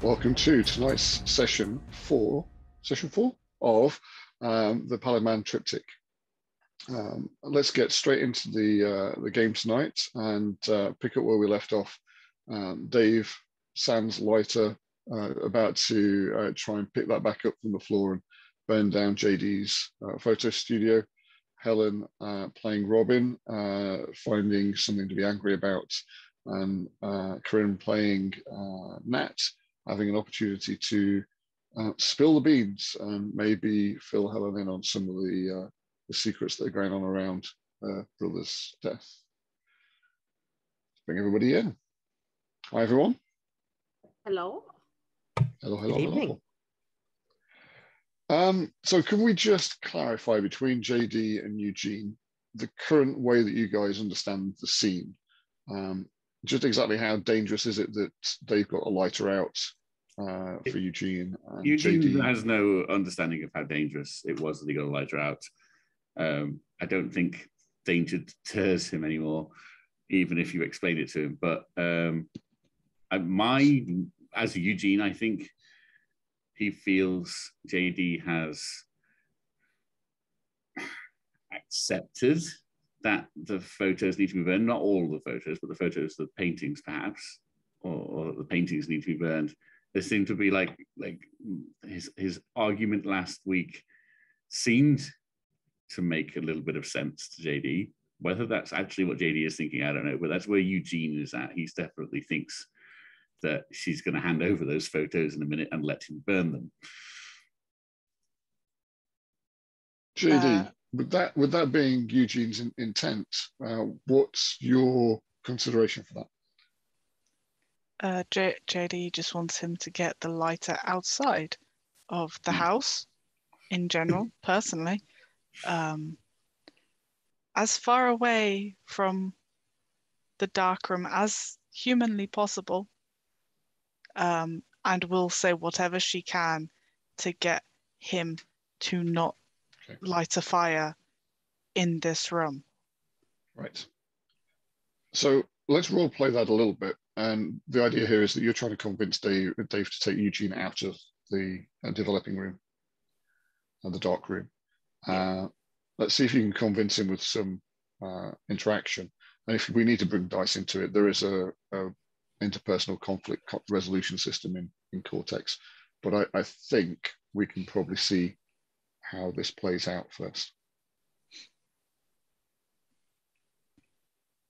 Welcome to tonight's session four of the Pallid Triptych. Let's get straight into the game tonight and pick up where we left off. Dave, sans lighter, about to try and pick that back up from the floor and burn down JD's photo studio. Helen playing Robin, finding something to be angry about, and Corinne playing Nat, having an opportunity to spill the beans and maybe fill Helen in on some of the secrets that are going on around her brother's death. Let's bring everybody in. Hi, everyone. Hello. Hello, hello, hello. So can we just clarify between JD and Eugene the current way that you guys understand the scene? Just exactly how dangerous is it that they've got a lighter out for Eugene? And Eugene JD has no understanding of how dangerous it was that he got a lighter out. I don't think danger deters him anymore, even if you explain it to him. But as a Eugene, I think he feels JD has accepted that the photos need to be burned. Not all the photos, but the photos, the paintings perhaps, or the paintings need to be burned. There seemed to be like his argument last week seemed to make a little bit of sense to JD. Whether that's actually what JD is thinking, I don't know, but that's where Eugene is at. He definitely thinks that she's going to hand over those photos in a minute and let him burn them. JD, with that being Eugene's intent, what's your consideration for that? JD just wants him to get the lighter outside of the house in general, personally. As far away from the darkroom as humanly possible, and will say whatever she can to get him to not light a fire in this room. Right. So let's role play that a little bit. And the idea here is that you're trying to convince Dave to take Eugene out of the developing room and the dark room. Let's see if you can convince him with some interaction. And if we need to bring dice into it, there is a interpersonal conflict resolution system in Cortex. But I think we can probably see how this plays out first.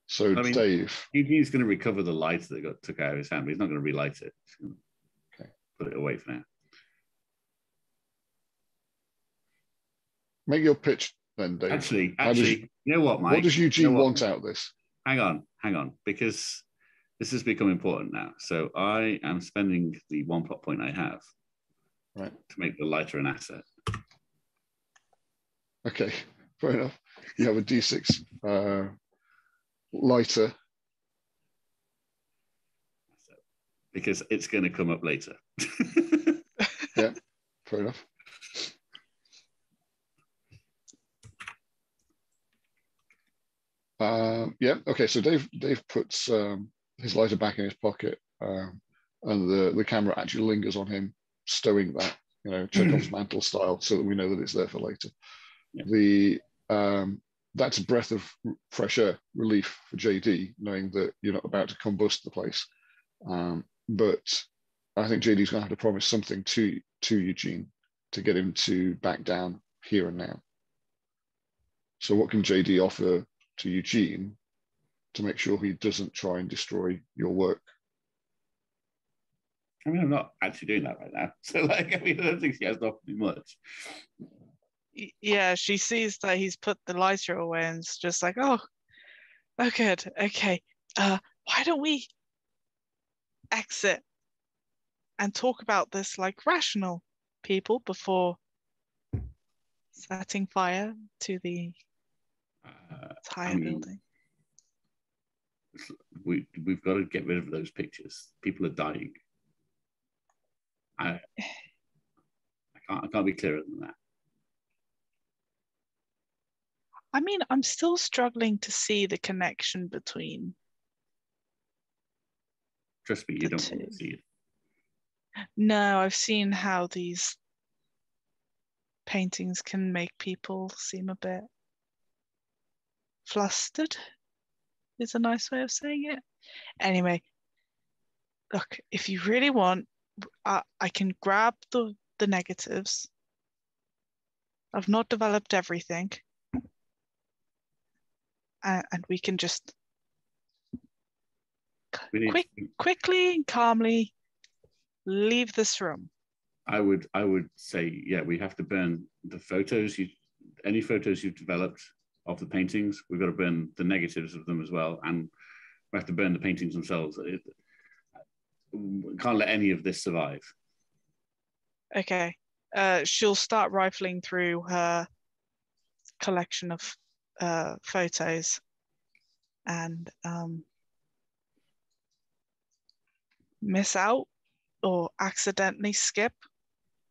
So, Dave, Eugene's going to recover the light that took out of his hand, but he's not going to relight it. Okay, put it away for now. Make your pitch then, Dave. Actually, you know what, Mike? What does Eugene want out of this? Hang on, because this has become important now. So I am spending the one plot point I have to make the lighter an asset. Okay, fair enough. You have a D6 lighter. Because it's going to come up later. Yeah, fair enough. Yeah, okay, so Dave puts his lighter back in his pocket, and the camera actually lingers on him, stowing that, Chekhov's mantle style, so that we know that it's there for later. Yeah. That's a breath of fresh air, relief for JD, knowing that you're not about to combust the place. But I think JD's going to have to promise something to Eugene to get him to back down here and now. So what can JD offer to Eugene to make sure he doesn't try and destroy your work? I mean, I'm not actually doing that right now. So, I don't think she has to offer me much. Yeah, she sees that he's put the lighter away and it's just like, oh good, okay. Why don't we exit and talk about this like rational people before setting fire to the entire building? We've got to get rid of those pictures. People are dying. I can't be clearer than that. I mean, I'm still struggling to see the connection between. Trust me, you don't want to see it. No, I've seen how these paintings can make people seem a bit flustered, is a nice way of saying it. Anyway, look, if you really want, I can grab the negatives. I've not developed everything. And we can just quickly and calmly leave this room. I would say, yeah, we have to burn the photos. Any photos you've developed of the paintings, we've got to burn the negatives of them as well, and we have to burn the paintings themselves. We can't let any of this survive. Okay. She'll start rifling through her collection of photos and miss out or accidentally skip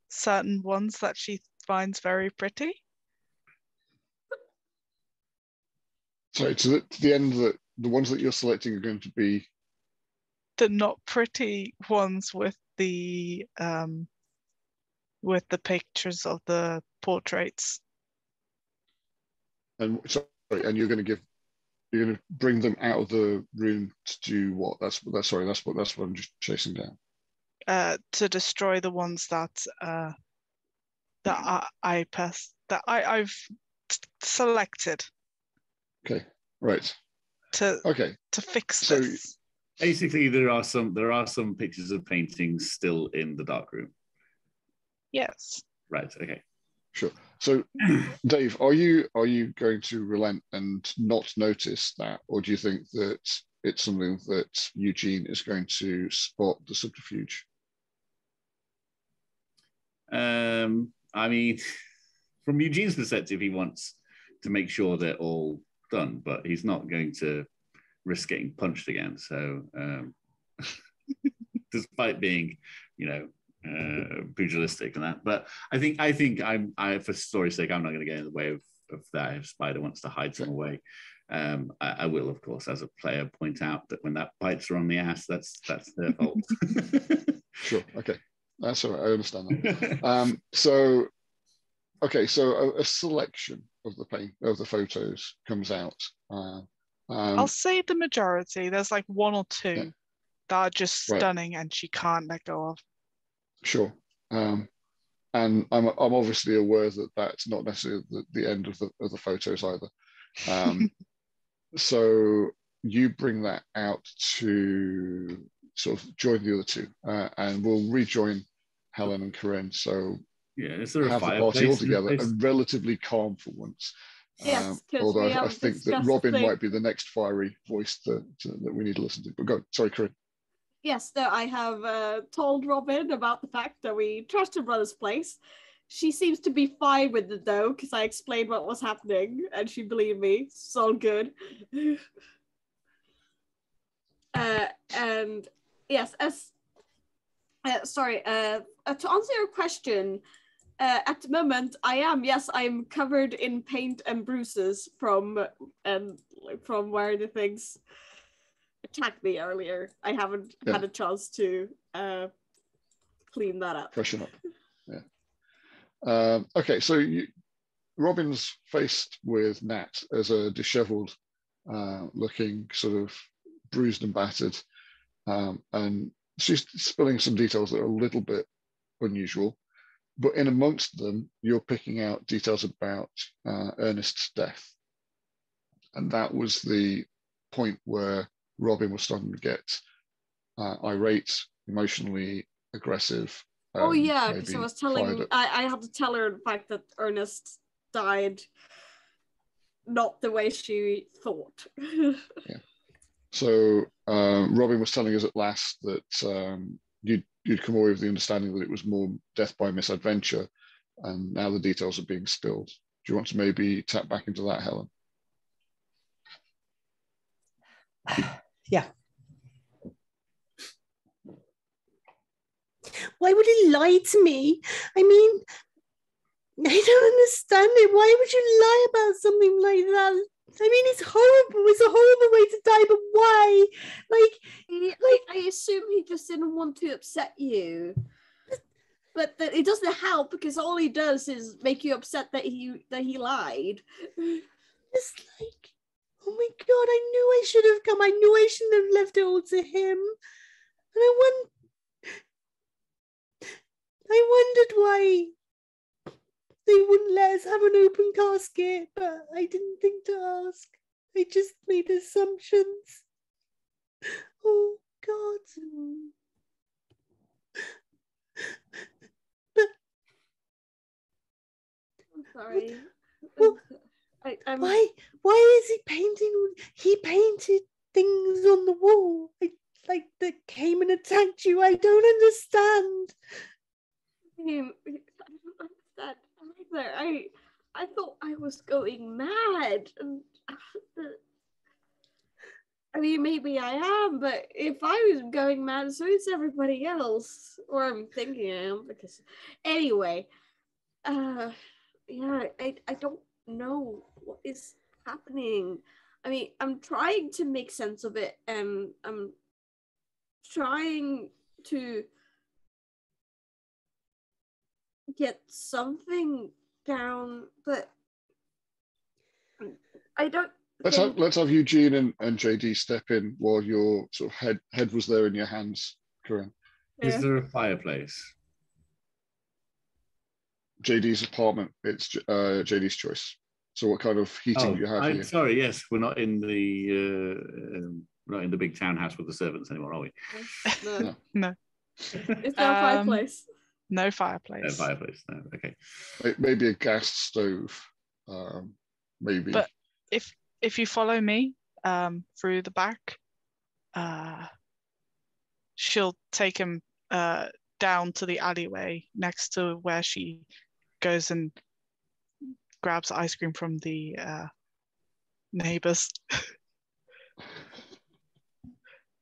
certain ones that she finds very pretty. Sorry, to the end that the ones that you're selecting are going to be the not pretty ones with the pictures of the portraits. And sorry, and you're going to bring them out of the room to do what? That's what I'm just chasing down. To destroy the ones that I've selected. Okay, right. To fix so, this. Basically, there are some pictures of paintings still in the dark room. Yes. Right. Okay. Sure. So, Dave, are you going to relent and not notice that, or do you think that it's something that Eugene is going to spot the subterfuge? I mean, from Eugene's perspective, he wants to make sure they're all done, but he's not going to risk getting punched again. So, despite being, pugilistic and that, but I think for story's sake, I'm not going to get in the way of that. If Spider wants to hide them away, I will, of course, as a player, point out that when that bites her on the ass, that's their fault. Sure. Okay. That's all right. I understand that. So a selection of the photos comes out. I'll say the majority. There's like one or two that are just stunning, and she can't let go of. Sure. And I'm obviously aware that that's not necessarily the end of the photos either. So you bring that out to sort of join the other two, and we'll rejoin Helen and Corinne. So is there have the party all together and relatively calm for once. Yes, although I think that Robin might be the next fiery voice that we need to listen to. But go, sorry, Corinne. Yes, no, I have told Robin about the fact that we trashed her brother's place. She seems to be fine with it though, because I explained what was happening and she believed me. It's all good. And yes, to answer your question, at the moment I'm covered in paint and bruises from where the things attacked me earlier. I haven't had a chance to clean that up. Freshen up. Yeah. Okay, so Robin's faced with Nat as a disheveled looking, sort of bruised and battered, and she's spilling some details that are a little bit unusual, but in amongst them you're picking out details about Ernest's death, and that was the point where Robin was starting to get irate, emotionally aggressive. Oh yeah, because I was telling, I had to tell her the fact that Ernest died not the way she thought. Yeah. So Robin was telling us at last that you'd come away with the understanding that it was more death by misadventure, and now the details are being spilled. Do you want to maybe tap back into that, Helen? Yeah. Why would he lie to me? I mean, I don't understand it. Why would you lie about something like that? I mean, it's horrible. It's a horrible way to die, but why? I assume he just didn't want to upset you. But it doesn't help because all he does is make you upset that he lied. It's like, oh my God, I knew I should have come. I knew I shouldn't have left it all to him. And I wondered why they wouldn't let us have an open casket, but I didn't think to ask. I just made assumptions. Oh God. But I'm sorry. Well, I'm... Why is he painting? He painted things on the wall that came and attacked you. I don't understand. I don't understand either. I thought I was going mad. And I mean, maybe I am, but if I was going mad, so is everybody else. Or I'm thinking I am, because anyway, yeah, I don't know what is happening. I mean, I'm trying to make sense of it, and I'm trying to get something down, but I don't. Let's have Eugene and JD step in while your sort of head was there in your hands, Corinne. Yeah. Is there a fireplace? JD's apartment. It's JD's choice. So what kind of heating do you have I'm here? sorry. Yes, we're not in the big townhouse with the servants anymore, are we? No. No. Is there a fireplace? No fireplace. No fireplace. No. Okay. Maybe a gas stove. Maybe. But if you follow me through the back, she'll take him down to the alleyway next to where she goes and grabs ice cream from the neighbors.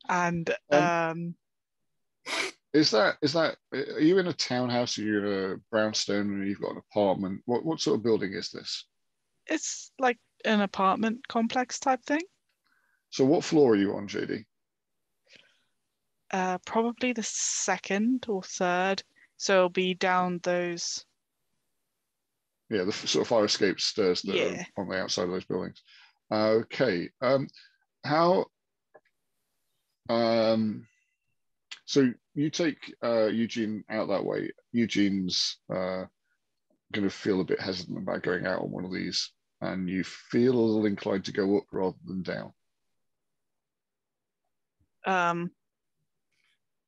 And Is that are you in a townhouse, or you're in a brownstone, and you've got an apartment? What sort of building is this? it's like an apartment complex type thing. So what floor are you on, JD? Probably the second or third. So it'll be down those. Yeah, the sort of fire escape stairs that are on the outside of those buildings. Okay. How? So you take Eugene out that way. Eugene's going to feel a bit hesitant about going out on one of these, and you feel a little inclined to go up rather than down.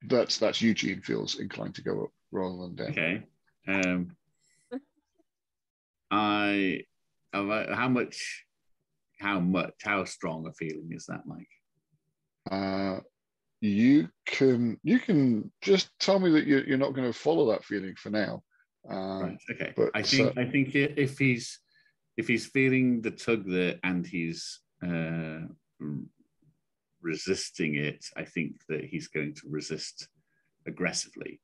That's Eugene feels inclined to go up rather than down. Okay. How strong a feeling is that, Mike? You can just tell me that you're not going to follow that feeling for now. Right. Okay. But I think if he's feeling the tug there and he's resisting it, I think that he's going to resist aggressively.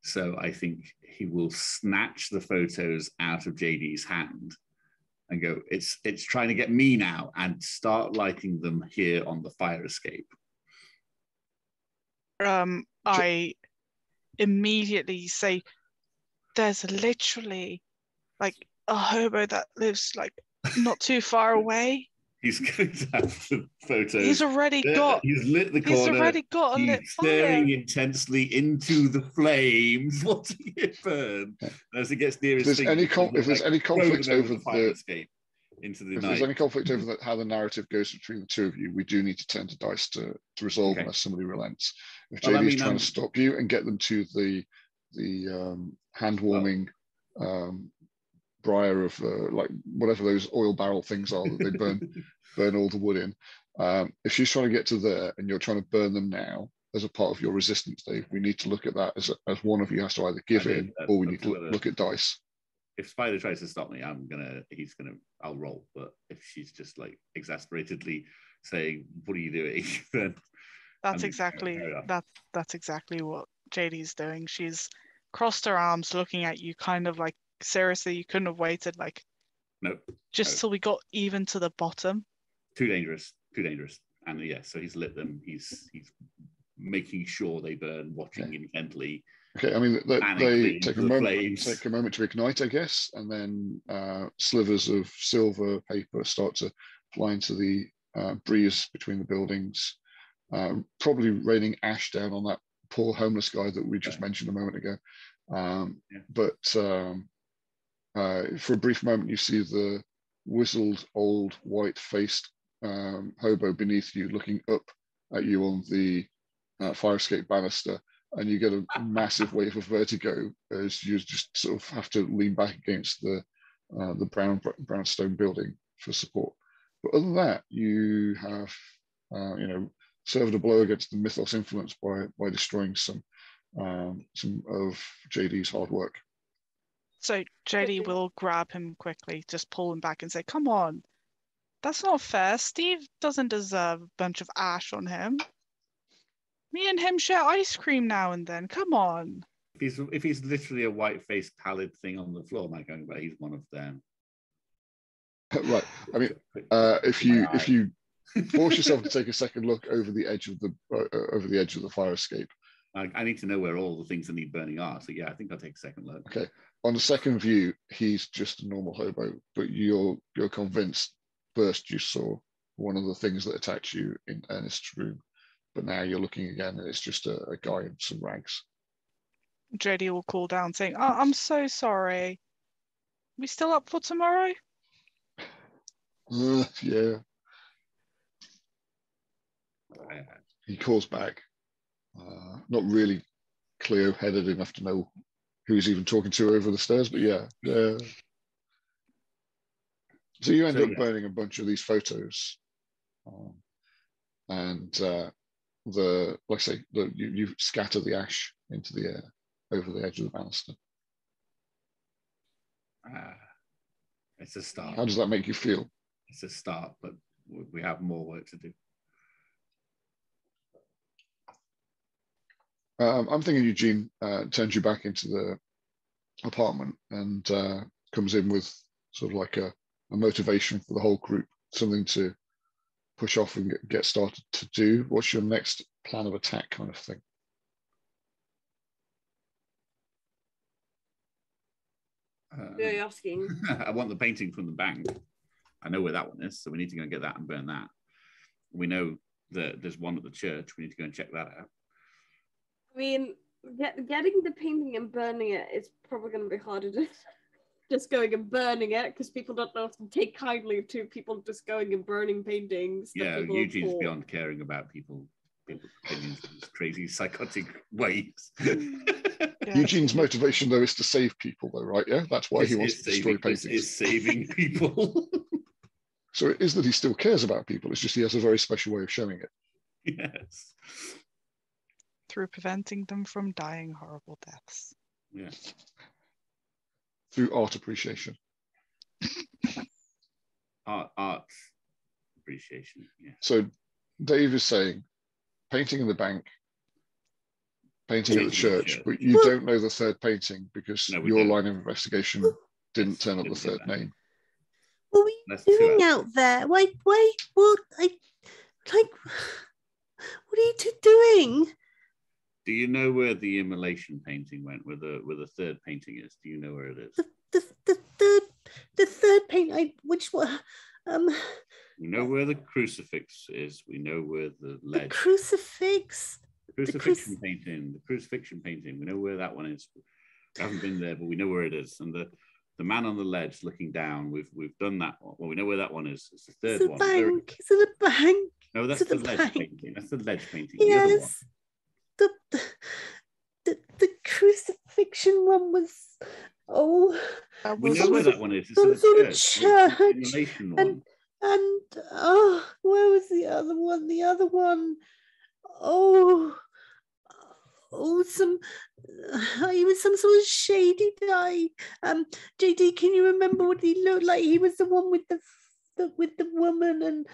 So I think he will snatch the photos out of JD's hand and go, it's trying to get me now, and start lighting them here on the fire escape. I immediately say, there's literally like a hobo that lives like not too far away. He's going to have the photos. He's already got. He's lit the corner. He's already got a lit fire. Staring intensely into the flames, watching it burn. And as it gets near his if there's any conflict over the fire escape into the night. If there's any conflict over how the narrative goes between the two of you, we do need to turn to dice to resolve unless somebody relents. If JD is trying to stop you and get them to the hand warming briar of like whatever those oil barrel things are that they burn all the wood in. If she's trying to get to there and you're trying to burn them now as a part of your resistance, Dave, we need to look at that as one of you has to either give in or we need to look at dice. If Spider tries to stop me, I'll roll. But if she's just like exasperatedly saying, "What are you doing?" then that's exactly what JD's doing. She's crossed her arms, looking at you, kind of like, seriously, you couldn't have waited till we got even to the bottom Too dangerous. And so he's lit them. He's making sure they burn, watching intently. Okay, I mean, they take a flames. moment to ignite, I guess, and then slivers of silver paper start to fly into the breeze between the buildings, probably raining ash down on that poor homeless guy that we just mentioned a moment ago. But for a brief moment, you see the wizzled, old, white-faced hobo beneath you looking up at you on the fire escape banister, and you get a massive wave of vertigo as you just sort of have to lean back against the brownstone building for support. But other than that, you have served a blow against the mythos influence by destroying some of JD's hard work. So JD will grab him quickly, just pull him back and say, "Come on, that's not fair. Steve doesn't deserve a bunch of ash on him. Me and him share ice cream now and then. Come on." If he's literally a white-faced pallid thing on the floor, am I going, but he's one of them? Right. I mean, if you force yourself to take a second look over the edge of the fire escape. I need to know where all the things that need burning are. So yeah, I think I'll take a second look. Okay. On the second view, he's just a normal hobo, but you're convinced first you saw one of the things that attacked you in Ernest's room, but now you're looking again and it's just a guy in some rags. JD will call down saying, "Oh, I'm so sorry. We still up for tomorrow?" Yeah. He calls back, not really clear-headed enough to know who he's even talking to over the stairs, but yeah. So you end up burning a bunch of these photos, and you scatter the ash into the air over the edge of the banister. It's a start. How does that make you feel? It's a start, but we have more work to do. I'm thinking Eugene turns you back into the apartment and comes in with sort of like a motivation for the whole group, something to push off and get started to do. What's your next plan of attack kind of thing? You're asking. I want the painting from the bank. I know where that one is, so we need to go and get that and burn that. We know that there's one at the church. We need to go and check that out. I mean, getting the painting and burning it is probably going to be harder than just going and burning it, because people don't often take kindly to people just going and burning paintings. Yeah, Eugene's beyond caring about people's opinions in these crazy psychotic ways. Yeah. Eugene's motivation, though, is to save people, though, right? Yeah, that's why he wants to destroy paintings. It's saving people. So it is that he still cares about people. It's just he has a very special way of showing it. Yes. Through preventing them from dying horrible deaths. Yeah. Through art appreciation. Art appreciation, yeah. So Dave is saying painting in the bank, painting at the church, but you don't know the third painting because your line of investigation didn't turn up the third name. What were you doing out there? What are you two doing? Do you know where the immolation painting went? Where the third painting is? Do you know where it is? The third painting. Which one? We know where the crucifix is. We know where the ledge. The crucifix. Crucifixion painting. The crucifixion painting. We know where that one is. We haven't been there, but we know where it is. And the man on the ledge looking down. We've done that one. Well, we know where that one is. It's the third one. Bank. Is it a bank? No, that's the ledge painting. That's the ledge painting. Yes. The crucifixion one was. Oh. We know where that one is. It's some sort of church. And where was the other one? The other one. He was some sort of shady guy. JD, can you remember what he looked like? He was the one with the woman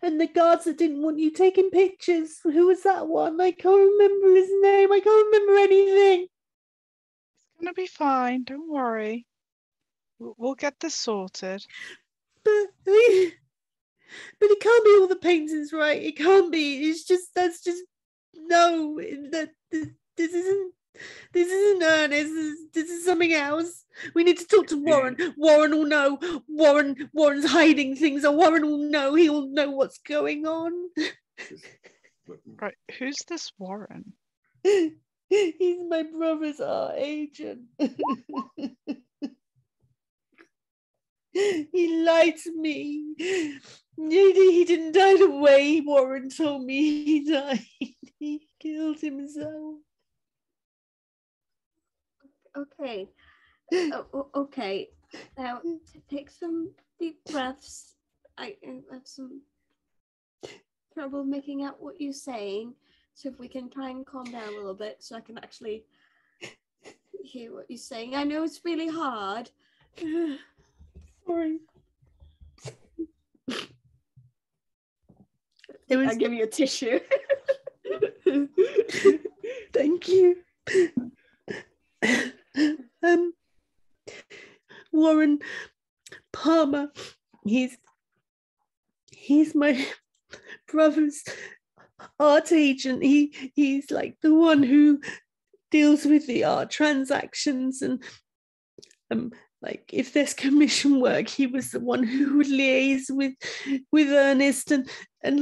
and the guards that didn't want you taking pictures. Who was that one? I can't remember his name. I can't remember anything. It's gonna be fine. Don't worry. We'll get this sorted. But But it can't be all the paintings, right? It can't be. It's just no. This isn't Ernest. This is something else. We need to talk to Warren. Warren will know. Warren's hiding things, or Warren will know. He'll know what's going on. Right, who's this Warren? He's my brother's art agent. He lied to me. He didn't die the way Warren told me he died. He killed himself. Okay. Okay. Now take some deep breaths. I have some trouble making out what you're saying. So if we can try and calm down a little bit so I can actually hear what you're saying. I know it's really hard. Sorry. I'll give you a tissue. Thank you. Warren Palmer. He's my brother's art agent. He's like the one who deals with the art transactions, and like if there's commission work, he was the one who would liaise with Ernest, and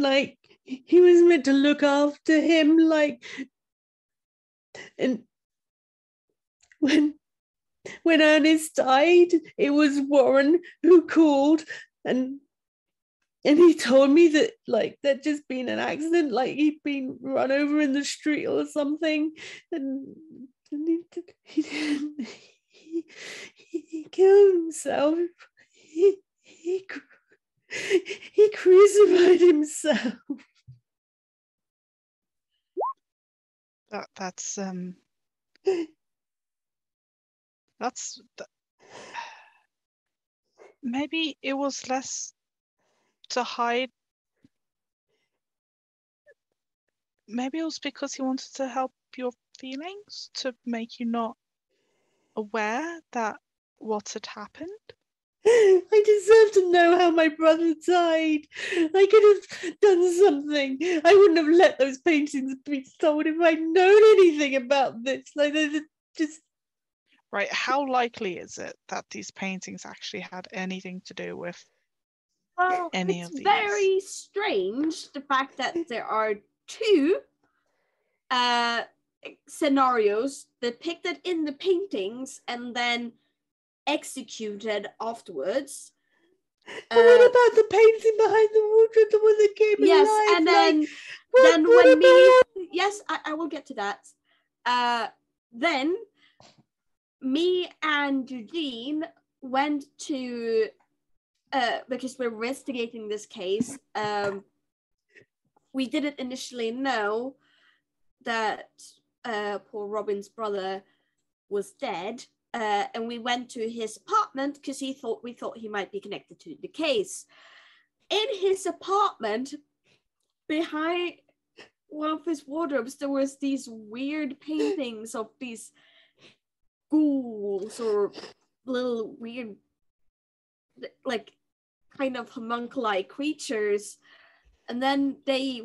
like he was meant to look after him, like, and when Ernest died, it was Warren who called, and he told me that like there'd just been an accident, like he'd been run over in the street or something, and he killed himself. He crucified himself. That's maybe it was less to hide. Maybe it was because he wanted to help your feelings, to make you not aware that what had happened. I deserve to know how my brother died. I could have done something. I wouldn't have let those paintings be sold if I'd known anything about this. Like, just right. How likely is it that these paintings actually had anything to do with any of these? It's very strange the fact that there are two scenarios depicted in the paintings and then executed afterwards. But what about the painting behind the wardrobe, the one that came yes, alive? And then, what when me, about... yes, I will get to that. Then me and Eugene went to, because we're investigating this case, we didn't initially know that poor Robin's brother was dead. And we went to his apartment because we thought he might be connected to the case. In his apartment, behind one of his wardrobes, there was these weird paintings of these ghouls or little weird, like, kind of homunculi creatures. And then they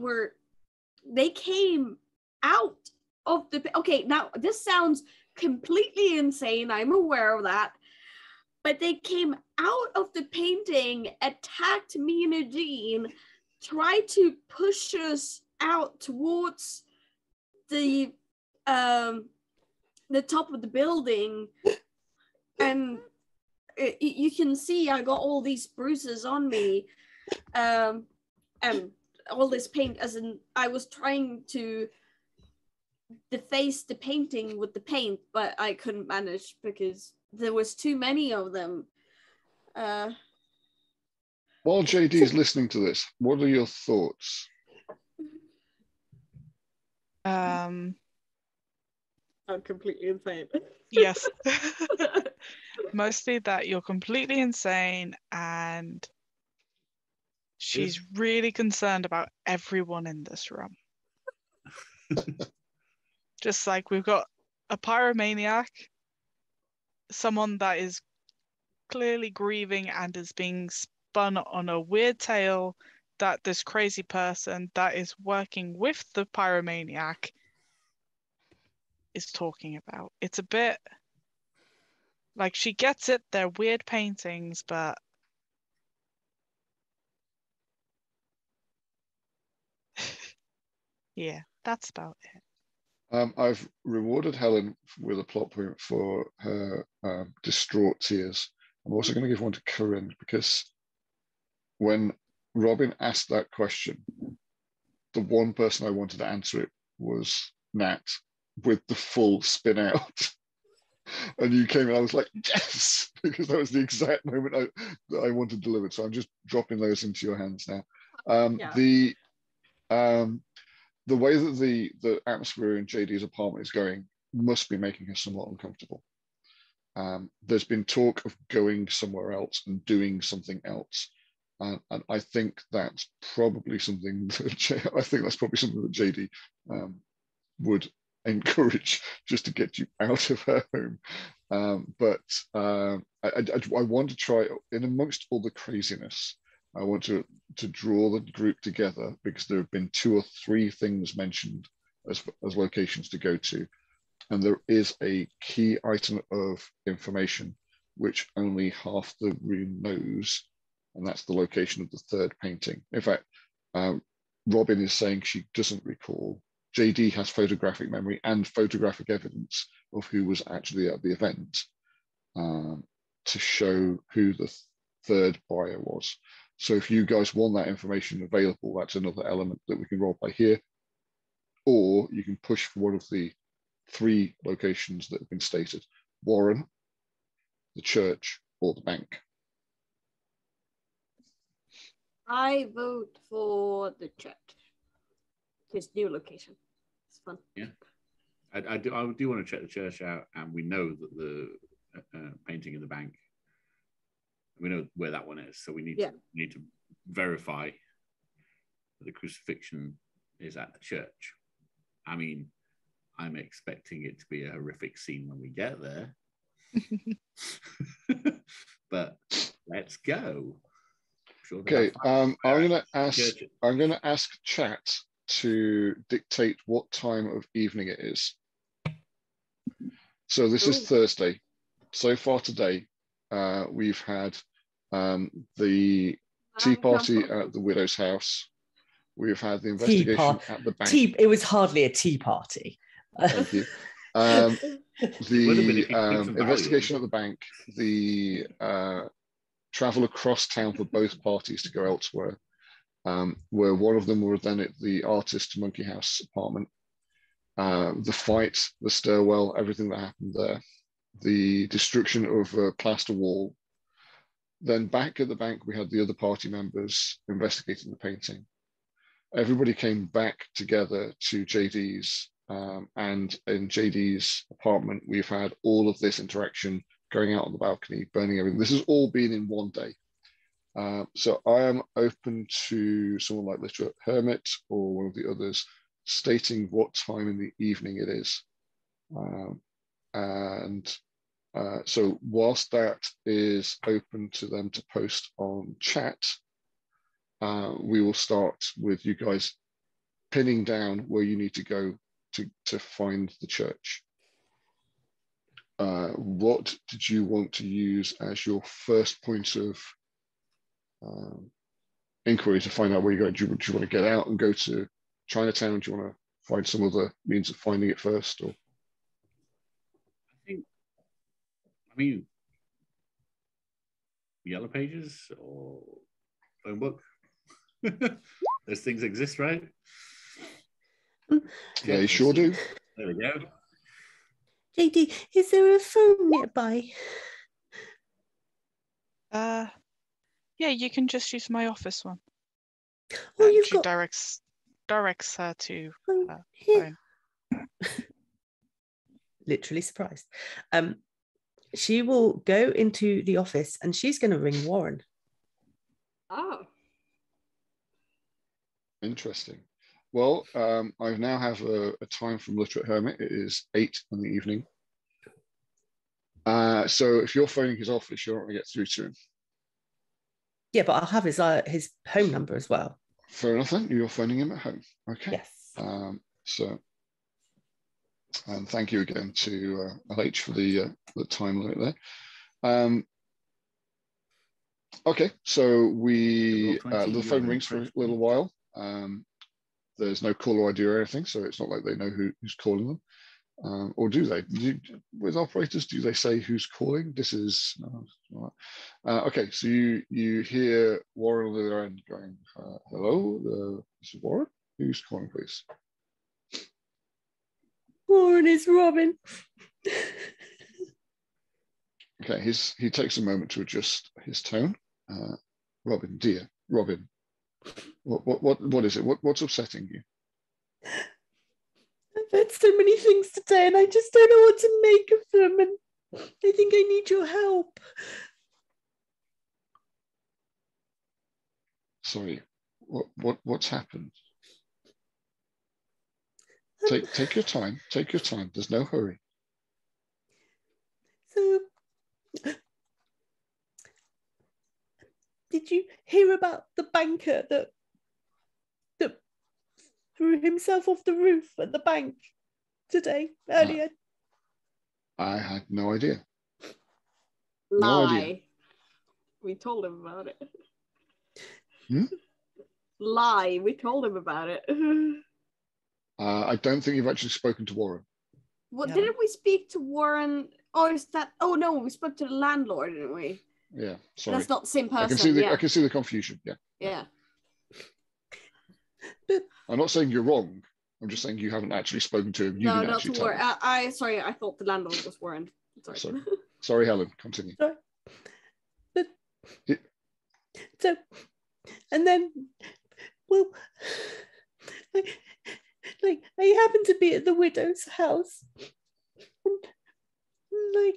came out of the... Okay, now this sounds completely insane, I'm aware of that, but they came out of the painting, attacked me and Eugene, tried to push us out towards the top of the building, and you can see I got all these bruises on me, and all this paint, as in I was trying to deface the painting with the paint, but I couldn't manage because there was too many of them. While JD is listening to this, what are your thoughts? I'm completely insane. Yes. Mostly that you're completely insane and she's really concerned about everyone in this room. Just like we've got a pyromaniac, someone that is clearly grieving and is being spun on a weird tale that this crazy person that is working with the pyromaniac is talking about. It's a bit like she gets it, they're weird paintings, but yeah, that's about it. I've rewarded Helen with a plot point for her distraught tears. I'm also going to give one to Corinne because when Robin asked that question, the one person I wanted to answer it was Nat with the full spin out. And you came in, I was like, yes, because that was the exact moment that I wanted delivered. So I'm just dropping those into your hands now. The way that the atmosphere in JD's apartment is going must be making her somewhat uncomfortable. There's been talk of going somewhere else and doing something else. And I think that's probably something that JD would encourage just to get you out of her home. But I want to try, in amongst all the craziness, I want to draw the group together because there have been 2 or 3 things mentioned as locations to go to. And there is a key item of information which only half the room knows, and that's the location of the 3rd painting. In fact, Robin is saying she doesn't recall. JD has photographic memory and photographic evidence of who was actually at the event to show who the 3rd buyer was. So if you guys want that information available, that's another element that we can roll by here. Or you can push for one of the 3 locations that have been stated: Warren, the church, or the bank. I vote for the church. His new location. It's fun. Yeah, I do want to check the church out, and we know that the painting in the bank, we know where that one is, so we need to verify that the crucifixion is at the church. I mean, I'm expecting it to be a horrific scene when we get there. But let's go. Sure. Okay, I'm going to ask chat to dictate what time of evening it is. So this is Thursday. So far today, we've had the tea party at the widow's house. We've had the investigation at the bank. It was hardly a tea party. Thank you. The investigation at the bank, the travel across town for both parties to go elsewhere, where one of them were then at the artist Monkey House apartment. The fight, the stairwell, everything that happened there, the destruction of a plaster wall. Then back at the bank, we had the other party members investigating the painting. Everybody came back together to JD's, and in JD's apartment, we've had all of this interaction, going out on the balcony, burning everything. This has all been in one day. So I am open to someone like Literate Hermit or one of the others stating what time in the evening it is. So whilst that is open to them to post on chat, we will start with you guys pinning down where you need to go to find the church. What did you want to use as your first point of inquiry to find out where you're going? Do you want to get out and go to Chinatown? Do you want to find some other means of finding it first? Or I mean, Yellow Pages or phone book. Those things exist, right? They sure do. There we go. JD, is there a phone nearby? Yeah, you can just use my office one. Oh, you've she got directs her to phone. Literally surprised. She will go into the office and she's going to ring Warren. Oh. Interesting. Well, I now have a time from Literate Hermit. It is 8 in the evening. So if you're phoning his office, you're not going to get through to him. Yeah, but I'll have his home number as well. Fair enough then. You're phoning him at home. Okay. Yes. And thank you again to LH for the time limit there. Okay, so the phone rings for a little while. There's no caller ID or anything, so it's not like they know who's calling them. Or do they? With operators, do they say who's calling? This is okay. So you hear Warren on the other end going, "Hello, this is Warren. Who's calling, please?" Warren, is Robin. Okay, he takes a moment to adjust his tone. Robin, dear Robin, what is it? What's upsetting you? I've had so many things today and I just don't know what to make of them, and I think I need your help. Sorry, what's happened? Take your time. Take your time. There's no hurry. So, did you hear about the banker that threw himself off the roof at the bank earlier? I had no idea. Lie. No idea. We told him about it. Hmm? Lie. We told him about it. I don't think you've actually spoken to Warren. Well, No. didn't we speak to Warren? Or is that? Oh no, we spoke to the landlord, didn't we? Yeah, sorry. That's not the same person. I can see the confusion. Yeah. Yeah. I'm not saying you're wrong. I'm just saying you haven't actually spoken to him. You No, didn't not actually to tell Warren. him. Sorry, I thought the landlord was Warren. Sorry. Sorry, Helen. Continue. So, and then, well, I happened to be at the widow's house, and I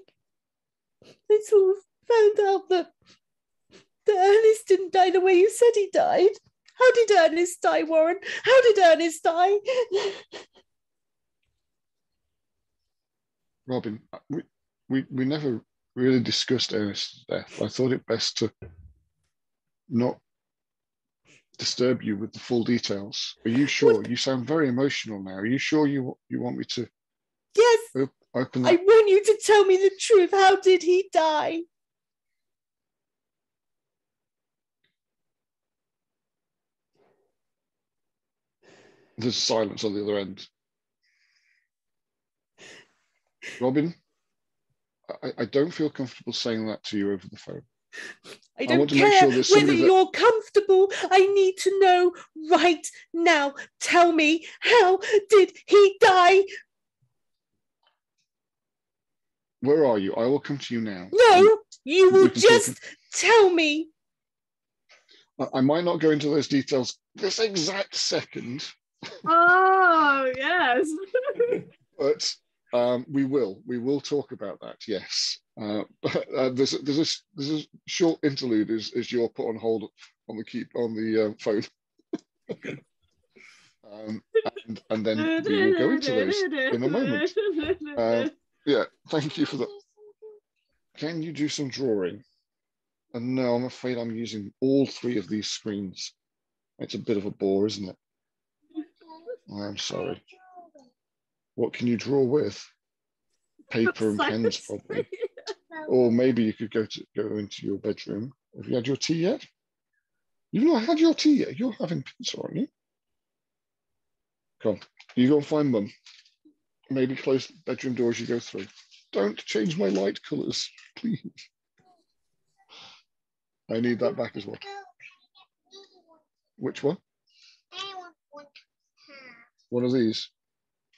sort of found out that Ernest didn't die the way you said he died. How did Ernest die, Warren? How did Ernest die? Robin, we never really discussed Ernest's death. I thought it best to not disturb you with the full details. Are you sure? You sound very emotional now. Are you sure you want me to Yes. open that? I want you to tell me the truth. How did he die? There's silence on the other end. Robin, I don't feel comfortable saying that to you over the phone. I don't want to make care sure there's whether somebody that- you're comfortable. I need to know right now. Tell me, how did he die? Where are you? I will come to you now. No, you will can just tell me. I might not go into those details this exact second, Oh yes. but we will talk about that. Yes, but there's a short interlude as you're put on hold on the phone, and then we will go into those in a moment. Yeah, thank you for that. Can you do some drawing? And no, I'm afraid I'm using all three of these screens. It's a bit of a bore, isn't it? I'm sorry. What can you draw with? Paper and pens, probably. Or maybe you could go into your bedroom. Have you had your tea yet? You've not had your tea yet. You're having pizza, aren't you? Come, you go and find Mum. Maybe close the bedroom door as you go through. Don't change my light colours, please. I need that back as well. Which one? One of these.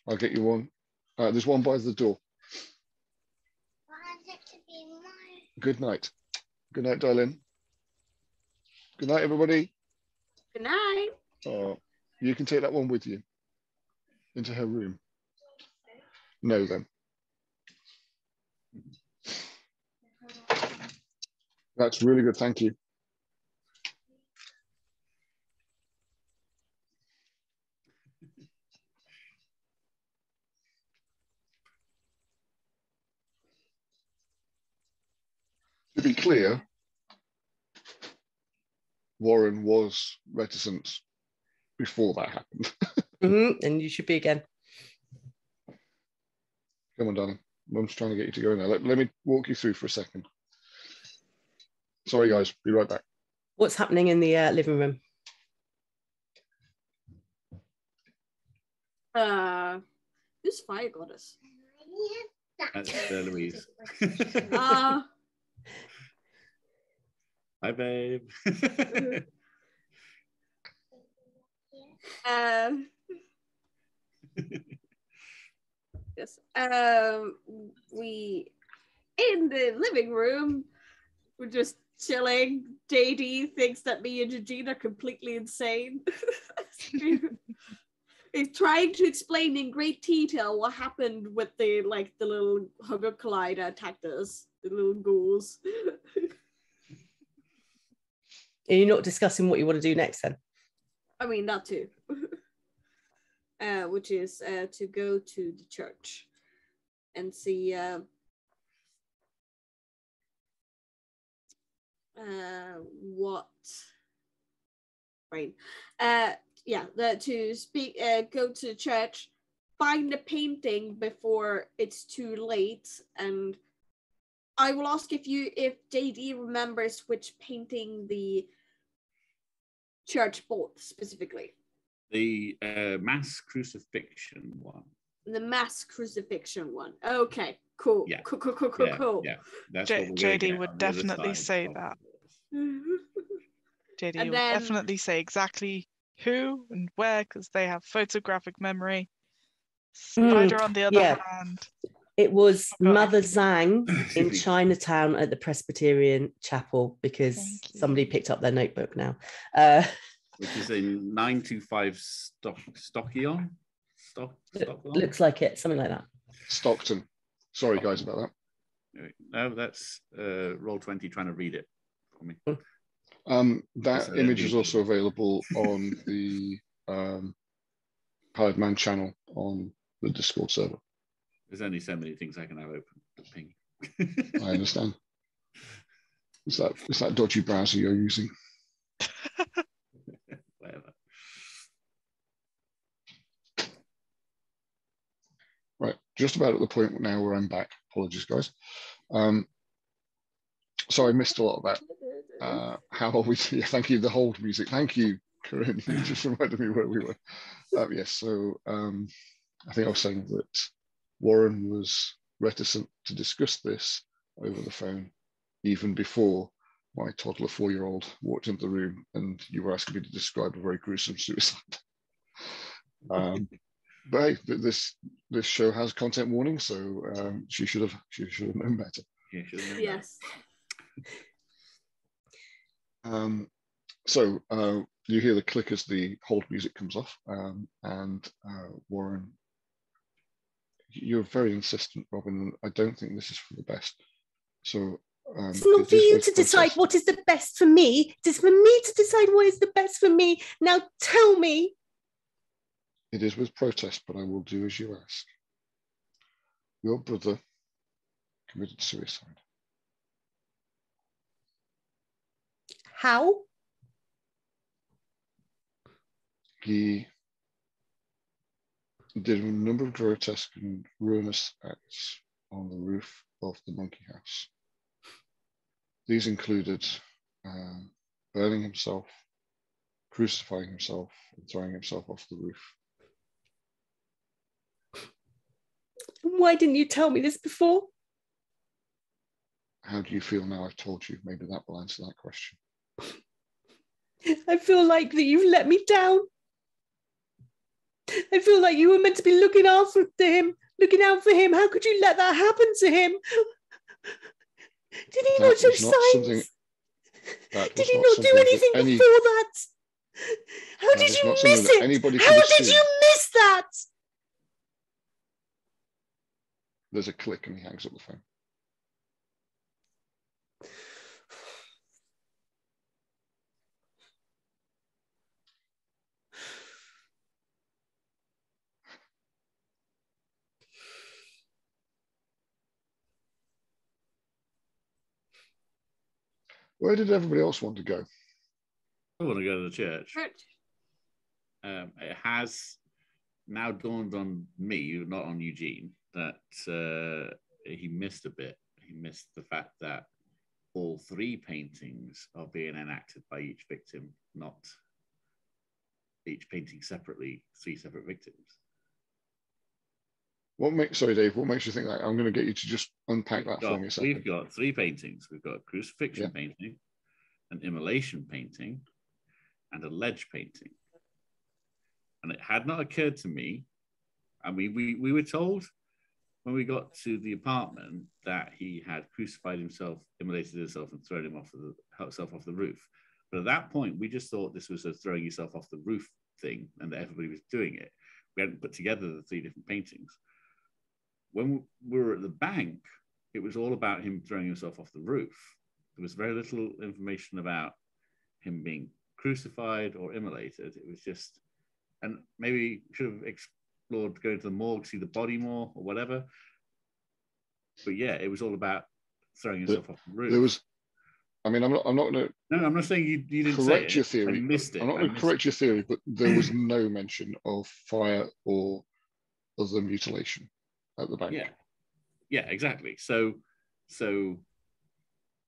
I'll get you one. There's one by the door. Good night. Good night, darling. Good night, everybody. Good night. Oh, you can take that one with you into her room. No, then. That's really good. Thank you. To be clear, Warren was reticent before that happened. And you should be again. Come on, darling. Mum's trying to get you to go in there. Let me walk you through for a second. Sorry, guys. Be right back. What's happening in the living room? Who's Fire Goddess? That's Louise. Uh, Hi, babe. yes. We in the living room. We're just chilling. JD thinks that me and Eugene are completely insane. He's trying to explain in great detail what happened with the little homunculus that attacked us, the little ghouls. Are you not discussing what you want to do next then? I mean, that too. Which is to go to the church and see what to speak go to church, find the painting before it's too late, and I will ask if JD remembers which painting the church bought specifically. The mass crucifixion one. The mass crucifixion one. Okay, cool. Yeah. Cool. Yeah. That's what we're gonna JD get would on the other definitely side say of that. this. JD And will then- definitely say exactly who and where, because they have photographic memory. Spider, on the other yeah. hand, It was I've got Mother everything. Zhang in Chinatown at the Presbyterian Chapel, because Thank you. somebody picked up their notebook now. Which is in 925 Stockion. Looks like it, something like that. Stockton. Sorry, guys, about that. No, that's Roll20 trying to read it for me. That image is also available on the Pallid Man channel on the Discord server. There's only so many things I can have open to ping. I understand. Is that dodgy browser you're using? Whatever. Right, just about at the point now where I'm back. Apologies, guys. So I missed a lot of that. How are we? Yeah, thank you. The hold music. Thank you, Corinne. You just reminded me where we were. Yes. So I think I was saying that Warren was reticent to discuss this over the phone, even before my toddler 4-year-old walked into the room, and you were asking me to describe a very gruesome suicide. But hey, this show has content warning, so she should have known better. Yeah, should have known Yes. So you hear the click as the hold music comes off, and Warren, you're very insistent, Robin. I don't think this is for the best. So it's not for you to decide what is the best for me. It is for me to decide what is the best for me. Now tell me. It is with protest, but I will do as you ask. Your brother committed suicide. How? He did a number of grotesque and ruinous acts on the roof of the monkey house. These included burning himself, crucifying himself, and throwing himself off the roof. Why didn't you tell me this before? How do you feel now I've told you? Maybe that will answer that question. I feel like that you've let me down. I feel like you were meant to be looking after him, looking out for him. How could you let that happen to him? Did he not show signs? Did he not do anything before that? How did you miss it? How did you miss that? There's a click and he hangs up the phone. Where did everybody else want to go? I want to go to the church. Church. It has now dawned on me, not on Eugene, that he missed a bit. He missed the fact that all 3 paintings are being enacted by each victim, not each painting separately, 3 separate victims. Sorry, Dave, what makes you think that? I'm going to get you to just unpack that for me a second. We've got 3 paintings. We've got a crucifixion painting, an immolation painting, and a ledge painting. And it had not occurred to me, I mean, we were told when we got to the apartment that he had crucified himself, immolated himself, and thrown himself off the roof. But at that point, we just thought this was a throwing yourself off the roof thing, and that everybody was doing it. We hadn't put together the 3 different paintings. When we were at the bank, it was all about him throwing himself off the roof. There was very little information about him being crucified or immolated. It was just, and maybe should have explored going to the morgue to see the body more or whatever. But yeah, it was all about throwing himself off the roof. There was, I mean, I'm not going to. No, I'm not saying you didn't correct say your it. theory. I missed it. I'm not going to correct your theory, but there was no mention of fire or other mutilation at the bank. Yeah, exactly. So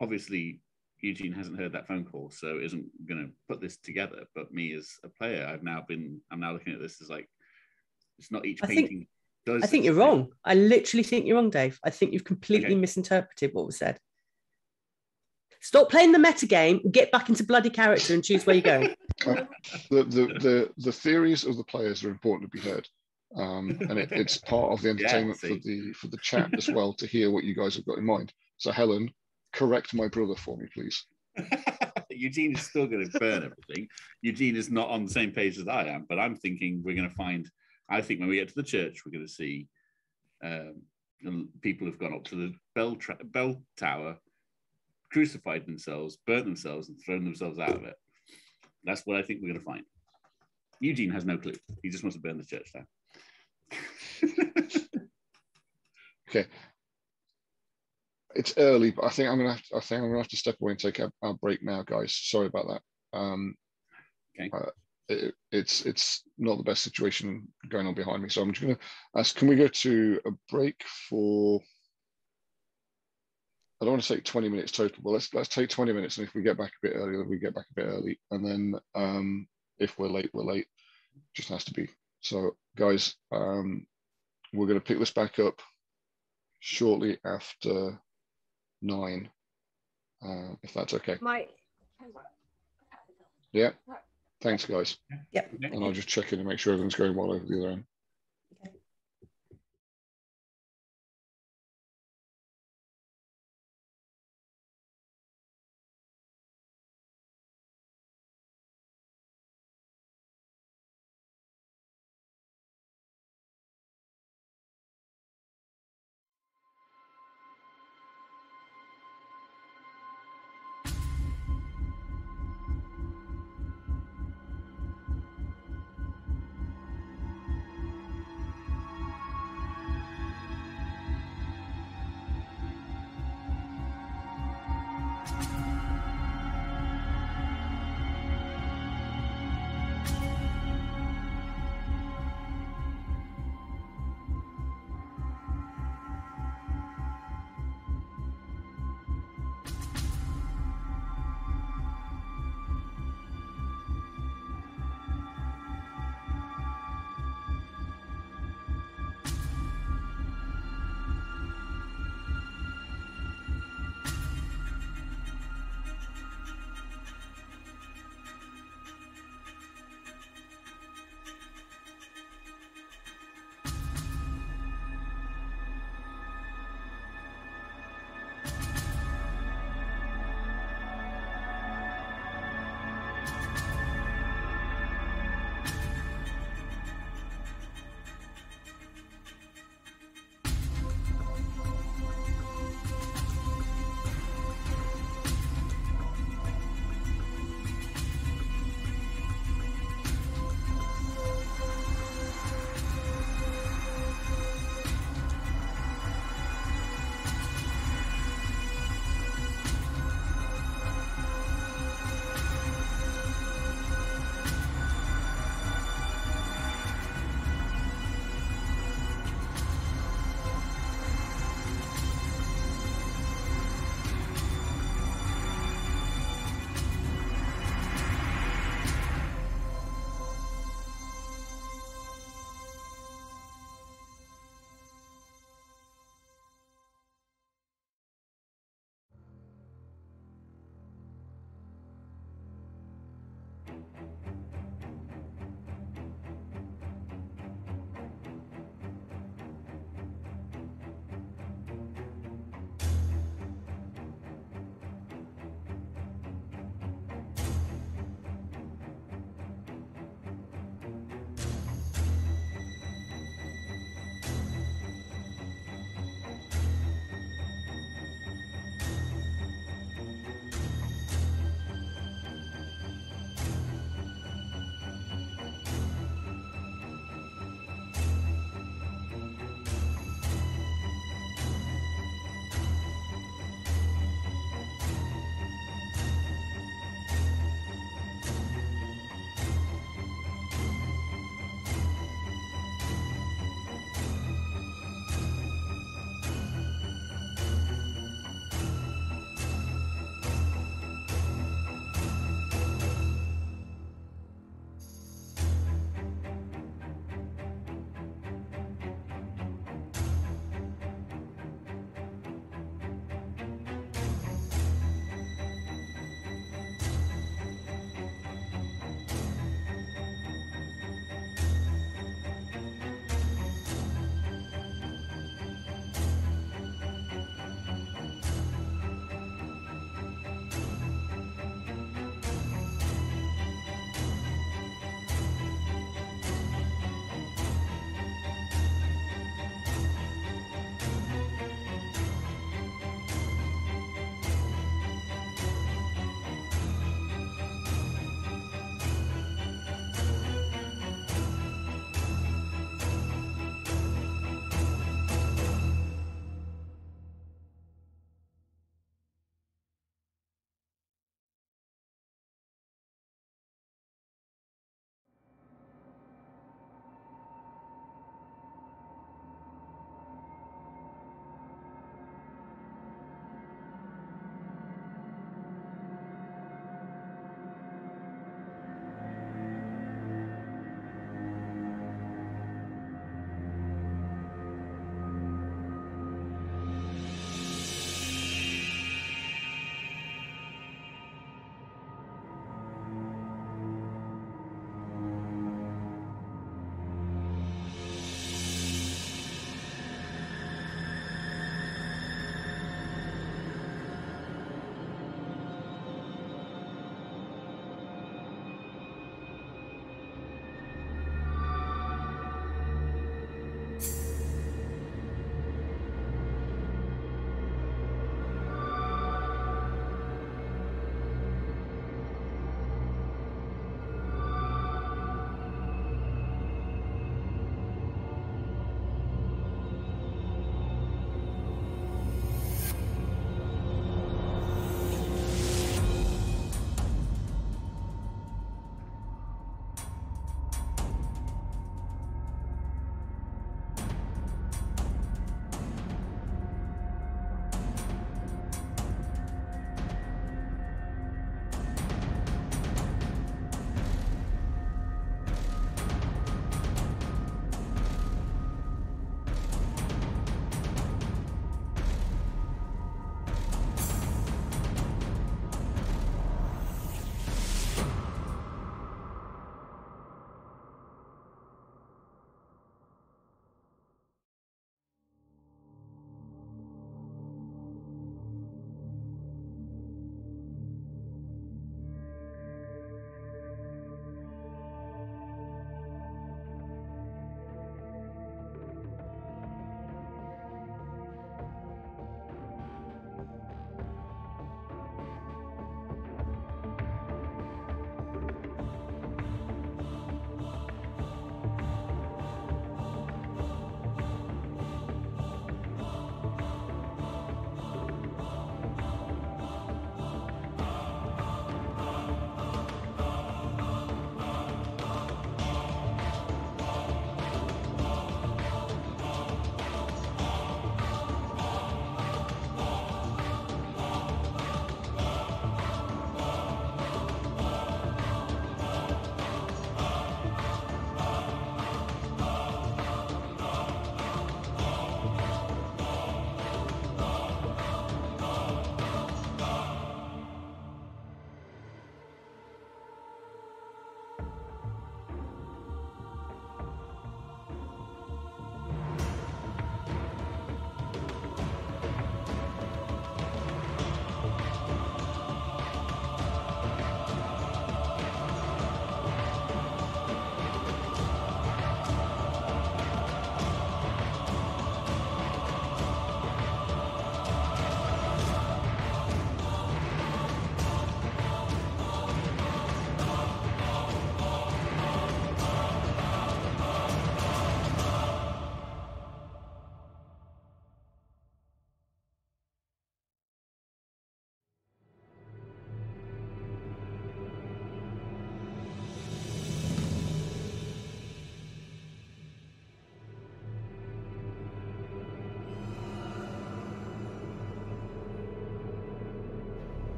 obviously Eugene hasn't heard that phone call, so isn't going to put this together. But me as a player, I'm now looking at this as like, it's not each painting does. I think you're wrong. I literally think you're wrong, Dave. I think you've completely misinterpreted what was said. Stop playing the meta game, get back into bloody character and choose where you're going. The theories of the players are important to be heard. And it's part of the entertainment for the chat as well, to hear what you guys have got in mind. So Helen, correct my brother for me, please. Eugene is still going to burn everything. Eugene is not on the same page as I am, but I'm thinking we're going to find, I think when we get to the church, we're going to see people have gone up to the bell tower, crucified themselves, burnt themselves, and thrown themselves out of it. That's what I think we're going to find. Eugene has no clue. He just wants to burn the church down. Okay, it's early, but I think I'm gonna have to step away and take our break now, guys. Sorry about that. Okay. It's not the best situation going on behind me, so I'm just gonna ask, can we go to a break for, I don't want to say 20 minutes total, but let's take 20 minutes, and if we get back a bit early, then we get back a bit early, and then if we're late, we're late. Just has to be. So guys, we're going to pick this back up shortly after 9, if that's okay. Yeah. Thanks, guys. Yep. And I'll just check in and make sure everything's going well over the other end.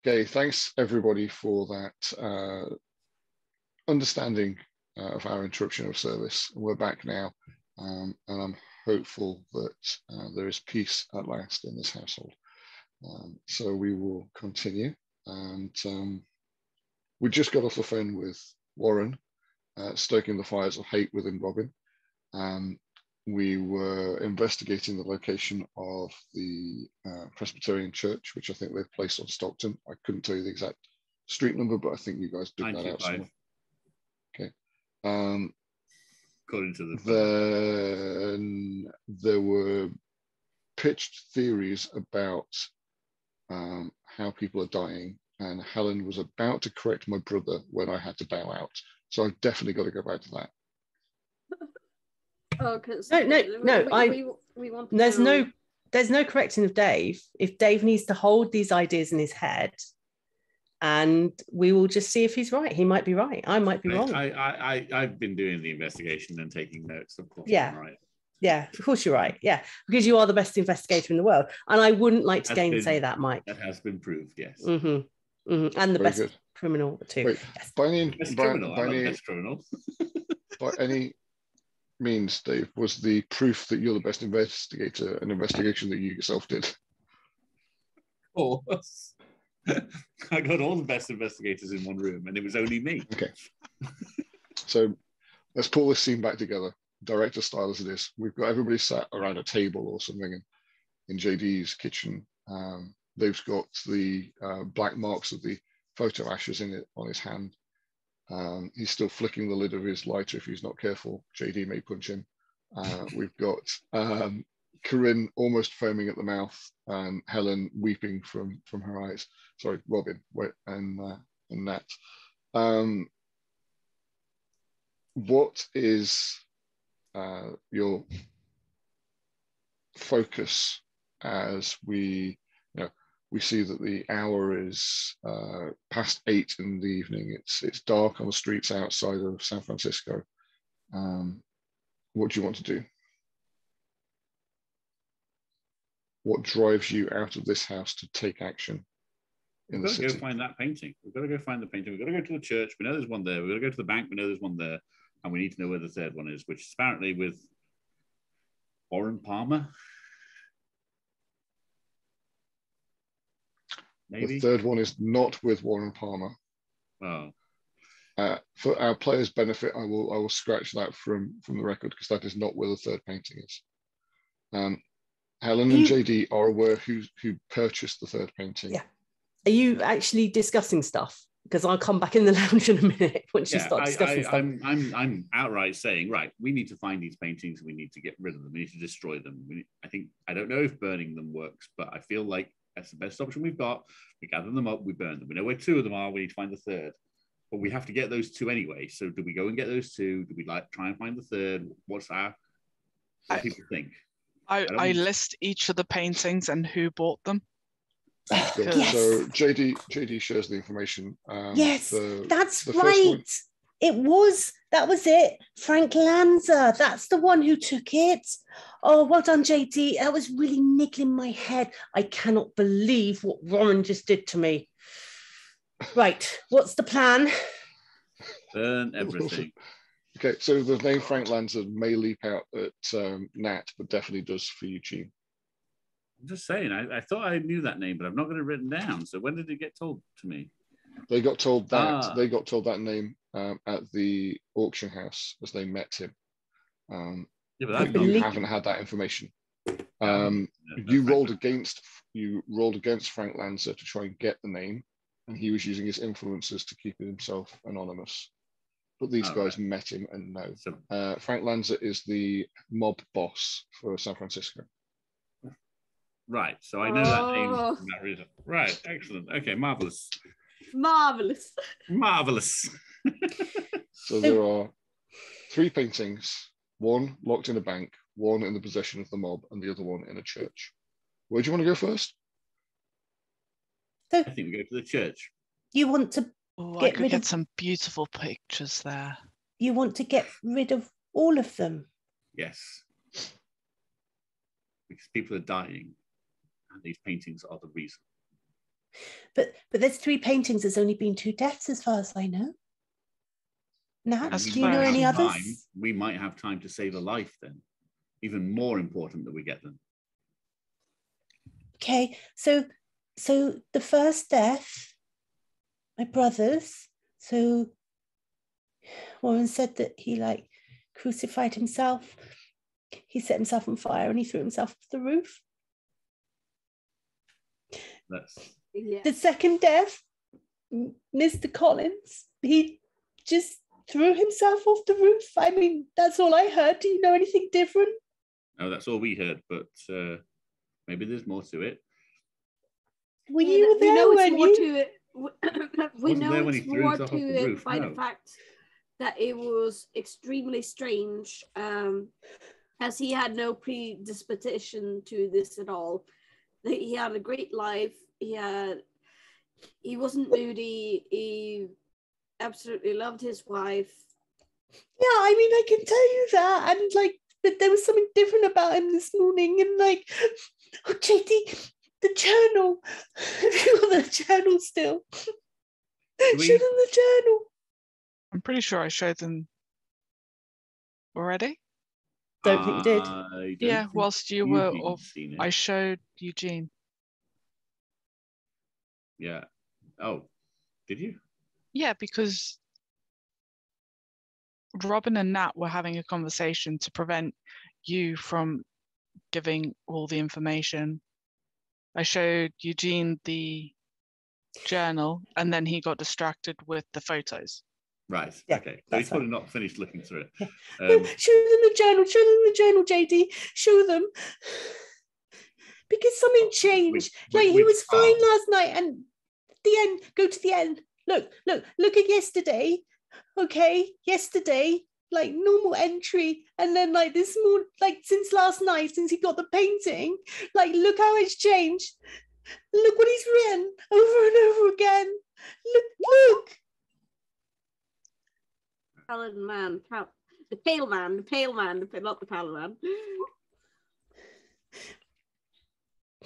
Okay, thanks everybody for that understanding of our interruption of service. We're back now, and I'm hopeful that there is peace at last in this household. So we will continue, and we just got off the phone with Warren, stoking the fires of hate within Robin. We were investigating the location of the Presbyterian Church, which I think they've placed on Stockton. I couldn't tell you the exact street number, but I think you guys did that out somewhere. Okay. According to the then there were pitched theories about how people are dying, and Helen was about to correct my brother when I had to bow out. So I've definitely got to go back to that. Oh, because we want. There's no correcting of Dave. If Dave needs to hold these ideas in his head, and we will just see if he's right. He might be right. I might be wrong. I've been doing the investigation and taking notes. Of course, yeah, I'm right. Yeah, of course you're right. Yeah, because you are the best investigator in the world, and I wouldn't like to gainsay that, Mike. That has been proved. Yes. Mm-hmm. Mm-hmm. And the Very best good. criminal too. Wait, yes. by any best criminal. By any means, Dave, was the proof that you're the best investigator an investigation that you yourself did? Of course. I got all the best investigators in one room, and it was only me. Okay. So let's pull this scene back together, director style as it is. We've got everybody sat around a table or something in JD's kitchen. Dave's got the black marks of the photo ashes in it on his hand. He's still flicking the lid of his lighter. If he's not careful, JD may punch him. We've got Corinne almost foaming at the mouth, and Helen weeping from her eyes. Sorry, Robin and Nat. What is your focus as we see that the hour is past 8 in the evening? It's dark on the streets outside of San Francisco. What do you want to do? What drives you out of this house to take action in the city? We've got to go find that painting. We've got to go find the painting. We've got to go to the church. We know there's one there. We've got to go to the bank. We know there's one there. And we need to know where the third one is, which is apparently with Warren Palmer. Maybe. The third one is not with Warren Palmer. Oh. For our players' benefit, I will scratch that from the record, because that is not where the third painting is. Helen and JD are aware who purchased the third painting. Yeah. Are you actually discussing stuff? Because I'll come back in the lounge in a minute once you start discussing stuff. I'm outright saying, right, we need to find these paintings. We need to get rid of them. We need to destroy them. I don't know if burning them works, but I feel like that's the best option we've got. We gather them up, we burn them. We know where 2 of them are. We need to find the third. But we have to get those 2 anyway. So do we go and get those 2? Do we try and find the third? What people think? I list each of the paintings and who bought them. Yes. So JD shares the information. Yes, that's right. That was it. Frank Lanza. That's the one who took it. Oh, well done, JD. That was really niggling my head. I cannot believe what Warren just did to me. Right, what's the plan? Burn everything. Okay, so the name Frank Lanza may leap out at Nat, but definitely does for Eugene. I'm just saying, I thought I knew that name, but I've not got it written down. So when did it get told to me? They got told that they got told that name at the auction house as they met him. But you haven't had that information. You rolled against Frank Lanza to try and get the name, and he was using his influences to keep himself anonymous. But these guys met him and know. So, Frank Lanza is the mob boss for San Francisco. Right, so I know that name for that reason. Right, excellent. Okay, marvelous. So there are 3 paintings, 1 locked in a bank, 1 in the possession of the mob, and the other one in a church. Where do you want to go first? So I think we go to the church. You want to get some beautiful pictures there. You want to get rid of all of them? Yes. Because people are dying. And these paintings are the reason. But there's 3 paintings. There's only been 2 deaths as far as I know. Nat, As do you know far as any have others? time, we might have time to save a life then. Even more important that we get them. Okay, so the first death, my brother's, so Warren said that he like crucified himself. He set himself on fire and he threw himself off the roof. That's Yeah. The second death, Mr. Collins, he just threw himself off the roof. I mean, that's all I heard. Do you know anything different? no, that's all we heard, but maybe there's more to it. Well, you were there, weren't you? We Wasn't know there when he it's threw more himself to off the it roof, by the no. fact that it was extremely strange, as he had no predisposition to this at all. That he had a great life. He wasn't moody. He absolutely loved his wife. Yeah, I mean, I can tell you that. And like, but there was something different about him this morning. And like, oh, JD, the journal. Have you got the journal still? Show them the journal. I'm pretty sure I showed them already. Don't think you did. I don't Yeah, think whilst you were Eugene's off, seen it. I showed Eugene. Yeah. Oh, did you? Yeah, because Robin and Nat were having a conversation to prevent you from giving all the information. I showed Eugene the journal and then he got distracted with the photos. Right. Yeah, Okay. So that's he's probably not finished looking through it. No, show them the journal. Show them the journal, JD. Show them. Because something changed. Like he was fine last night, and the end. Go to the end. Look at yesterday. Okay, yesterday, like normal entry, and then like this morning, like since last night, since he got the painting, like look how it's changed. Look what he's written over and over again. Look. Pallid man, the pale man, not the pallid man.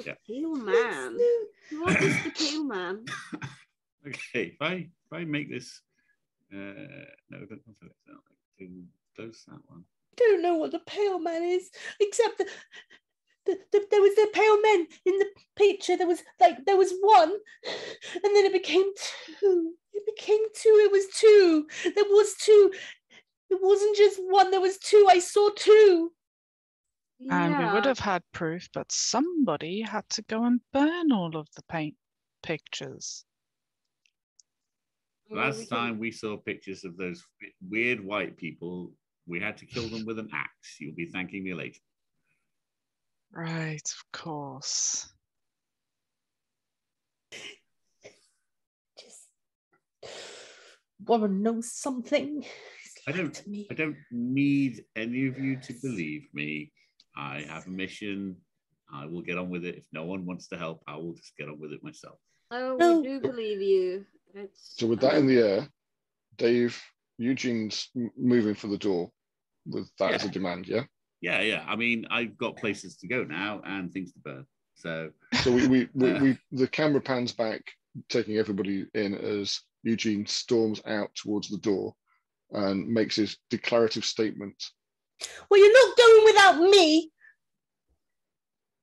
Yeah. Pale man. What is the pale man? Okay, if I make this, no, don't close that one. I don't know what the pale man is, except there was the pale men in the picture. There was one, and then it became 2. It was 2. There was 2. It wasn't just 1. There was 2. I saw 2. And we would Yeah. have had proof, but somebody had to go and burn all of the paint pictures. Last time we saw pictures of those weird white people, we had to kill them with an axe. You'll be thanking me later. Right, of course. Just Warren knows something. I don't need any of you to believe me. I have a mission. I will get on with it. If no one wants to help, I will just get on with it myself. Oh, No. we do believe you. So with that in the air, Dave, Eugene's moving for the door with that as a demand, yeah? Yeah. I mean, I've got places to go now and things to burn. So we the camera pans back, taking everybody in as Eugene storms out towards the door and makes his declarative statement. Well, you're not going without me.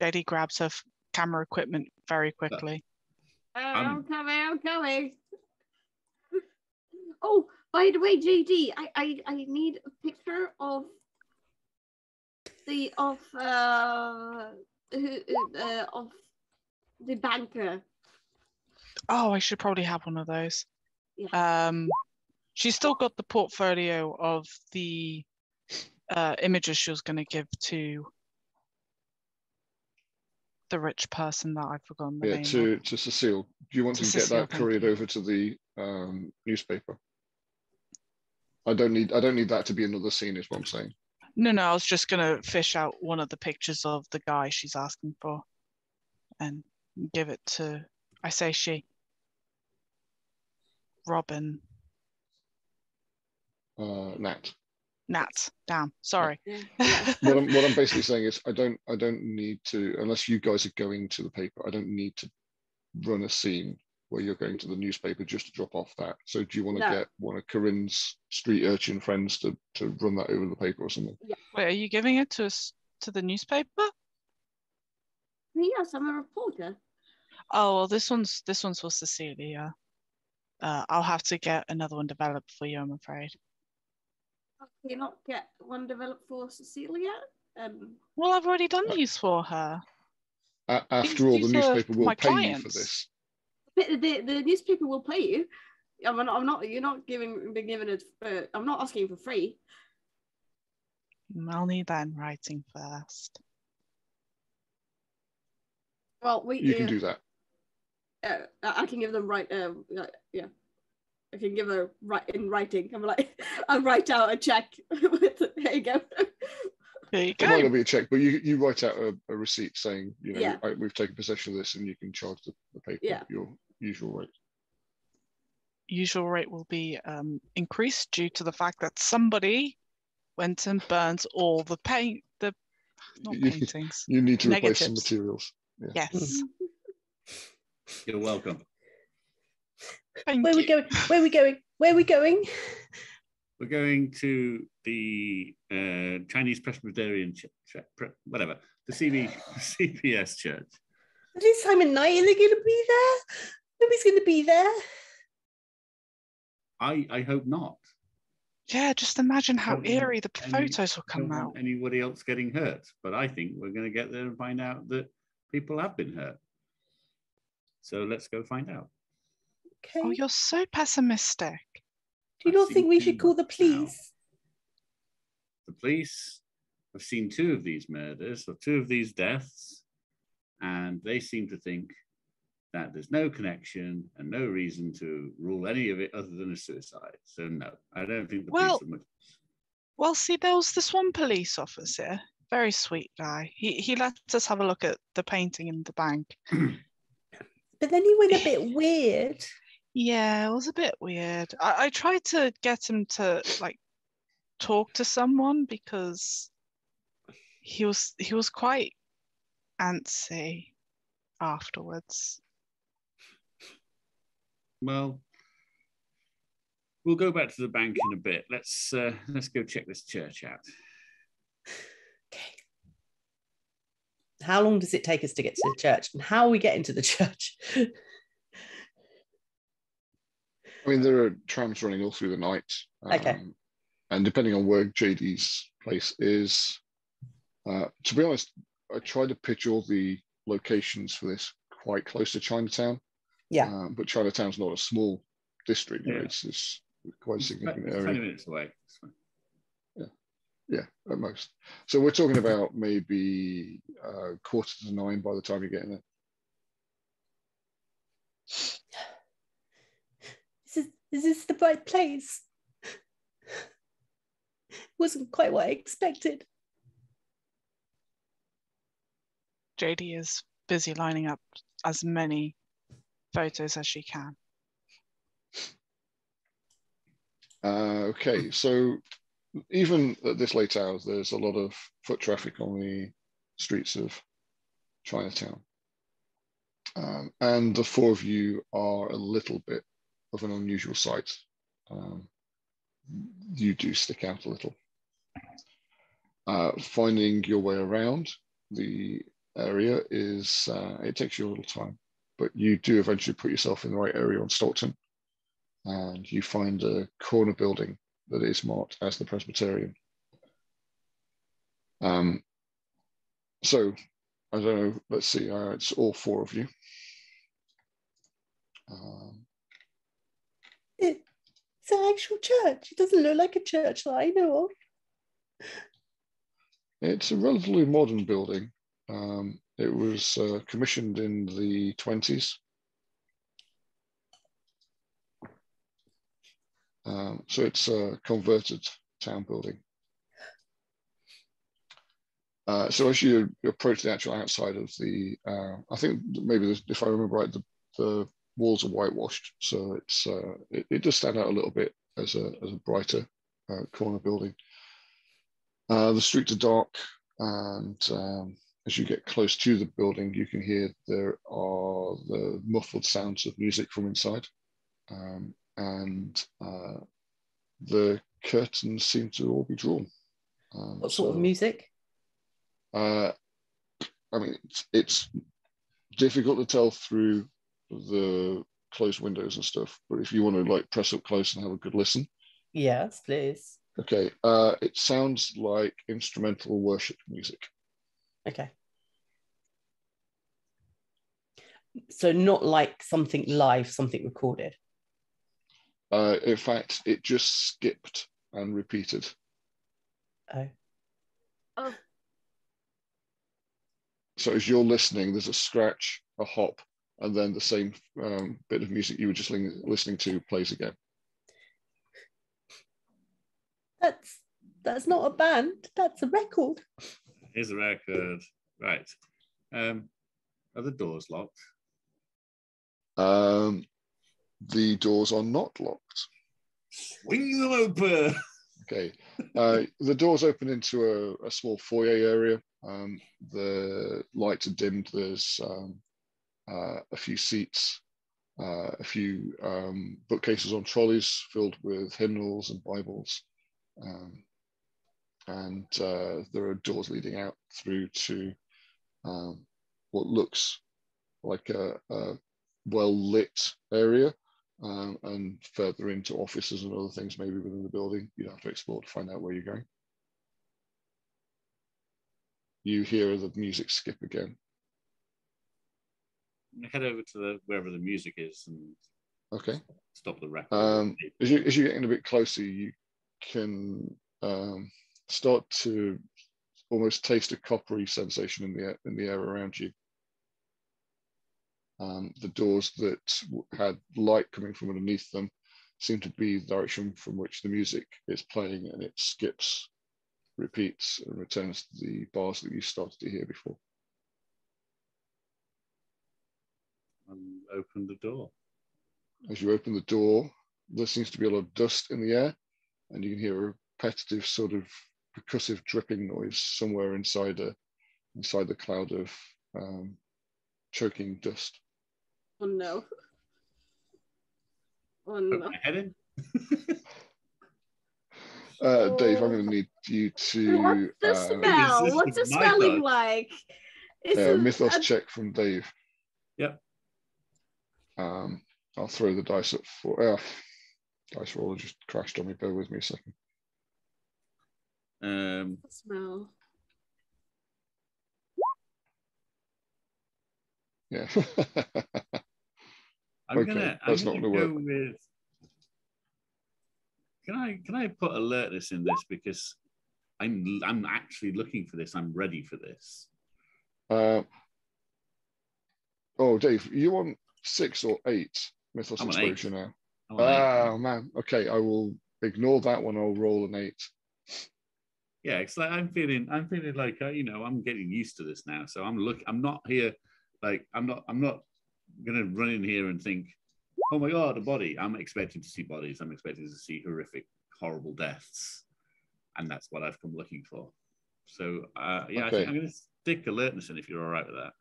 Betty grabs her camera equipment very quickly. I'm coming. Oh, by the way, JD, I need a picture of the banker. Oh, I should probably have one of those. Yeah. She's still got the portfolio of the images she was going to give to the rich person that I've forgotten the name of. To Cecile. Do you want to get Cecile, that thank couriered you. over to the newspaper? I don't need that to be another scene, is what I'm saying. No, I was just going to fish out one of the pictures of the guy she's asking for and give it to, I say she, Robin. Nat, damn, sorry. Yeah. What I'm basically saying is I don't need to, unless you guys are going to the paper, I don't need to run a scene where you're going to the newspaper just to drop off that. So do you want to No. get one of Corinne's street urchin friends to run that over the paper or something? Yeah. Wait, are you giving it to the newspaper? Yes, I'm a reporter. Oh, well, this one's for Cecilia. I'll have to get another one developed for you, I'm afraid. Can you not get one developed for Cecilia? Well, I've already done these for her. After all, the These are newspaper will my pay you for clients. this. The newspaper will pay you. I'm not. You're not being given it. I'm not asking for free. I'll need that in writing first. Well, You can do that. I can give them yeah. I can give her in writing. I'll write out a check. There you go. There you It might go. not be a check, but you write out a receipt saying, Yeah. we've taken possession of this, and you can charge the paper Yeah. your usual rate. Usual rate will be increased due to the fact that somebody went and burnt all the paintings. You need to replace some Negatives. materials. Yeah. Yes. You're welcome. Thank Where are we you. going? Where are we going? Where are we going? We're going to the Chinese Presbyterian Church, whatever, the CPS Church. This time of night, are they going to be there? Nobody's going to be there. I hope not. Yeah, just imagine how Don't eerie the want photos will come Don't out. want anybody else getting hurt, but I think we're going to get there and find out that people have been hurt. So let's go find out. Okay. Oh, you're so pessimistic. Do you not think we should call the police? The police have seen 2 of these murders or 2 of these deaths, and they seem to think that there's no connection and no reason to rule any of it other than a suicide. So no, I don't think the police are much. Well, see, there was this one police officer, very sweet guy. He let us have a look at the painting in the bank. But then he went a bit weird. Yeah, it was a bit weird. I tried to get him to talk to someone because he was quite antsy afterwards. Well, we'll go back to the bank in a bit. Let's go check this church out. Okay. How long does it take us to get to the church? And how are we getting to the church? I mean, there are trams running all through the night. Okay. And depending on where JD's place is, to be honest, I tried to pitch all the locations for this quite close to Chinatown. Yeah. But Chinatown's not a small district. Yeah. It's quite a significant It's area. 20 minutes away. It's fine. Yeah, at most. So we're talking about maybe 8:45 by the time you get in there. Is this the right place? Wasn't quite what I expected. JD is busy lining up as many photos as she can. Okay, so even at this late hour, there's a lot of foot traffic on the streets of Chinatown. And the 4 of you are a little bit of an unusual sight. You do stick out a little. Finding your way around the area is, it takes you a little time, but you do eventually put yourself in the right area on Stockton, and you find a corner building that is marked as the Presbyterian. So, I don't know, let's see, it's all 4 of you. It's an actual church. It doesn't look like a church that I know of. It's a relatively modern building. It was commissioned in the 20s. So it's a converted town building. So as you approach the actual outside of the, I think maybe if I remember right, the walls are whitewashed, so it does stand out a little bit as a brighter corner building. The streets are dark, and as you get close to the building, you can hear there are the muffled sounds of music from inside. And the curtains seem to all be drawn. What sort of music? I mean, it's difficult to tell through the closed windows and stuff, but if you want to like press up close and have a good listen. Yes, please. Okay, it sounds like instrumental worship music. Okay. So not like something live, something recorded. In fact, it just skipped and repeated. Oh. Oh, So as you're listening, there's a scratch, a hop, and then the same bit of music you were just listening to plays again. That's not a band. That's a record. Here's a record. Right. Are the doors locked? The doors are not locked. Swing them open. Okay. The doors open into a small foyer area. The lights are dimmed. There's a few seats, a few bookcases on trolleys filled with hymnals and Bibles. And there are doors leading out through to what looks like a well-lit area, and further into offices and other things maybe within the building. You'd have to explore to find out where you're going. You hear the music skip again. Head over to wherever the music is and Okay. stop the record. As you're getting a bit closer, you can start to almost taste a coppery sensation in the air around you. The doors that had light coming from underneath them seem to be the direction from which the music is playing, and it skips, repeats, and returns to the bars that you started to hear before. And open the door. As you open the door, there seems to be a lot of dust in the air, and you can hear a repetitive sort of percussive dripping noise somewhere inside the cloud of choking dust. oh no. Oh Put no. my head in. Dave, I'm going to need you to What's the smell? What's it smelling like? mythos check from Dave. Yep. I'll throw the dice up for dice roller just crashed on me. Bear with me a second. Smell. Yeah. I'm gonna gonna go work. with. Can I put alertness in this, because I'm actually looking for this. I'm ready for this. Oh, Dave, you want 6 or 8 mythos I'm an exposure 8. now? I'm an 8. Oh man. Okay, I will ignore that one. I'll roll an 8. Yeah, it's like I'm feeling like I'm getting used to this now. So I'm not here like I'm not gonna run in here and think, oh my god, a body. I'm expecting to see bodies. I'm expecting to see horrific, horrible deaths, and that's what I've come looking for. So Okay. I think I'm gonna stick alertness in if you're all right with that.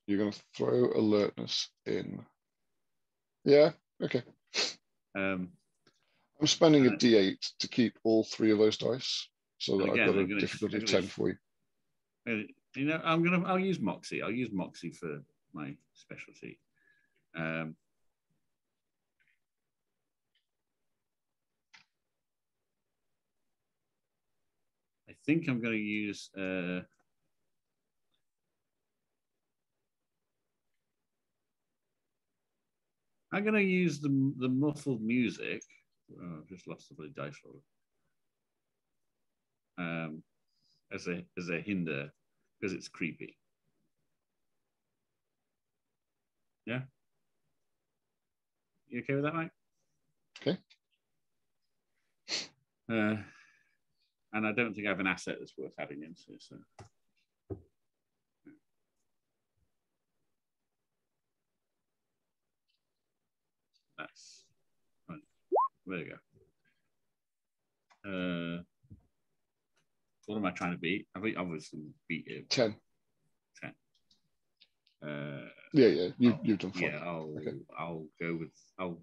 You're gonna throw alertness in. Yeah. Okay. I'm spending a D8 to keep all 3 of those dice, so that I've got a difficulty of 10 for you. I'll use Moxie. I'll use Moxie for my specialty. I think I'm going to use. I'm going to use the muffled music. Oh, I've just lost the bloody dice roll. As a hinder, because it's creepy. Yeah. You okay with that, Mike? Okay. And I don't think I have an asset that's worth having into. So. That's right. There you go. What am I trying to beat? I think obviously beat it. 10. 10. Yeah, you've done fine. Yeah, Okay. I'll go with the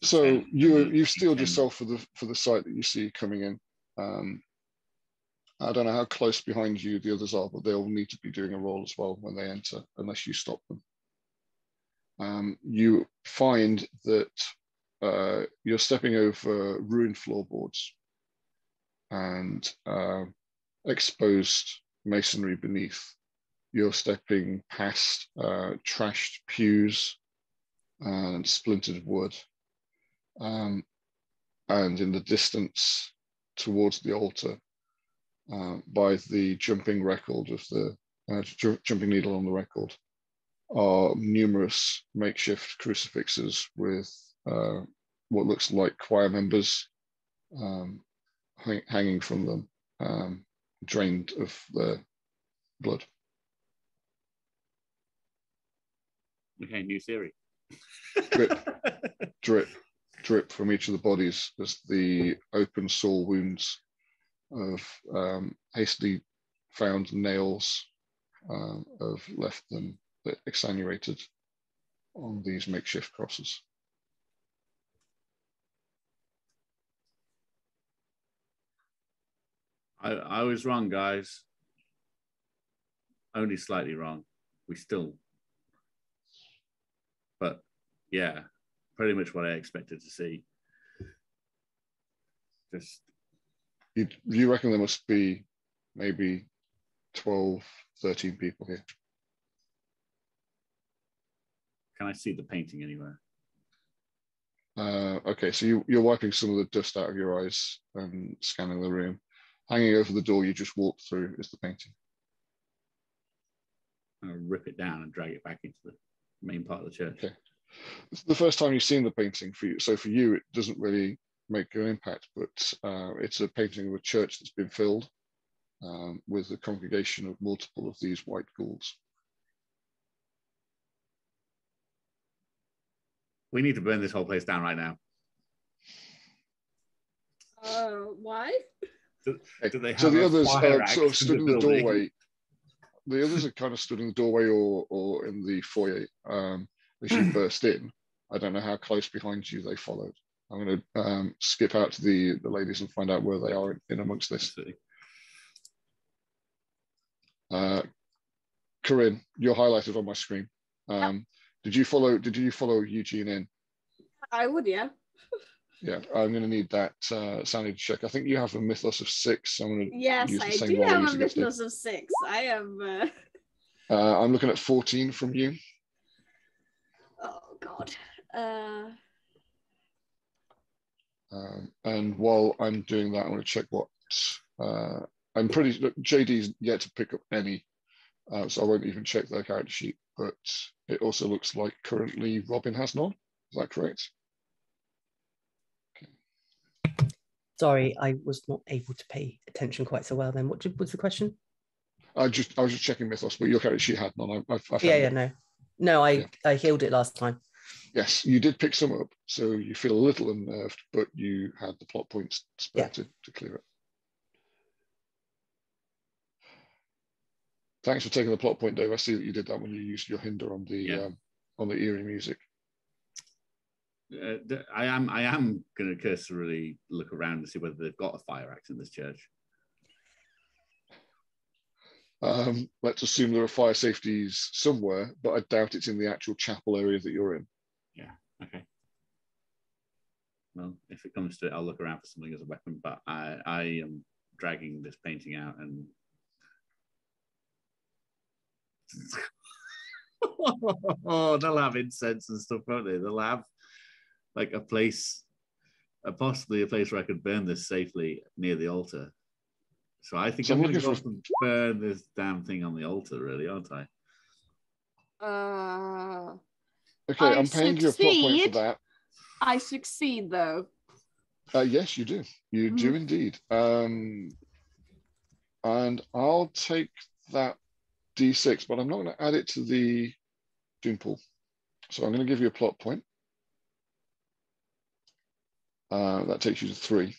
So 10, you've steeled 10. yourself for the site that you see coming in. I don't know how close behind you the others are, but they'll need to be doing a roll as well when they enter, unless you stop them. You find that you're stepping over ruined floorboards and exposed masonry beneath. You're stepping past trashed pews and splintered wood. And in the distance towards the altar, by the jumping record of the jumping needle on the record, are numerous makeshift crucifixes with what looks like choir members hanging from them, drained of their blood. Okay, new theory. Drip, drip from each of the bodies as the open sore wounds of hastily found nails have left them exsanguinated on these makeshift crosses. I was wrong, guys. Only slightly wrong. But yeah, pretty much what I expected to see. Just you reckon there must be maybe 12, 13 people here? Can I see the painting anywhere? Okay, so you're wiping some of the dust out of your eyes and scanning the room. Hanging over the door you just walked through is the painting. I'll rip it down and drag it back into the main part of the church. Okay. It's the first time you've seen the painting for you. So for you, it doesn't really make an impact, but it's a painting of a church that's been filled with a congregation of multiple of these white ghouls. We need to burn this whole place down right now. Why? Do they have so the others are sort of stood in the doorway. The others are kind of stood in the doorway or in the foyer as you burst in. I don't know how close behind you they followed. I'm going to skip out to the ladies and find out where they are in amongst this. Corinne, you're highlighted on my screen. Did you follow Eugene in? I would, yeah. Yeah, I'm going to need that sanity check. I think you have a mythos of 6. So I'm going to use the same I do have a against mythos of 6. I am. I'm looking at 14 from you. Oh God. And while I'm doing that, I'm going to check what I'm pretty. Look, JD's yet to pick up any, so I won't even check their character sheet. But it also looks like currently Robin has none. Is that correct? Sorry, I was not able to pay attention quite so well then. What was the question? I was just checking mythos, but your character sheet had none. I found it. No, I healed it last time. Yes, you did pick some up, so you feel a little unnerved, but you had the plot points spare to clear it. Thanks for taking the plot point, Dave. I see that you did that when you used your hinder on the eerie music. I am going to cursorily look around and see whether they've got a fire axe in this church. Let's assume there are fire safeties somewhere, but I doubt it's in the actual chapel area that you're in. Yeah, okay. Well, if it comes to it, I'll look around for something as a weapon, but I am dragging this painting out and... Oh, they'll have incense and stuff, won't they? They'll have like a place, possibly a place where I could burn this safely near the altar. So I think I'm going to go off and burn this damn thing on the altar, really, aren't I? Okay, I'm paying you a plot point for that. I succeed, though. Yes, you do. You do indeed. And I'll take that D6, but I'm not going to add it to the doom pool. So I'm going to give you a plot point. That takes you to 3.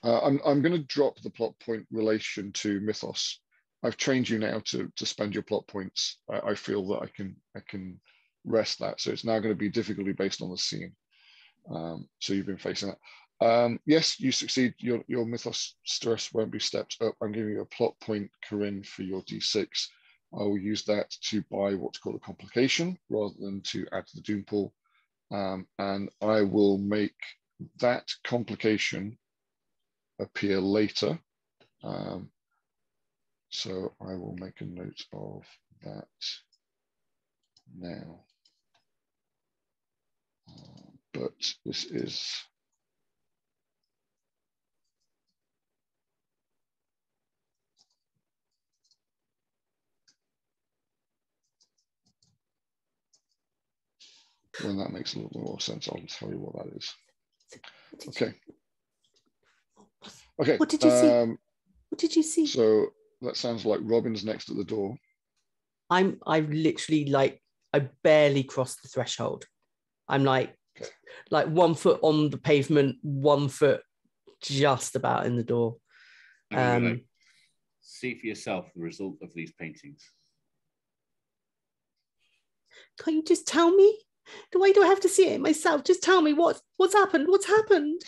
I'm going to drop the plot point relation to mythos. I've trained you now to spend your plot points. I feel that I can rest that. So it's now going to be difficulty based on the scene. So you've been facing that. Yes, you succeed. Your mythos stress won't be stepped up. I'm giving you a plot point, Corinne, for your D6. I will use that to buy what's called a complication rather than to add to the doom pool. And I will make that complication appear later. So I will make a note of that now. But this is when that makes a little more sense, I'll tell you what that is. Okay. Okay. What did you see? What did you see? So that sounds like Robin's next at the door. I've literally like I barely crossed the threshold. I'm like 1 foot on the pavement, 1 foot just about in the door. See for yourself the result of these paintings. Can't you just tell me? Why do I have to see it myself? Just tell me what's happened. What's happened?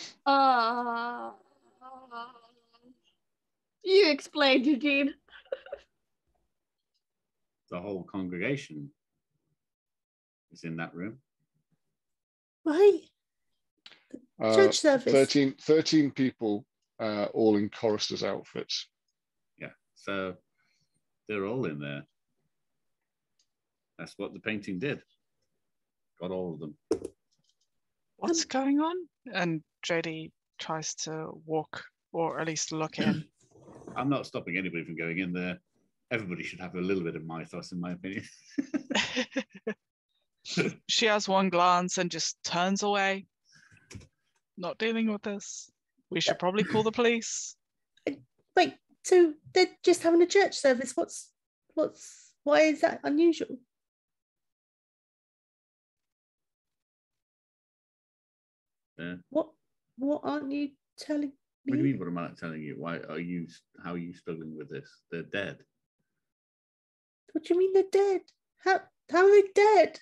You explain, Eugene. The whole congregation is in that room. Right. Church service. 13 people, all in choristers' outfits. Yeah, so they're all in there. That's what the painting did. Got all of them. What's going on? And JD tries to walk, or at least look in. I'm not stopping anybody from going in there. Everybody should have a little bit of mythos, in my opinion. She has one glance and just turns away. Not dealing with this. We should probably call the police. Wait, so they're just having a church service. Why is that unusual? What aren't you telling me? What do you mean, what am I not telling you? How are you struggling with this? They're dead. What do you mean they're dead? How are they dead?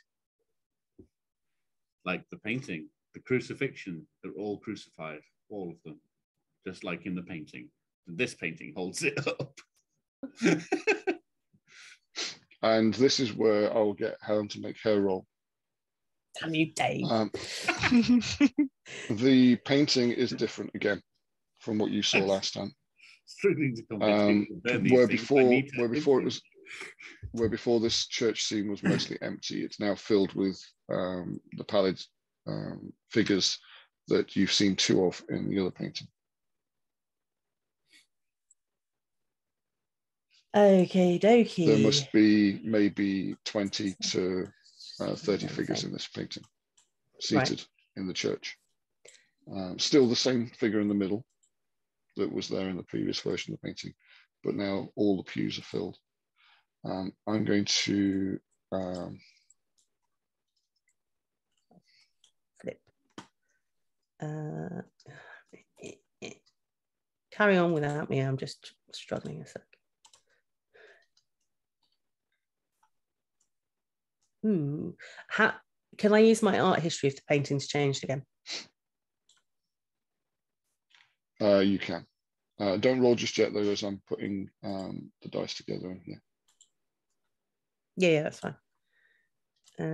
Like the painting, the crucifixion, they're all crucified, all of them, just like in the painting. This painting holds it up. And this is where I'll get Helen to make her roll. Damn you, Dave. The painting is different again from what you saw last time. Struggling to convince where before this church scene was mostly empty, it's now filled with the pallid figures that you've seen 2 of in the other painting. Okay, dokie. There must be maybe 20 to 30 figures in this painting, seated in the church. Still the same figure in the middle that was there in the previous version of the painting, but now all the pews are filled. I'm going to flip. Carry on without me. I'm just struggling a sec. Can I use my art history if the painting's changed again? You can. Don't roll just yet, though, as I'm putting the dice together in here. Yeah, that's fine. I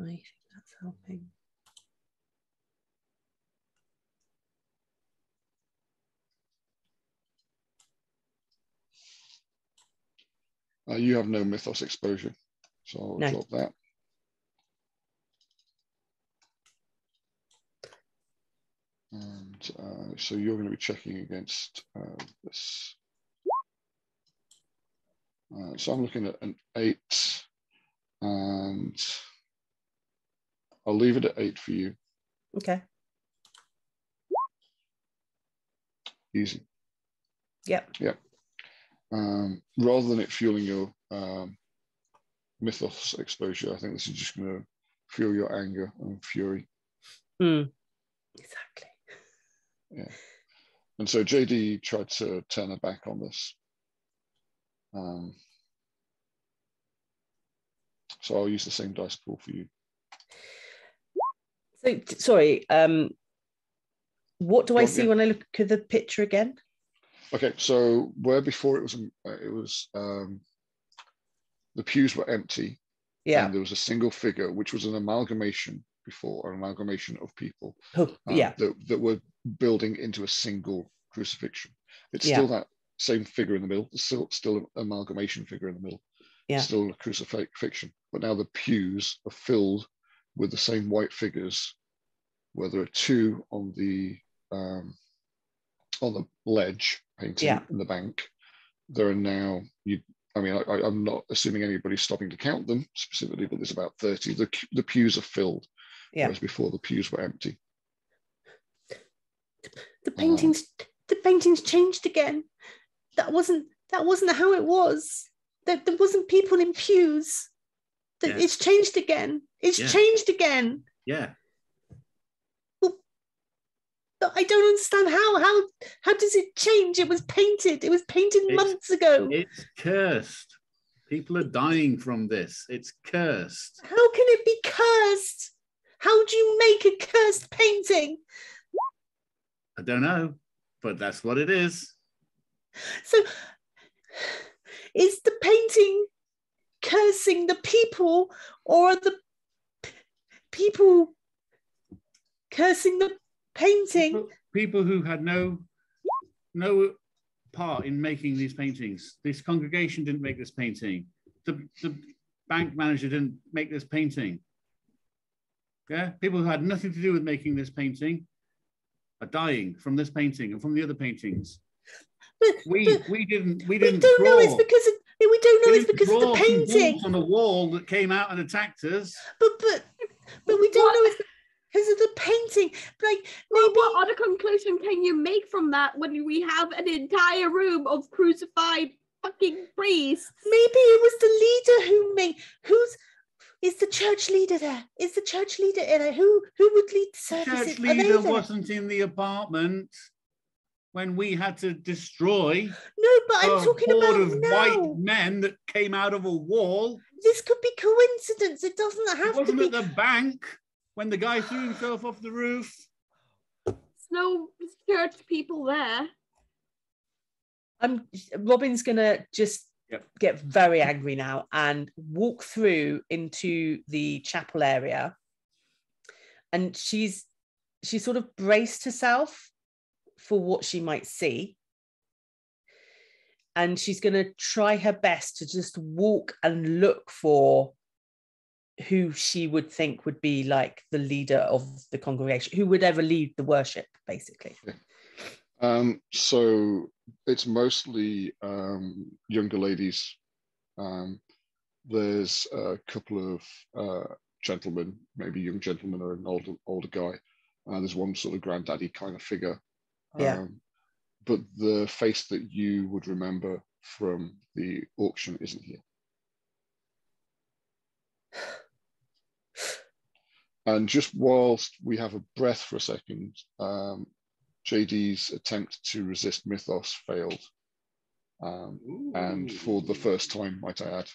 think that's helping. You have no mythos exposure, so I'll drop that. And so you're going to be checking against this. So I'm looking at an 8, and I'll leave it at 8 for you. Okay. Easy. Yep. Yep. Rather than it fueling your mythos exposure, I think this is just going to fuel your anger and fury. Exactly. Yeah. And so JD tried to turn her back on this. So I'll use the same dice pool for you. So sorry, what do I see when I look at the picture again? Okay, so where before it was the pews were empty, and there was a single figure, which was an amalgamation before, an amalgamation of people that were building into a single crucifixion. It's still that same figure in the middle. It's still an amalgamation figure in the middle. It's still a crucifixion, but now the pews are filled with the same white figures, where there are two on the ledge painting in the bank. There are now, I'm not assuming anybody's stopping to count them specifically, but there's about 30. The pews are filled, whereas before the pews were empty. The paintings changed again. That wasn't how it was. There wasn't people in pews. It's changed again. It's changed again. Yeah. But I don't understand how does it change? It was painted. It was painted months ago. It's cursed. People are dying from this. It's cursed. How can it be cursed? How do you make a cursed painting? I don't know, but that's what it is. So is the painting cursing the people, or are the people cursing the painting? People who had no part in making these paintings. This congregation didn't make this painting. The bank manager didn't make this painting. Yeah, people who had nothing to do with making this painting are dying from this painting and from the other paintings. We don't know it's because of the painting on the wall that came out and attacked us. But we don't know it's because of the painting. Like, maybe what other conclusion can you make from that when we have an entire room of crucified fucking priests? Maybe it was the leader is the church leader there? Is the church leader in it? Who would lead the services? The church leader wasn't in the apartment when we had to destroy. No, but I'm talking about of white men that came out of a wall. This could be coincidence. It doesn't have to be. It wasn't at the bank when the guy threw himself off the roof. There's no church people there. Robin's gonna just get very angry now and walk through into the chapel area, and she's sort of braced herself for what she might see, and she's going to try her best to just walk and look for who she would think would be like the leader of the congregation, who would ever lead the worship, basically. So it's mostly younger ladies. There's a couple of gentlemen, maybe young gentlemen or an older guy. There's one sort of granddaddy kind of figure. But the face that you would remember from the auction isn't here. And just whilst we have a breath for a second, JD's attempt to resist mythos failed. And for the first time, might I add,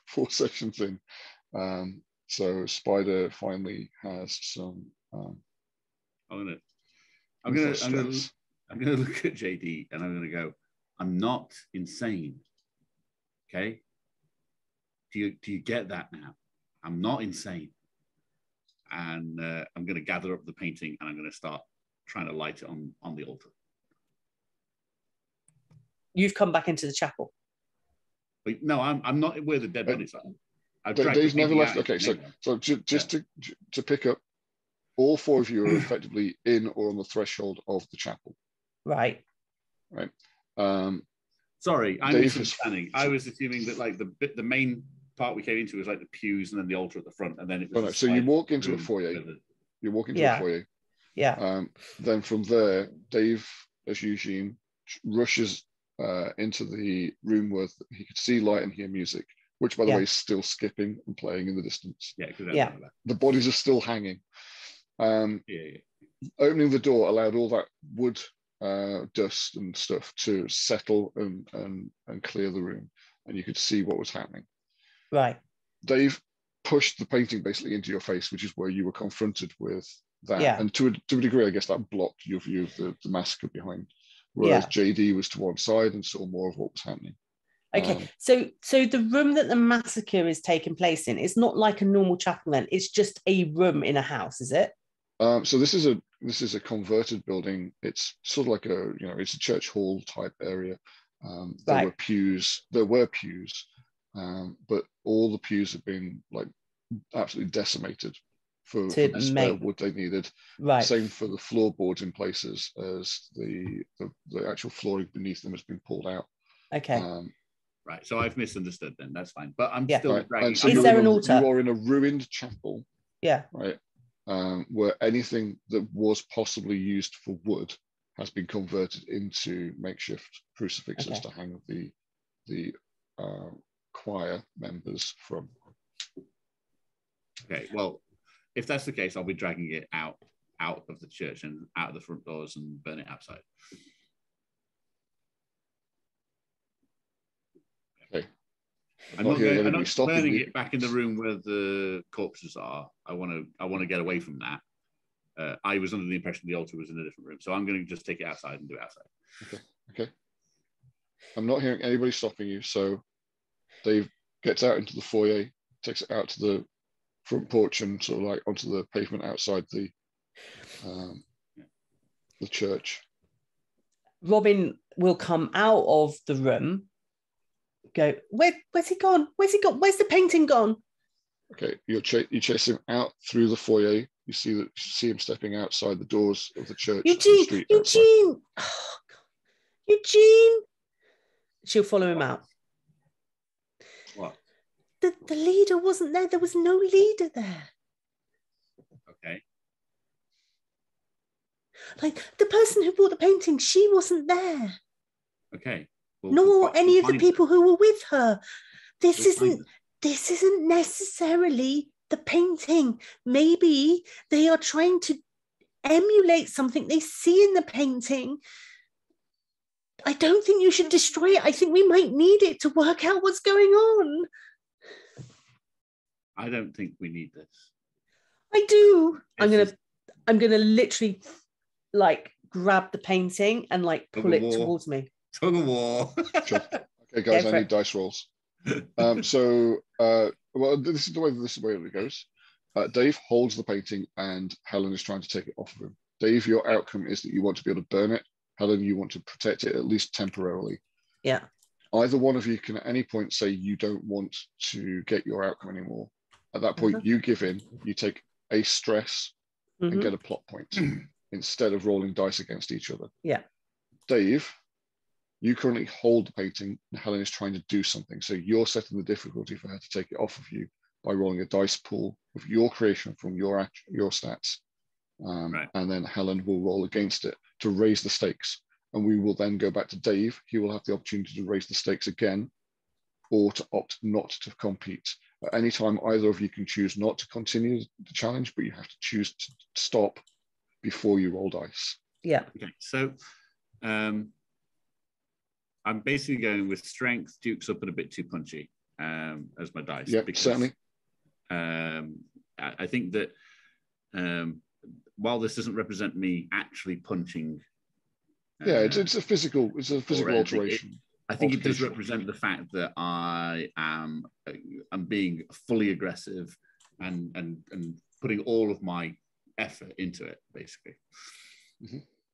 4 sessions in. So Spider finally has some. I'm gonna look at JD and I'm gonna go, I'm not insane. Okay. Do you get that now? I'm not insane. And I'm gonna gather up the painting and I'm gonna start trying to light it on the altar. You've come back into the chapel. But no, I'm not where the dead bodies are. Dave's never left. Okay, so just to pick up, all 4 of you are effectively in or on the threshold of the chapel. Right. Sorry, I'm misunderstanding. I was assuming that like the main part we came into was like the pews and then the altar at the front, and then it was. So you walk into a foyer. You walk into a foyer. Yeah. Then from there, Dave, as Eugene, rushes into the room where he could see light and hear music, which, by the way, is still skipping and playing in the distance. Yeah. The bodies are still hanging. Opening the door allowed all that wood, dust and stuff to settle and clear the room, and you could see what was happening. Right. Dave pushed the painting basically into your face, which is where you were confronted with that. Yeah. And to a degree, I guess that blocked your view of the massacre behind. Whereas JD was to one side and saw more of what was happening. Okay, so the room that the massacre is taking place in is not like a normal chapel then, it's just a room in a house, is it? So this is a converted building. It's sort of like it's a church hall type area. There were pews, but all the pews have been like absolutely decimated for the spare wood they needed. Right. Same for the floorboards in places, as the actual flooring beneath them has been pulled out. Okay. Right. So I've misunderstood then. That's fine. But I'm still dragging. So is there an altar? You are in a ruined chapel. Yeah. Right. Where anything that was possibly used for wood has been converted into makeshift crucifixes to hang the choir members from. Okay, well, if that's the case, I'll be dragging it out of the church and out of the front doors and burn it outside. Okay. I'm not burning it back in the room where the corpses are. I want to get away from that. I was under the impression the altar was in a different room, so I'm going to just take it outside and do it outside. Okay. I'm not hearing anybody stopping you, so Dave gets out into the foyer, takes it out to the front porch and sort of like onto the pavement outside the church. Robin will come out of the room, go, where's he gone? Where's the painting gone? Okay, you chase him out through the foyer. You see him stepping outside the doors of the church. Eugene! Oh, God. Eugene! She'll follow him out. What? The leader wasn't there. There was no leader there. Okay. Like, the person who bought the painting, she wasn't there. Okay. Well, nor any of the people who were with her. This isn't necessarily the painting. Maybe they are trying to emulate something they see in the painting. I don't think you should destroy it. I think we might need it to work out what's going on. I don't think we need this. I do. I'm gonna literally like grab the painting and like pull it towards me. Tug of war. Sure. Okay, guys, I need dice rolls. Well, this is the way it goes. Dave holds the painting and Helen is trying to take it off of him. Dave, your outcome is that you want to be able to burn it. Helen, you want to protect it at least temporarily. Yeah. Either one of you can at any point say you don't want to get your outcome anymore. At that point, you give in, you take a stress and get a plot point instead of rolling dice against each other. Yeah. Dave, you currently hold the painting and Helen is trying to do something. So you're setting the difficulty for her to take it off of you by rolling a dice pool of your creation from your stats. And then Helen will roll against it to raise the stakes. And we will then go back to Dave. He will have the opportunity to raise the stakes again or to opt not to compete. At any time, either of you can choose not to continue the challenge, but you have to choose to stop before you roll dice. Yeah. Okay, so I'm basically going with strength, dukes up and a bit too punchy as my dice. Yeah, because, certainly. I think that while this doesn't represent me actually punching, it's a physical alteration. I think it does represent the fact that I'm being fully aggressive and putting all of my effort into it, basically.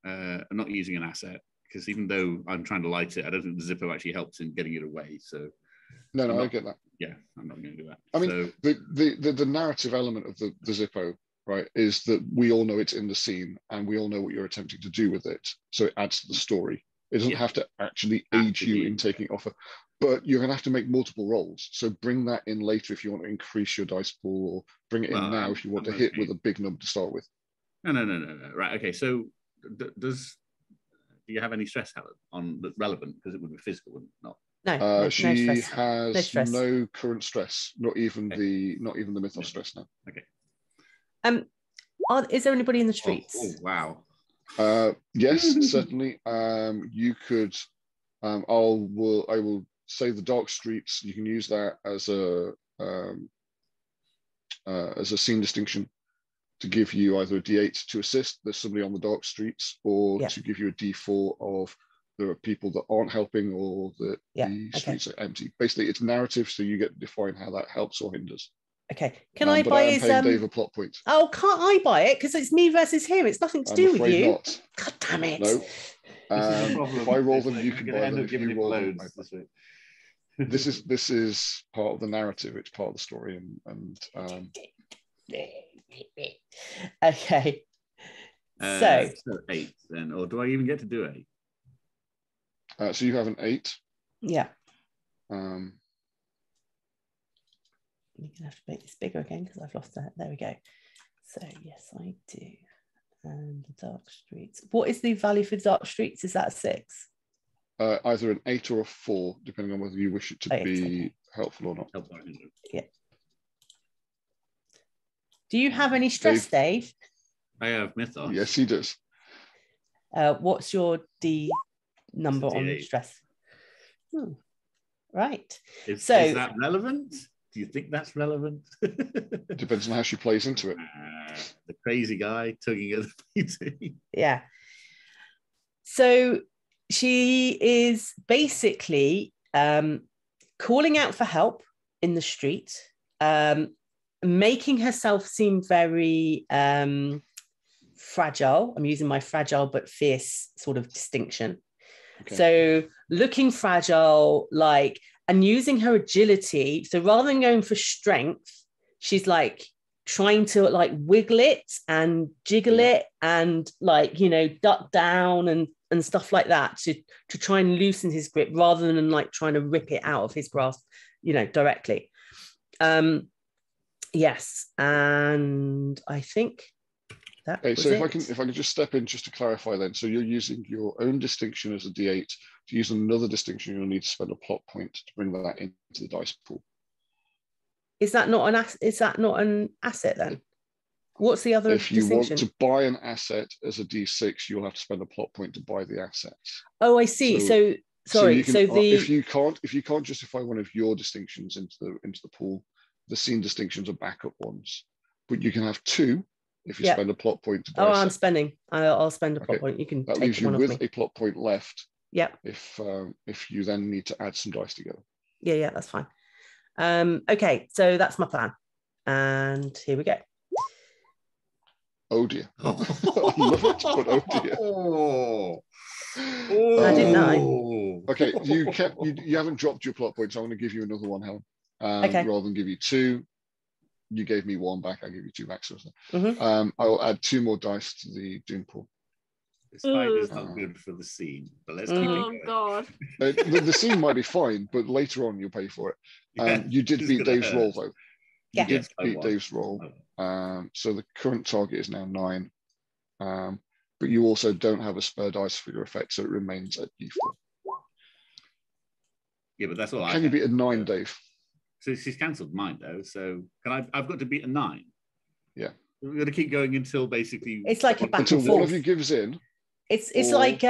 I'm not using an asset because even though I'm trying to light it, I don't think the Zippo actually helps in getting it away. So I get that. Yeah, I'm not going to do that. I mean, the narrative element of the Zippo, right, is that we all know it's in the scene and we all know what you're attempting to do with it. So it adds to the story. It doesn't have to actually aid you in taking it off. But you're going to have to make multiple rolls. So bring that in later if you want to increase your dice pool, or bring it in now if you want to hit with a big number to start with. No. Right. Okay. So do Do you have any stress, Helen, on that's relevant? Because it would be physical, wouldn't it? Not. No, no She stress. has No stress. no current stress, not even Okay. the mythos stress now. Okay. Is there anybody in the streets? Oh, wow. Yes, certainly. You could. I will say the dark streets. You can use that as a scene distinction to give you either a D8 to assist. There's somebody on the dark streets, or to give you a D4 of there are people that aren't helping, or that the streets are empty. Basically, it's narrative, so you get to define how that helps or hinders. Okay. Can I buy his? Paying Dave a plot point. Oh, can't I buy it? Because it's me versus him. It's nothing to do with you. Not. God damn it. No. If I roll them, like, you can buy them. If you roll them, this is part of the narrative. It's part of the story, and okay. So 8 then, or do I even get to do 8? So you have an 8. Yeah. Um, You're gonna have to make this bigger again because I've lost that. There we go. So yes, I do. And the dark streets. What is the value for dark streets? Is that a 6? Either an 8 or a 4, depending on whether you wish it to 8, be okay. helpful or not. Yeah. Do you have any stress, Dave? I have mythos. Yes, he does. What's your D number It's a on D8. stress? Right. Is So that relevant? Do you think that's relevant? Depends on how she plays into it. The crazy guy tugging at the painting. yeah. So she is basically calling out for help in the street, making herself seem very fragile. I'm using my fragile but fierce sort of distinction. Okay. So looking fragile, like, and using her agility. So rather than going for strength, she's like trying to like wiggle it and jiggle it and like, you know, duck down and stuff like that to try and loosen his grip rather than like trying to rip it out of his grasp, you know, directly. Yes. And I think that was so it. if I can just step in just to clarify then. So you're using your own distinction as a D8. To use another distinction, you'll need to spend a plot point to bring that into the dice pool. Is that not an asset then? What's the other distinction? If you want to buy an asset as a D6, you'll have to spend a plot point to buy the asset. Oh, I see. So sorry. So if you can't justify one of your distinctions into the pool, the scene distinctions are backup ones. But you can have 2 if you spend a plot point to buy. Oh, I'm spending. I'll spend a plot point. You can. That leaves you with a plot point left. Yeah. If you then need to add some dice together. Yeah, that's fine. Okay, so that's my plan, and here we go. Oh dear! I love it, but oh dear! I didn't know. Okay, you haven't dropped your plot point, so I'm going to give you another one, Helen. Okay. Rather than give you 2, you gave me 1 back. I give you 2 back. So Mm-hmm. I will add 2 more dice to the doom pool. This fight is not good for the scene, but let's keep it going. God. The scene might be fine, but later on you'll pay for it. You did beat Dave's roll, though. You did beat Dave's roll. So the current target is now 9. But you also don't have a spare dice for your effect, so it remains at D4. Yeah, but that's all. Can you beat a 9, Dave? So she's cancelled mine, though. So I've got to beat a 9. Yeah. We're going to keep going until basically. It's like a back until and forth. One of you gives in. It's like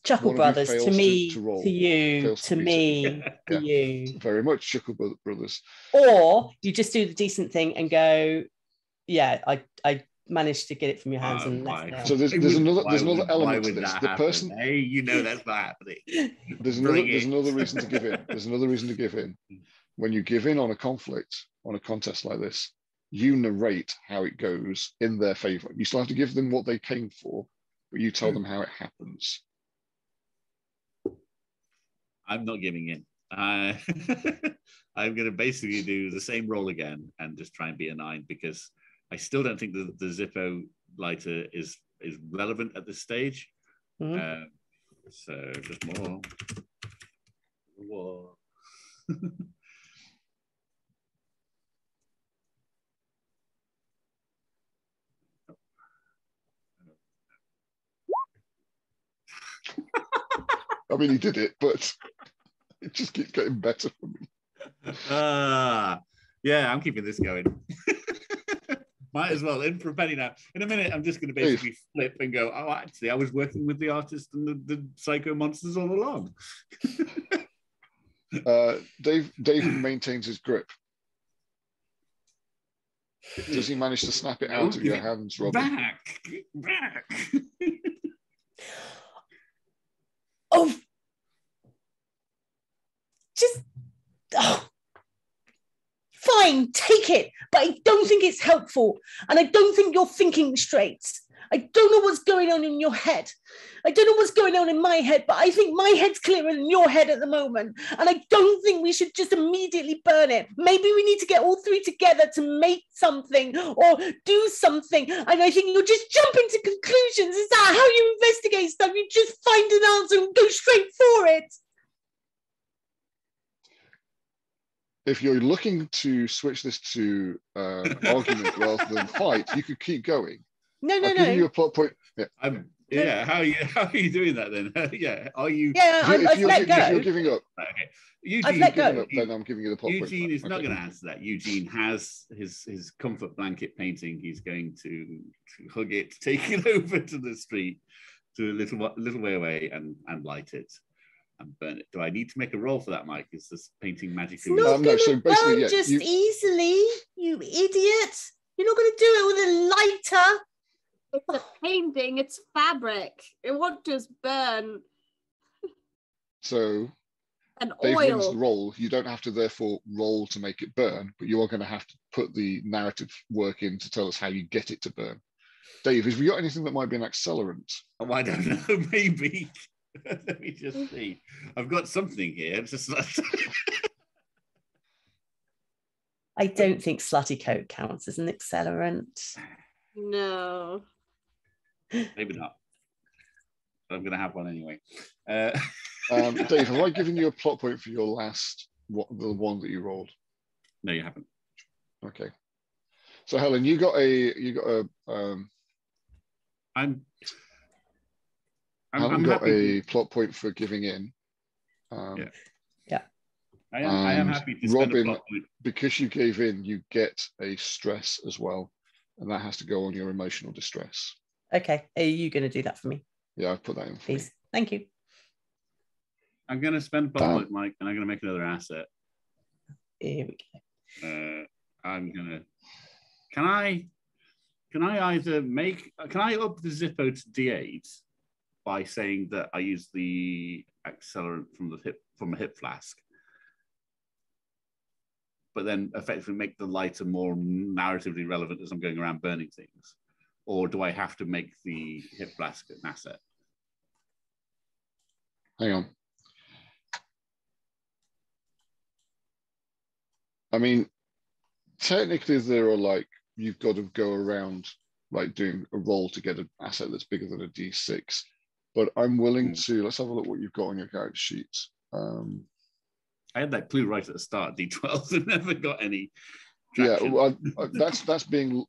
Chuckle Brothers to me, to you, to me, to you. Very much Chuckle Brothers. Or you just do the decent thing and go, yeah, I managed to get it from your hands and left it. So there's another element to this. The person, hey, you know that's not happening. There's another reason to give in. There's another reason to give in. When you give in on a conflict, on a contest like this, you narrate how it goes in their favor. You still have to give them what they came for, but you tell them how it happens. I'm not giving in. I'm going to basically do the same roll again and just try and be a 9 because I still don't think the Zippo lighter is relevant at this stage. Mm-hmm. So just more. Whoa. I mean, he did it, but it just keeps getting better for me. Yeah, I'm keeping this going. Might as well in for a penny now. In a minute, I'm just going to basically flip and go, oh, actually, I was working with the artist and the psycho monsters all along. Dave maintains his grip. Does he manage to snap it out of your hands, Robin? Back. Oh, just fine, take it, but I don't think it's helpful, and I don't think you're thinking straight. I don't know what's going on in your head. I don't know what's going on in my head, but I think my head's clearer than your head at the moment, and I don't think we should just immediately burn it. Maybe we need to get all three together to make something or do something, and I think you'll just jump into conclusions. Is that how you investigate stuff? You just find an answer and go straight for it. If you're looking to switch this to argument rather than fight, you could keep going. No. Give you a plot point. Yeah. How are you doing that then? Yeah. Are you? Yeah, I've let go. If you're giving up, Okay. Eugene, I've let go. then I'm giving you the plot point. Eugene is not going to answer that. Eugene has his comfort blanket painting. He's going to hug it, take it over to the street, to a little way away, and light it and burn it. Do I need to make a roll for that, Mike? Is this painting magically? It's not no. So basically, burn easily, you idiot. You're not going to do it with a lighter. It's a painting, it's fabric. It won't just burn. So an Dave wins oil. the roll. You don't have to therefore roll to make it burn, but you are going to have to put the narrative work in to tell us how you get it to burn. Dave, have we got anything that might be an accelerant? Oh, I don't know. Maybe. Let me just see. I've got something here. It's just I don't think slutty coat counts as an accelerant. No. Maybe not. But I'm going to have one anyway. Dave, have I given you a plot point for your last, the one that you rolled? No, you haven't. Okay. So Helen, you got a. I'm got happy a plot point for giving in. Yeah. I am happy to spend Robin, a plot point. because you gave in, you get a stress as well, and that has to go on your emotional distress. Okay, are you going to do that for me? Yeah, I've put that in for Please. Thank you. I'm going to spend a plot point, Mike, and I'm going to make another asset. Here we go. I'm going to... Can I either make... Can I up the Zippo to D8 by saying that I use the accelerant from a hip flask, but then effectively make the lighter more narratively relevant as I'm going around burning things? Or do I have to make the hip flask an asset? Hang on. I mean, technically there are you've got to go around doing a roll to get an asset that's bigger than a D6. But I'm willing to, let's have a look what you've got on your character sheet. I had that clue right at the start, D12, and never got any Yeah, traction. well, that's being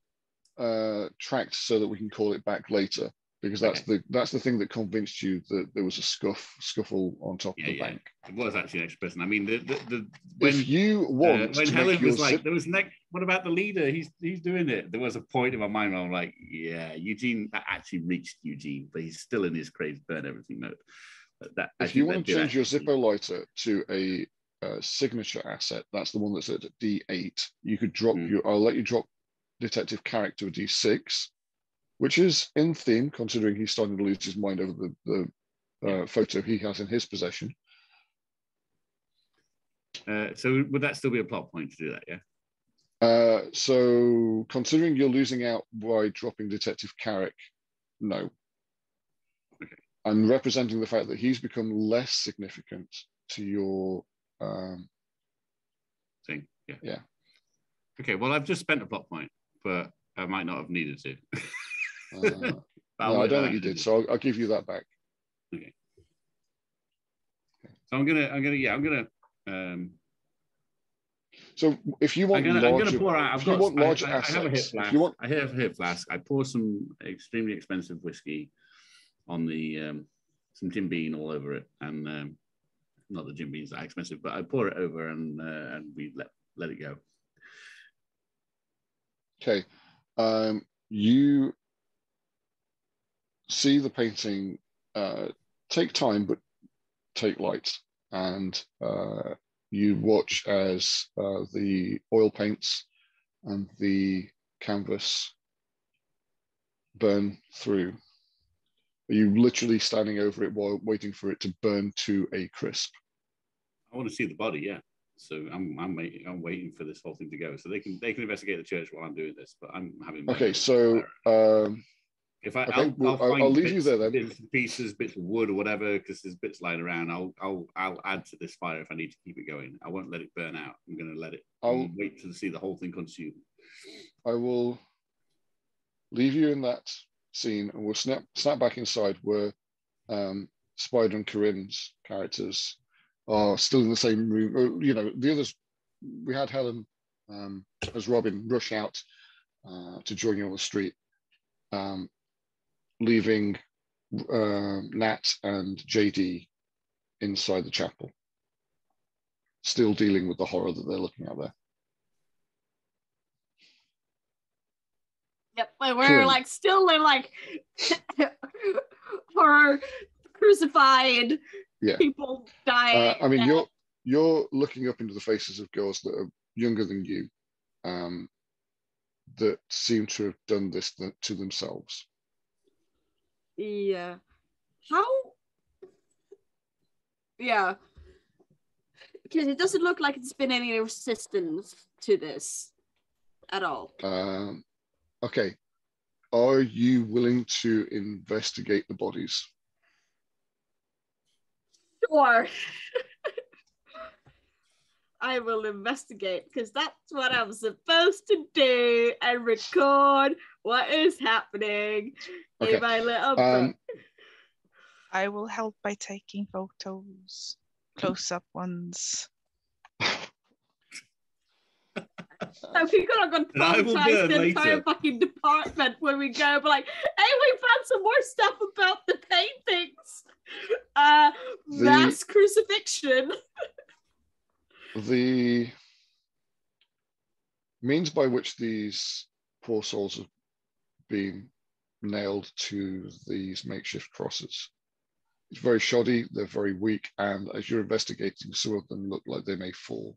tracked so that we can call it back later, because that's the thing that convinced you that there was a scuffle on top of the bank. It was actually an extra person. I mean, if you want when to Helen make your was like, there was what about the leader? He's doing it. There was a point in my mind where I'm like, yeah, Eugene, that actually reached Eugene, but he's still in his crazy burn everything mode. If you want to change your Zippo lighter to a signature asset, that's the one that's at D8. You could drop I'll let you drop detective character to a D6, which is in theme, considering he's starting to lose his mind over the photo he has in his possession. So would that still be a plot point to do that? Yeah. So considering you're losing out by dropping detective Carrick, no. Okay. I'm representing the fact that he's become less significant to your thing. Yeah. Yeah. Okay. Well, I've just spent a plot point, but I might not have needed to. No, I don't think you did. So I'll give you that back. Okay. So I'm gonna. So if you want, I'm gonna pour out. I have a hip flask. I have a hip flask. I pour some extremely expensive whiskey on the Jim Beam all over it, and not that Jim Beam's that expensive, but I pour it over and we let it go. Okay, you see the painting take time, but take light, and you watch as the oil paints and the canvas burn through. Are you literally standing over it while waiting for it to burn to a crisp? I want to see the body, yeah. So I'm waiting for this whole thing to go. So they can investigate the church while I'm doing this, but I'm having. Okay, so if I, okay, I'll leave you there then. Bits and pieces, bits of wood or whatever, because there's bits lying around. I'll add to this fire if I need to keep it going. I won't let it burn out. I'm going to let it. I'll wait to see the whole thing consume. I will leave you in that scene, and we'll snap back inside where Spider and Corinne's characters are still in the same room. You know, the others. We had Helen as Robin rush out to join you on the street. Leaving Nat and JD inside the chapel, still dealing with the horror that they're looking at there. Yep, we're like still in like horror, crucified, people dying. I mean, you're looking up into the faces of girls that are younger than you, that seem to have done this to themselves. Yeah. How? Yeah. Because it doesn't look like it's been any resistance to this at all. Okay. Are you willing to investigate the bodies? Sure. I will investigate, because that's what I'm supposed to do, and record what is happening in my little book. I will help by taking photos, close-up ones. So people are going to traumatize the entire fucking department when we go, but like, hey, we found some more stuff about the paintings. Mass crucifixion. The means by which these poor souls have been nailed to these makeshift crosses, it's very shoddy, they're very weak, and as you're investigating, some of them look like they may fall.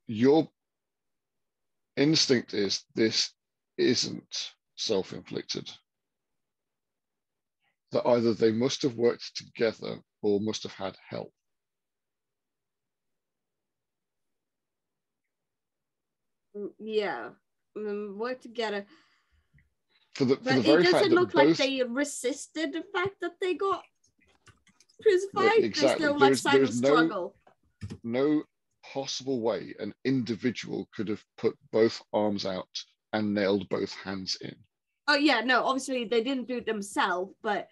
Your instinct is this isn't self-inflicted, that either they must have worked together or must have had help. Yeah, work together. But it doesn't look like they resisted the fact that they got crucified. Exactly. There's no like sign of struggle. No possible way an individual could have put both arms out and nailed both hands in. Oh yeah, no, obviously they didn't do it themselves, but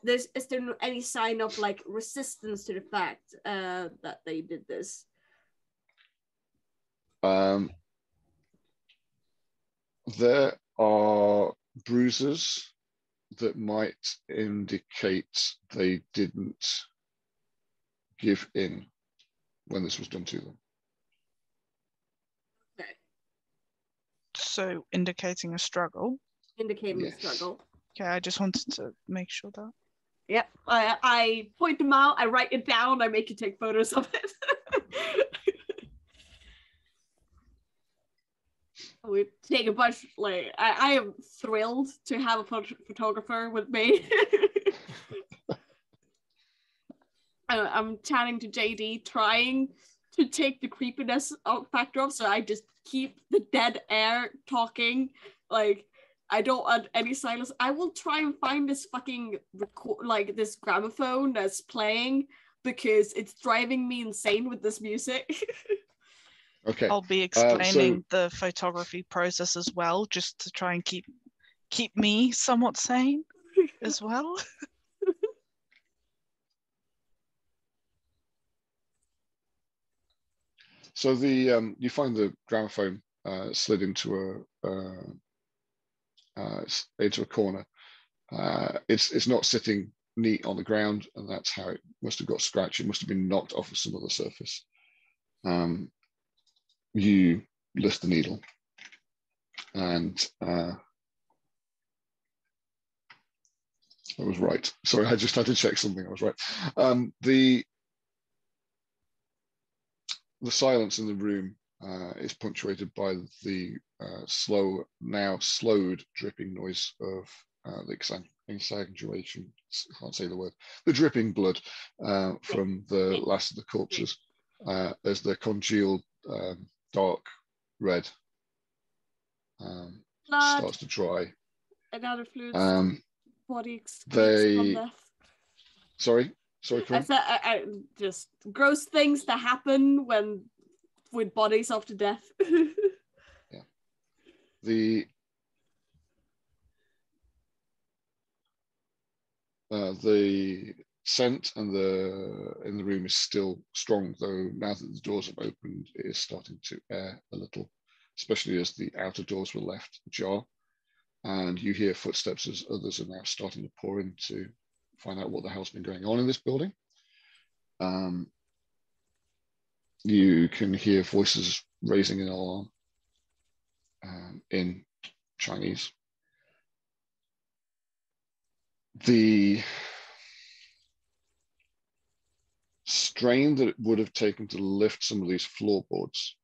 is there any sign of like resistance to the fact that they did this? There are bruises that might indicate they didn't give in when this was done to them. Okay. So indicating a struggle. Indicating a struggle. Okay, I just wanted to make sure that. Yep, I point them out, I write it down, I make you take photos of it. We take a bunch, like, I am thrilled to have a photographer with me. I'm chatting to JD, trying to take the creepiness factor off, so I just keep the dead air talking, like, I don't want any silence. I will try and find this fucking this gramophone that's playing, because it's driving me insane with this music. Okay. I'll be explaining the photography process as well, just to try and keep me somewhat sane as well. So you find the gramophone slid into it's into a corner. It's not sitting neat on the ground, and that's how it must have got scratched. It must have been knocked off of some other surface. You lift the needle, and I was right. Sorry, I just had to check something. I was right. The silence in the room is punctuated by the now slowed dripping noise of the exsanguination. I can't say the word. The dripping blood from the last of the corpses as the congealed dark red starts to dry. And other fluids. Body excretes from death. Sorry, I said just gross things that happen with bodies after death. Yeah. The scent in the room is still strong, though now that the doors have opened, it is starting to air a little, especially as the outer doors were left ajar. And you hear footsteps as others are now starting to pour in to find out what the hell's been going on in this building. You can hear voices raising an alarm in Chinese. The strain that it would have taken to lift some of these floorboards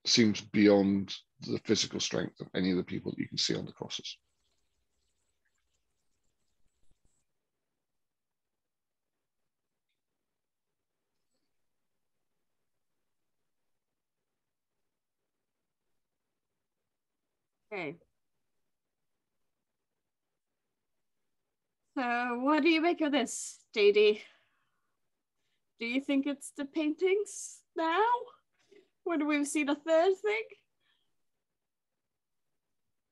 seems beyond the physical strength of any of the people that you can see on the crosses. Okay. So what do you make of this, JD? Do you think it's the paintings now? When we've seen a third thing?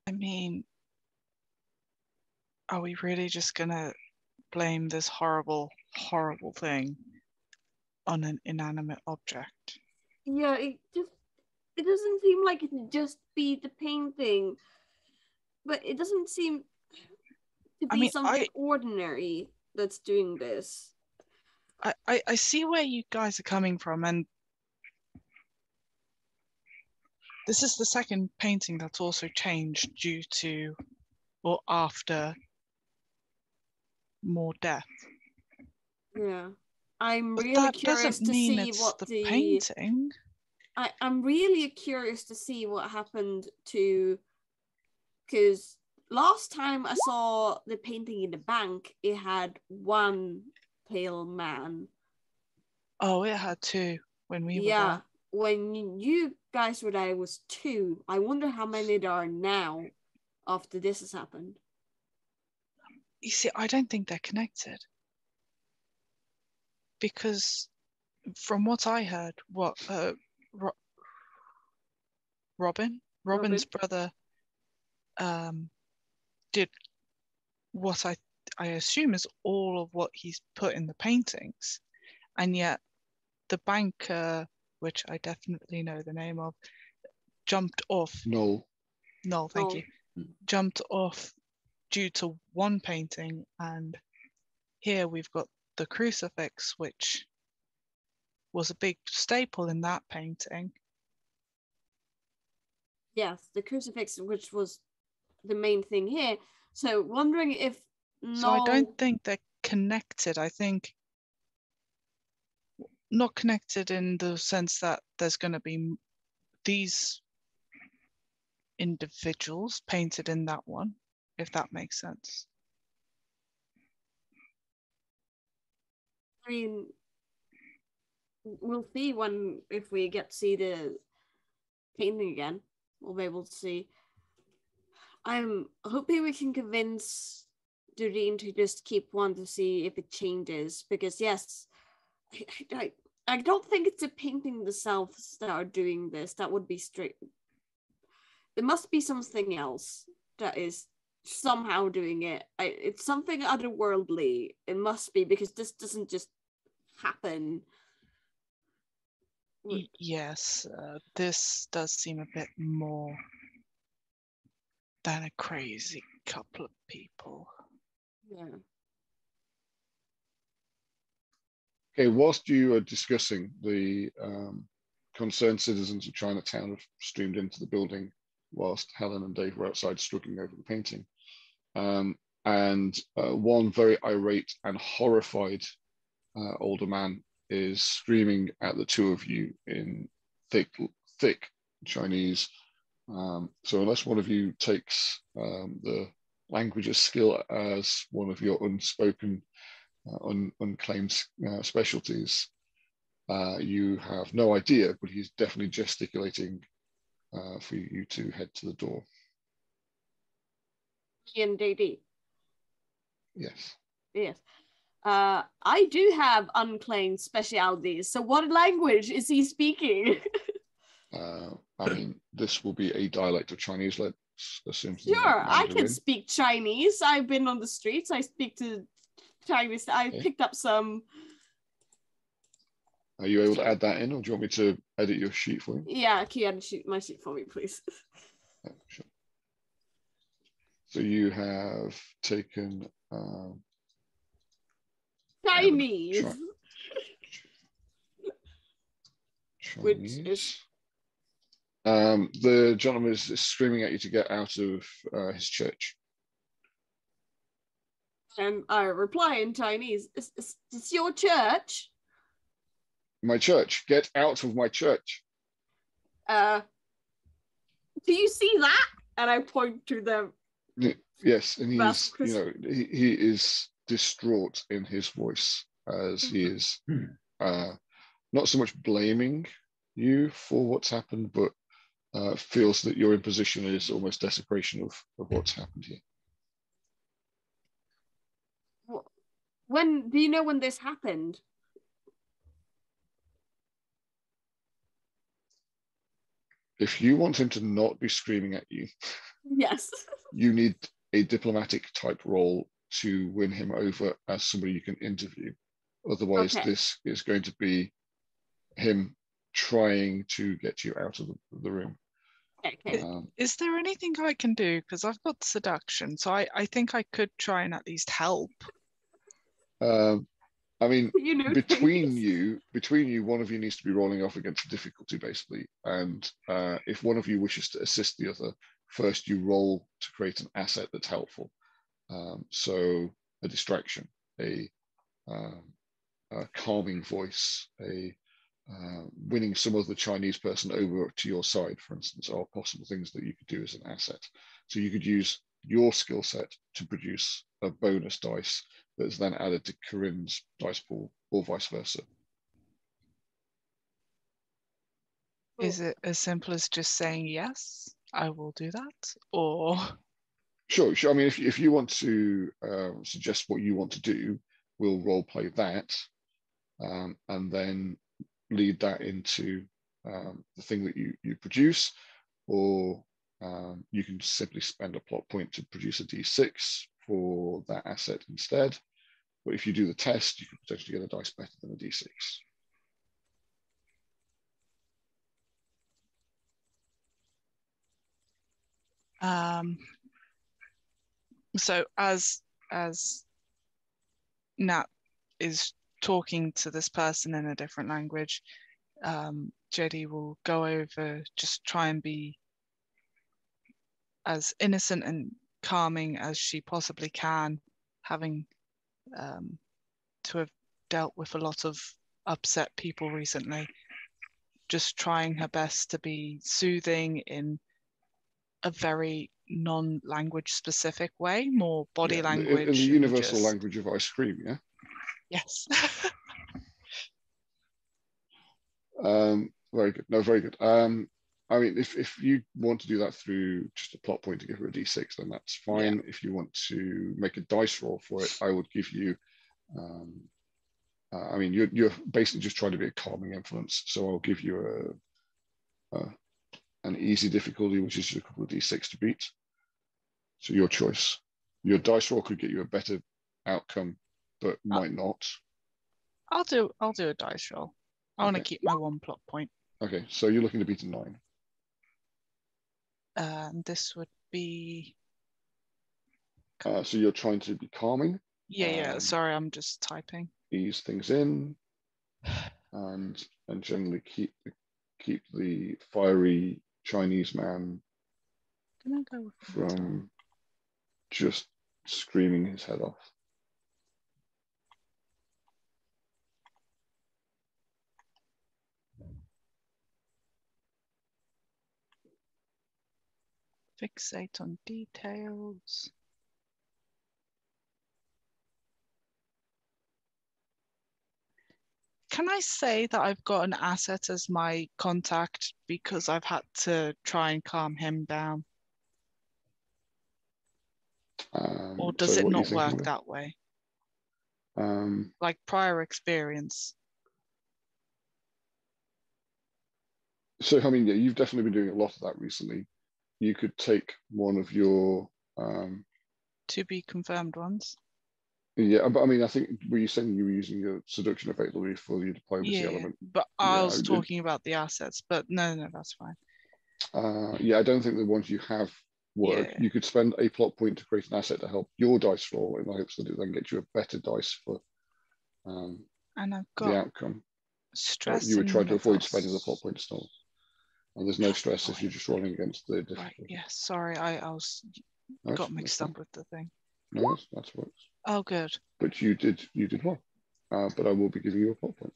I mean, are we really just gonna blame this horrible, horrible thing on an inanimate object? Yeah, it doesn't seem like it'd just be the painting, but it doesn't seem to be something ordinary that's doing this. I see where you guys are coming from, and this is the second painting that's also changed due to or after more death. Yeah. I'm But really that curious doesn't to mean see it's what the painting. I'm really curious to see what happened to, because last time I saw the painting in the bank, it had one pale man. Oh, it had two when we were there. When you guys were there, it was two. I wonder how many there are now after this has happened. You see, I don't think they're connected. Because from what I heard, Robin's brother did what I assume is all of what he's put in the paintings, and yet the banker, which I definitely know the name of, jumped off. No, thank you. Jumped off due to one painting, and here we've got the crucifix, which was a big staple in that painting. Yes, the crucifix, which was the main thing here. So wondering if So I don't think they're connected. I think not connected in the sense that there's going to be these individuals painted in that one, if that makes sense. I mean, we'll see if we get to see the painting again. We'll be able to see. I'm hoping we can convince Doreen to just keep one to see if it changes, because yes, I don't think it's the painting themselves that are doing this. That would be straight. There must be something else that is somehow doing it. It's something otherworldly. It must be, because this doesn't just happen. Yes, this does seem a bit more than a crazy couple of people. Yeah. Okay, whilst you are discussing, the concerned citizens of Chinatown have streamed into the building whilst Helen and Dave were outside struggling over the painting. And one very irate and horrified older man is screaming at the two of you in thick Chinese. So unless one of you takes the languages skill as one of your unspoken, unclaimed specialties, you have no idea, but he's definitely gesticulating for you to head to the door. And DD. Yes. Yes. I do have unclaimed specialties. So what language is he speaking? I mean, this will be a dialect of Chinese. Let's assume. Sure, I can speak Chinese. I've been on the streets. I speak to Chinese. I picked up some. Are you able to add that in, or do you want me to edit your sheet for you? Yeah, can you add my sheet for me, please? Yeah, sure. So you have taken Chinese. Chinese. Which is the gentleman is screaming at you to get out of his church. and I reply in Chinese. Is this your church? My church. Get out of my church. Do you see that? And I point to the. Yes, and he's, he is distraught in his voice as he is not so much blaming you for what's happened, but feels that your imposition is almost desecration of what's happened here. When do you know when this happened? If you want him to not be screaming at you, yes, you need a diplomatic type role to win him over as somebody you can interview. Otherwise, this is going to be him trying to get you out of the room. Okay. Is there anything I can do? Because I've got seduction, so I think I could try and at least help. I mean, between you, one of you needs to be rolling off against difficulty, basically. And if one of you wishes to assist the other, first you roll to create an asset that's helpful. So a distraction, a calming voice, a winning some other Chinese person over to your side, for instance, are possible things that you could do as an asset. So you could use your skill set to produce a bonus dice that's then added to Corinne's dice pool, or vice versa. Is it as simple as just saying yes, I will do that, or? Sure. I mean, if you want to suggest what you want to do, we'll role play that, and then lead that into the thing that you produce, or you can simply spend a plot point to produce a D6 for that asset instead. But if you do the test, you can potentially get a dice better than a D6. So as Nat is talking to this person in a different language, Jedi will go over, just try and be as innocent and calming as she possibly can, having to have dealt with a lot of upset people recently, just trying her best to be soothing in a very non-language specific way, more body language. In the universal language of ice cream, yeah? Yes. Very good. No, very good. I mean, if you want to do that through just a plot point to give her a D6, then that's fine. Yeah. If you want to make a dice roll for it, I would give you, I mean, you're basically just trying to be a calming influence. So I'll give you an easy difficulty, which is just a couple of D6 to beat. So your choice. Your dice roll could get you a better outcome, but might not. I'll do a dice roll. I want to keep my one plot point. Okay, so you're looking to beat a 9. This would be So you're trying to be calming. Yeah. Sorry, I'm just typing. Ease things in, and generally keep the fiery Chinese man Can I go with from just screaming his head off. fixate on details? Can I say that I've got an asset as my contact because I've had to try and calm him down? Or does it not work that way? Like prior experience. So, I mean, yeah, you've definitely been doing a lot of that recently. You could take one of your... to be confirmed ones. Yeah, but I mean, I think, were you saying you were using your seduction effect for your diplomacy element? But I was talking about the assets, but no, that's fine. Yeah, I don't think the ones you have work. Yeah. You could spend a plot point to create an asset to help your dice roll in the hopes that it then gets you a better dice for and I've got the outcome. Stress. You would try to avoid spending the plot point still. And there's no stress if you're just rolling against the difficulty. Right, yeah, sorry, I got mixed up with the thing. No, that's works. Oh, good. But you did well. But I will be giving you a plot point.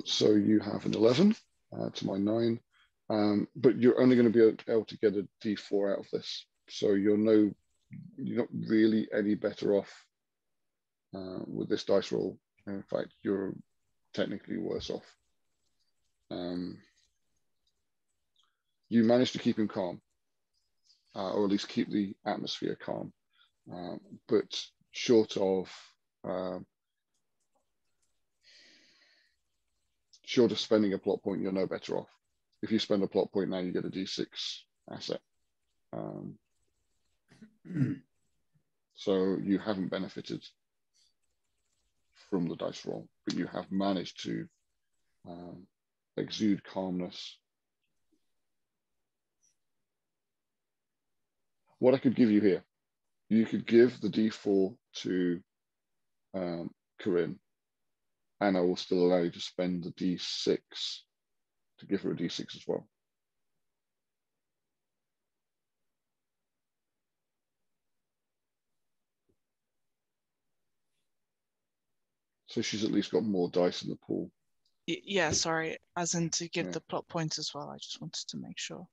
So you have an 11 to my 9, but you're only going to be able to get a D4 out of this. So you're not really any better off with this dice roll. In fact, you're technically worse off. You managed to keep him calm, or at least keep the atmosphere calm, but short of spending a plot point, you're no better off. If you spend a plot point now, you get a D6 asset. So you haven't benefited from the dice roll, but you have managed to exude calmness. What I could give you here, you could give the D4 to Corinne, and I will still allow you to spend the D6 to give her a D6 as well. So she's at least got more dice in the pool. Yeah, sorry, as in to give the plot point as well. I just wanted to make sure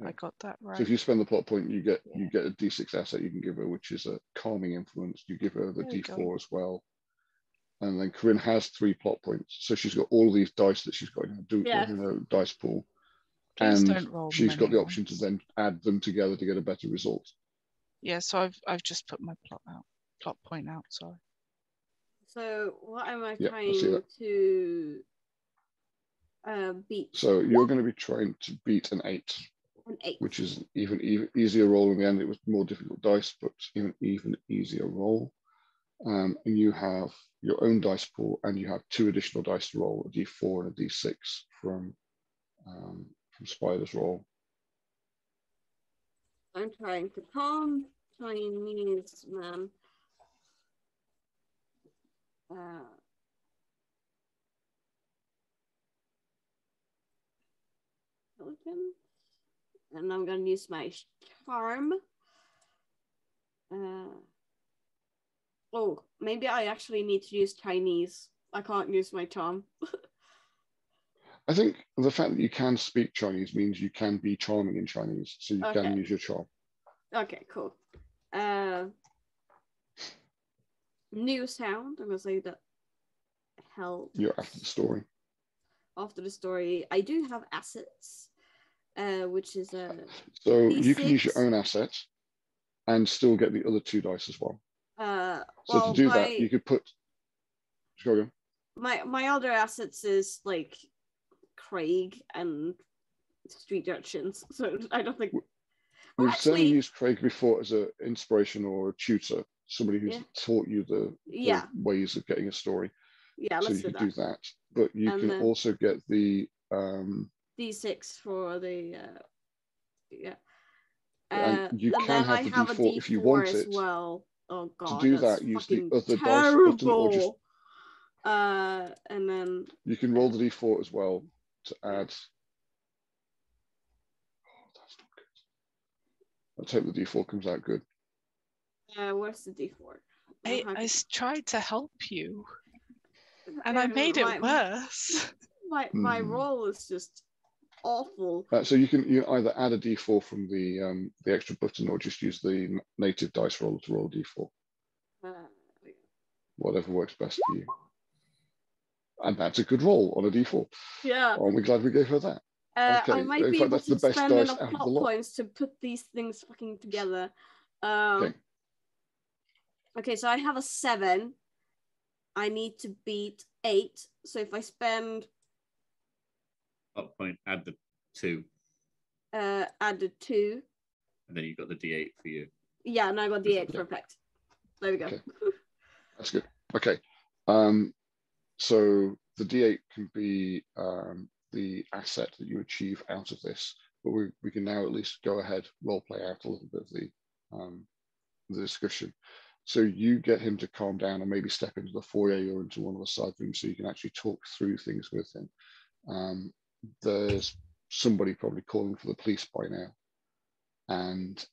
I got that right. So if you spend the plot point, you get a D6 asset you can give her, which is a calming influence. You give her the D4 as well. And then Corinne has 3 plot points. So she's got all these dice that she's got in her dice pool. Please and don't roll she's got the ones. option to then add them together to get a better result. Yeah, so I've just put my plot point out, sorry. So what am I trying to beat? So you're going to be trying to beat an 8. An 8. Which is even easier roll. In the end, it was more difficult dice, but even easier roll. And you have your own dice pool, and you have 2 additional dice to roll, a D4 and a D6 from Spider's roll. I'm trying to calm Chinese man. And I'm going to use my charm. Oh, maybe I actually need to use Chinese. I can't use my charm. I think the fact that you can speak Chinese means you can be charming in Chinese, so you can use your charm. Okay, cool. New sound. I'm going to say that help. You're after the story. After the story, I do have assets, which is a. So D6. You can use your own assets and still get the other 2 dice as well. So to do that, you could put. Go again. My other assets is like Craig and street urchins, so I don't think. We've certainly used Craig before as an inspiration or a tutor, somebody who's taught you the ways of getting a story. Yeah, so let's you can do that. But you can also get the D6 for the Yeah. And you and can then have I the have a D4 if you want as it. well. Oh god, To do that's that, use the fucking other dice button, or just terrible. And then you can roll the D4 as well to add. Oh, that's not good. Let's hope the D4 comes out good. where's the D4? I tried to help you, and I made it worse. My roll is just awful. So you either add a D4 from the extra button, or just use the native dice roller to roll a D4. Whatever works best for you. And that's a good roll on a D4. Yeah. Aren't we glad we gave her that? Okay. I might In be fact, able that's to the best spend dice enough out of the plot lot. points to put these things fucking together. Okay. Okay, so I have a 7. I need to beat 8. So if I spend Plot point, add the 2. Add the 2. And then you've got the D8 for you. Yeah, and I got the 8 for effect. There we go. Okay. That's good. Okay. So the D8 can be the asset that you achieve out of this, but we can now at least go ahead, role play out a little bit of the discussion. So you get him to calm down and maybe step into the foyer or into one of the side rooms so you can actually talk through things with him. There's somebody probably calling for the police by now, and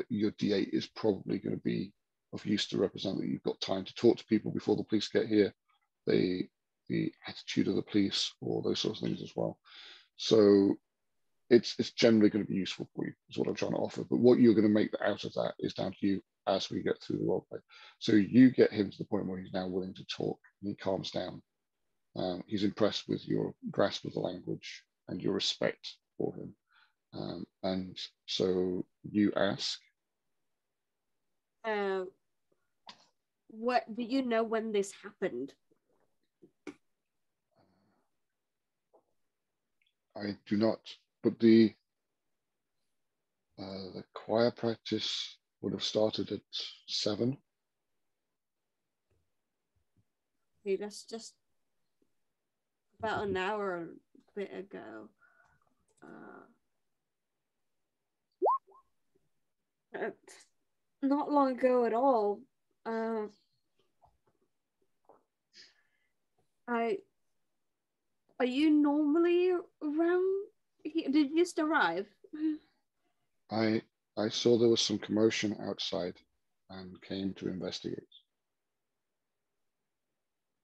your D8 is probably going to be of use to represent that you've got time to talk to people before the police get here, the attitude of the police, or those sorts of things as well. So it's generally going to be useful for you, is what I'm trying to offer. But what you're going to make out of that is down to you as we get through the roleplay. So you get him to the point where he's now willing to talk and he calms down. He's impressed with your grasp of the language and your respect for him. And so you ask, what do you know when this happened? I do not, but the choir practice would have started at 7. Okay, that's just about an hour a bit ago. Not long ago at all. Are you normally around here? Did you just arrive? I saw there was some commotion outside and came to investigate.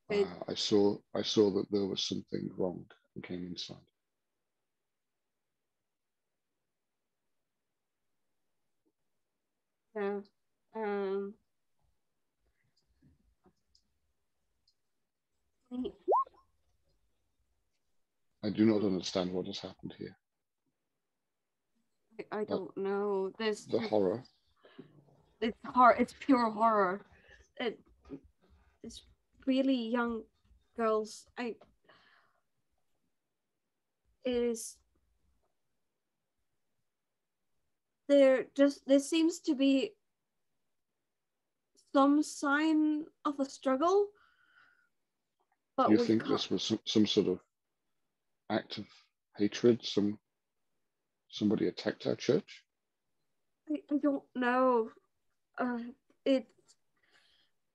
I saw that there was something wrong and came inside. Yeah. I do not understand what has happened here. I don't know. There's the horror. It's horror. It's pure horror. It's really young girls. It is. There seems to be some sign of a struggle. But You think this was some sort of act of hatred? Somebody attacked our church? I don't know. Do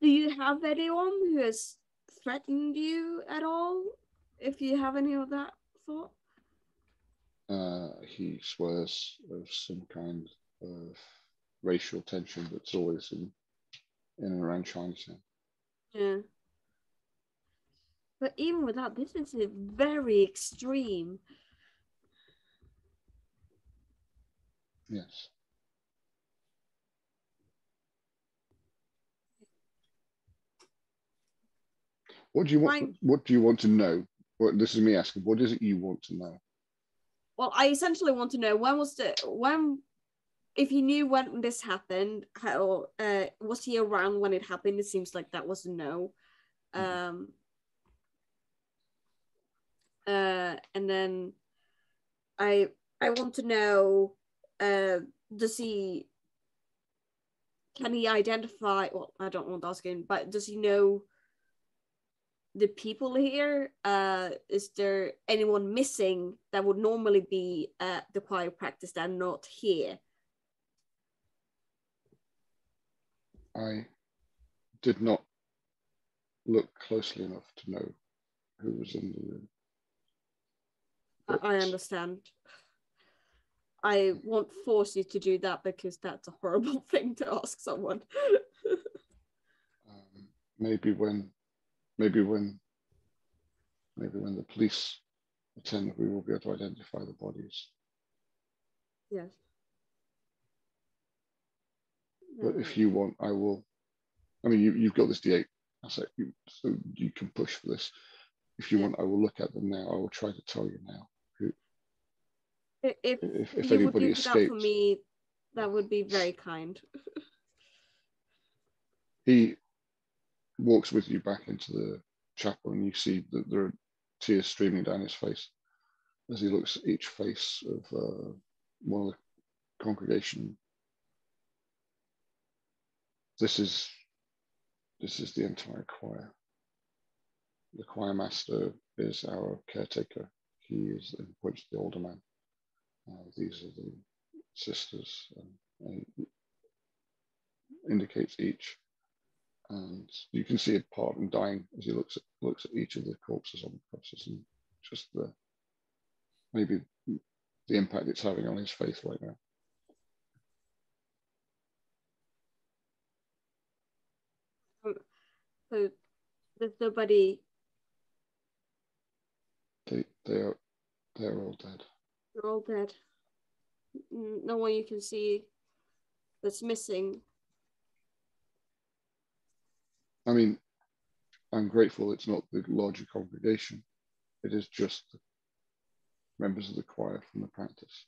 you have anyone who has threatened you at all? If you have any of that thought? He swears of some kind of racial tension that's always in and around Chinatown. Yeah. But even with that, this is very extreme. Yes. What do you want? What do you want to know? This is me asking. What is it you want to know? Well, I essentially want to know if you knew when this happened, how was he around when it happened? It seems like that was a no. And then I want to know, can he identify, well, I don't want to ask him, but does he know the people here? Is there anyone missing that would normally be at the choir practice that not here? I did not look closely enough to know who was in the room. I understand. I won't force you to do that because that's a horrible thing to ask someone. Maybe when the police attend, we will be able to identify the bodies. Yes. But if you want, I will. I mean, you've got this D8 asset, so you can push for this. If you want, I will look at them now. I will try to tell you now who. If you anybody would do escaped, that for me, that would be very kind. He walks with you back into the chapel, and you see that there are tears streaming down his face as he looks at each face of one of the congregation. This is the entire choir. The choir master is our caretaker. He is, and points to the older man. These are the sisters, and indicates each. And you can see a part of him dying as he looks at each of the corpses on the crosses, and just maybe the impact it's having on his faith right now. So there's nobody. They are all dead. They're all dead. No one you can see that's missing. I mean, I'm grateful it's not the larger congregation. It is just the members of the choir from the practice.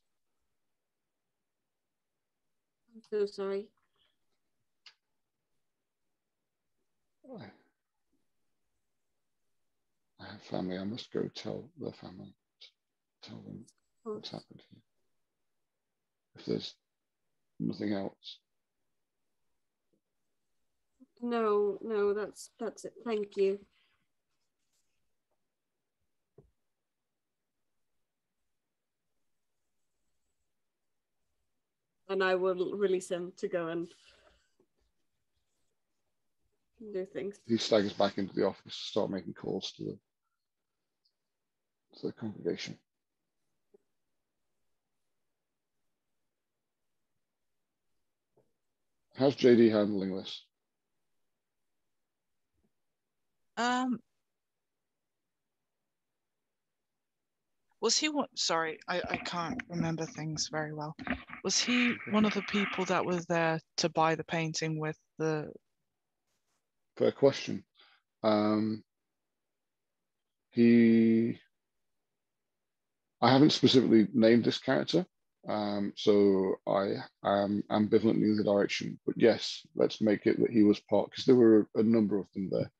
I'm so sorry. I have family. I must go tell their family. Tell them what's happened here. If there's nothing else. No, that's it. Thank you. And I will release him to go and do things. He staggers back into the office to start making calls to the congregation. How's JD handling this? Was he what? Sorry, I can't remember things very well. Was he one of the people that was there to buy the painting with the? Fair question. I haven't specifically named this character, so I am ambivalent in the direction. But yes, let's make it that he was part, because there were a number of them there.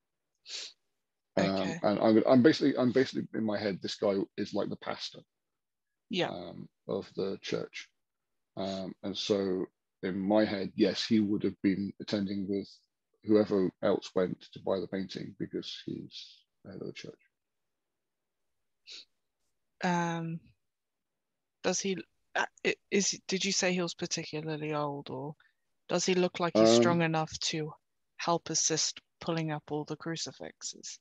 Okay. And I'm basically in my head, this guy is like the pastor, Yeah. of the church, and so in my head, yes, he would have been attending with whoever else went to buy the painting because he's the head of the church. Does he? Did you say he was particularly old, or does he look like he's strong enough to help assist pulling up all the crucifixes?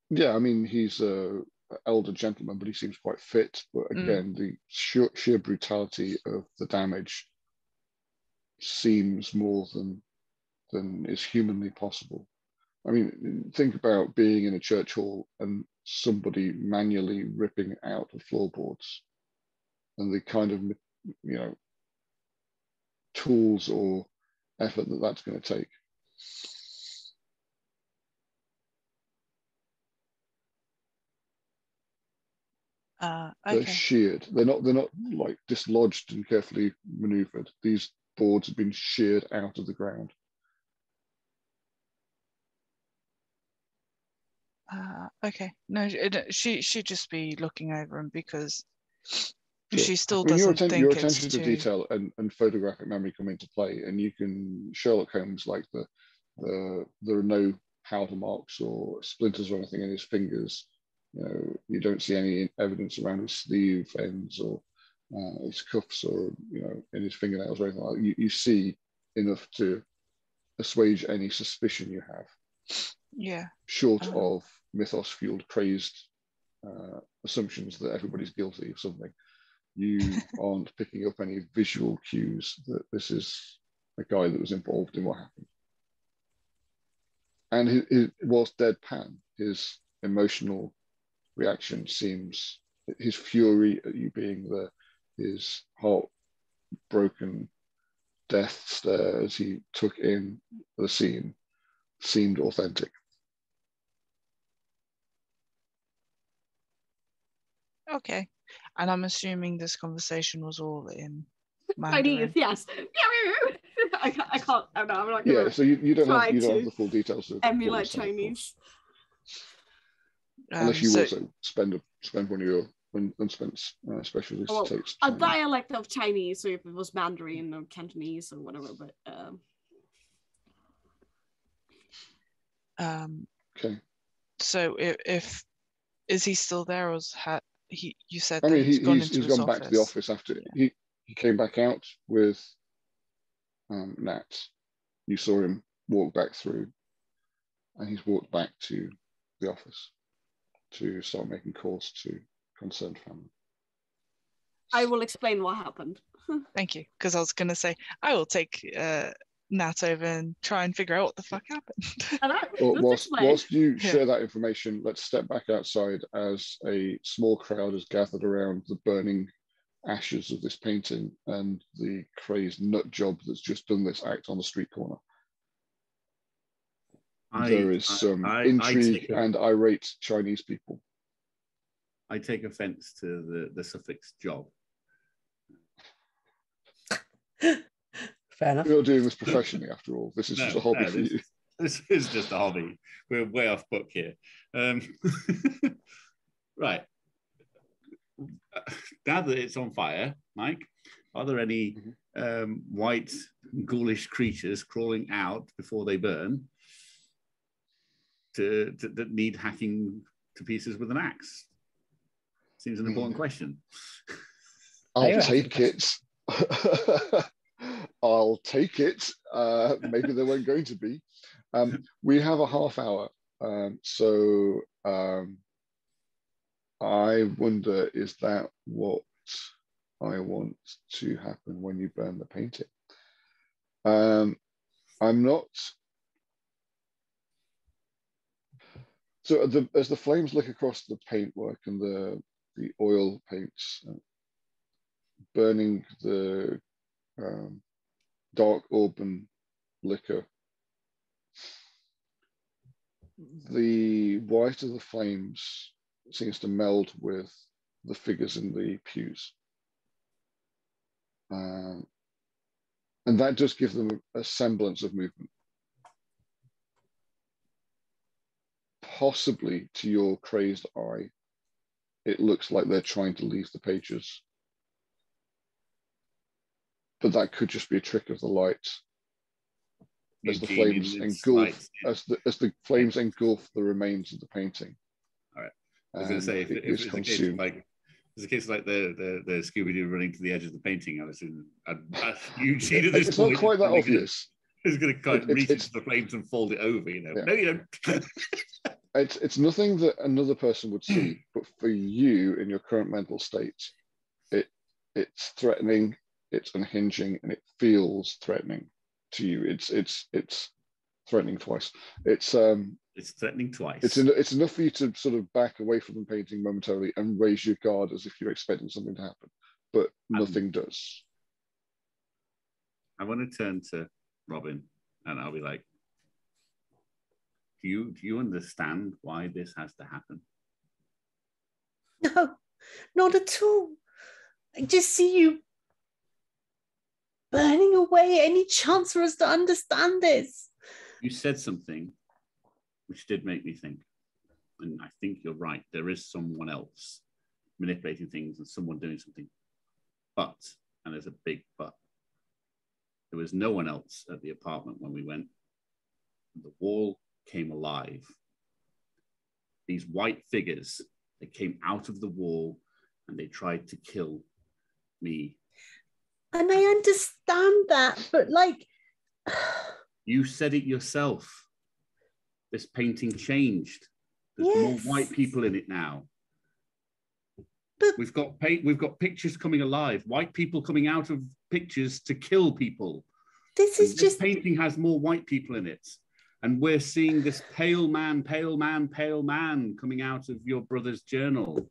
Yeah, I mean, he's an elder gentleman, but he seems quite fit. But again, the sheer brutality of the damage seems more than is humanly possible. I mean, think about being in a church hall and somebody manually ripping out the floorboards, and the kind of, tools or effort that's going to take. Okay. They're sheared. They're not like dislodged and carefully maneuvered. These boards have been sheared out of the ground. Okay. No, she'd just be looking over him because Sure. she still your doesn't think it's attention to detail and photographic memory come into play, and you can Sherlock Holmes like the There are no powder marks or splinters or anything in his fingers. You don't see any evidence around his sleeve ends or his cuffs or in his fingernails or anything like that. You see enough to assuage any suspicion you have. Yeah. Short of mythos-fueled, crazed assumptions that everybody's guilty of something, you aren't picking up any visual cues that this is a guy that was involved in what happened. And it was deadpan. His emotional reaction seems, his fury at you being there, his heartbroken death stare as he took in the scene seemed authentic. Okay. And I'm assuming this conversation was all in Chinese, Mandarin. yes. I can't. I'm not gonna. Yeah, so you don't try have to the full details of emulate what was said, Chinese. unless you So- also spend one of your unspent specialist Well, tapes. a Chinese. dialect of Chinese, so if it was Mandarin or Cantonese or whatever, but Okay. So if is he still there, or you said I that mean, he's gone into he's his gone back to the office after he came back out with Nat. You saw him walk back through, and he's walked back to the office to start making calls to concerned family. I will explain what happened. Thank you, because I was going to say I will take Nat over and try and figure out what the fuck happened. Well, whilst you Yeah. share that information, let's step back outside as a small crowd has gathered around the burning ashes of this painting and the crazed nut job that's just done this act on the street corner. There is some intrigue and irate Chinese people. I take offense to the suffix job. Fair enough. You're not doing this professionally, after all. This is just a hobby for you. This is just a hobby. We're way off book here. Right. Now that it's on fire, Mike, are there any white ghoulish creatures crawling out before they burn that need hacking to pieces with an axe? Seems an important question. I'll take it. I'll take it. Maybe there weren't going to be. We have a half hour. So I wonder, is that what I want to happen when you burn the painting? I'm not. So as the flames lick across the paintwork and the oil paints, burning the dark auburn liquor, the white of the flames seems to meld with the figures in the pews. And that does give them a semblance of movement. Possibly to your crazed eye, it looks like they're trying to leave the pages. But that could just be a trick of the light as the flames engulf, as the flames engulf the remains of the painting. All right. I was going to say, if it's a case of like, it's a case like the Scooby-Doo running to the edge of the painting, I was in a huge sheet at this it's point. It's not quite that obvious. It's going to kind of reach into the flames and fold it over, you know. Yeah. No, you don't. It's nothing that another person would see, but for you in your current mental state, it's threatening, it's unhinging, and it feels threatening to you. It's threatening twice. It's threatening twice. It's enough for you to sort of back away from the painting momentarily and raise your guard as if you're expecting something to happen, but nothing does. I want to turn to Robin, and I'll be like, do you understand why this has to happen? No, not at all. I just see you burning away any chance for us to understand this. You said something which did make me think, and I think you're right. There is someone else manipulating things and someone doing something. But, and there's a big but, there was no one else at the apartment when we went. The wall came alive. These white figures, they came out of the wall and they tried to kill me. And I understand that, but like... You said it yourself. This painting changed. There's Yes. more white people in it now. But We've got pictures coming alive. White people coming out of pictures to kill people. this And is this just... painting has more white people in it. And we're seeing this pale man coming out of your brother's journal.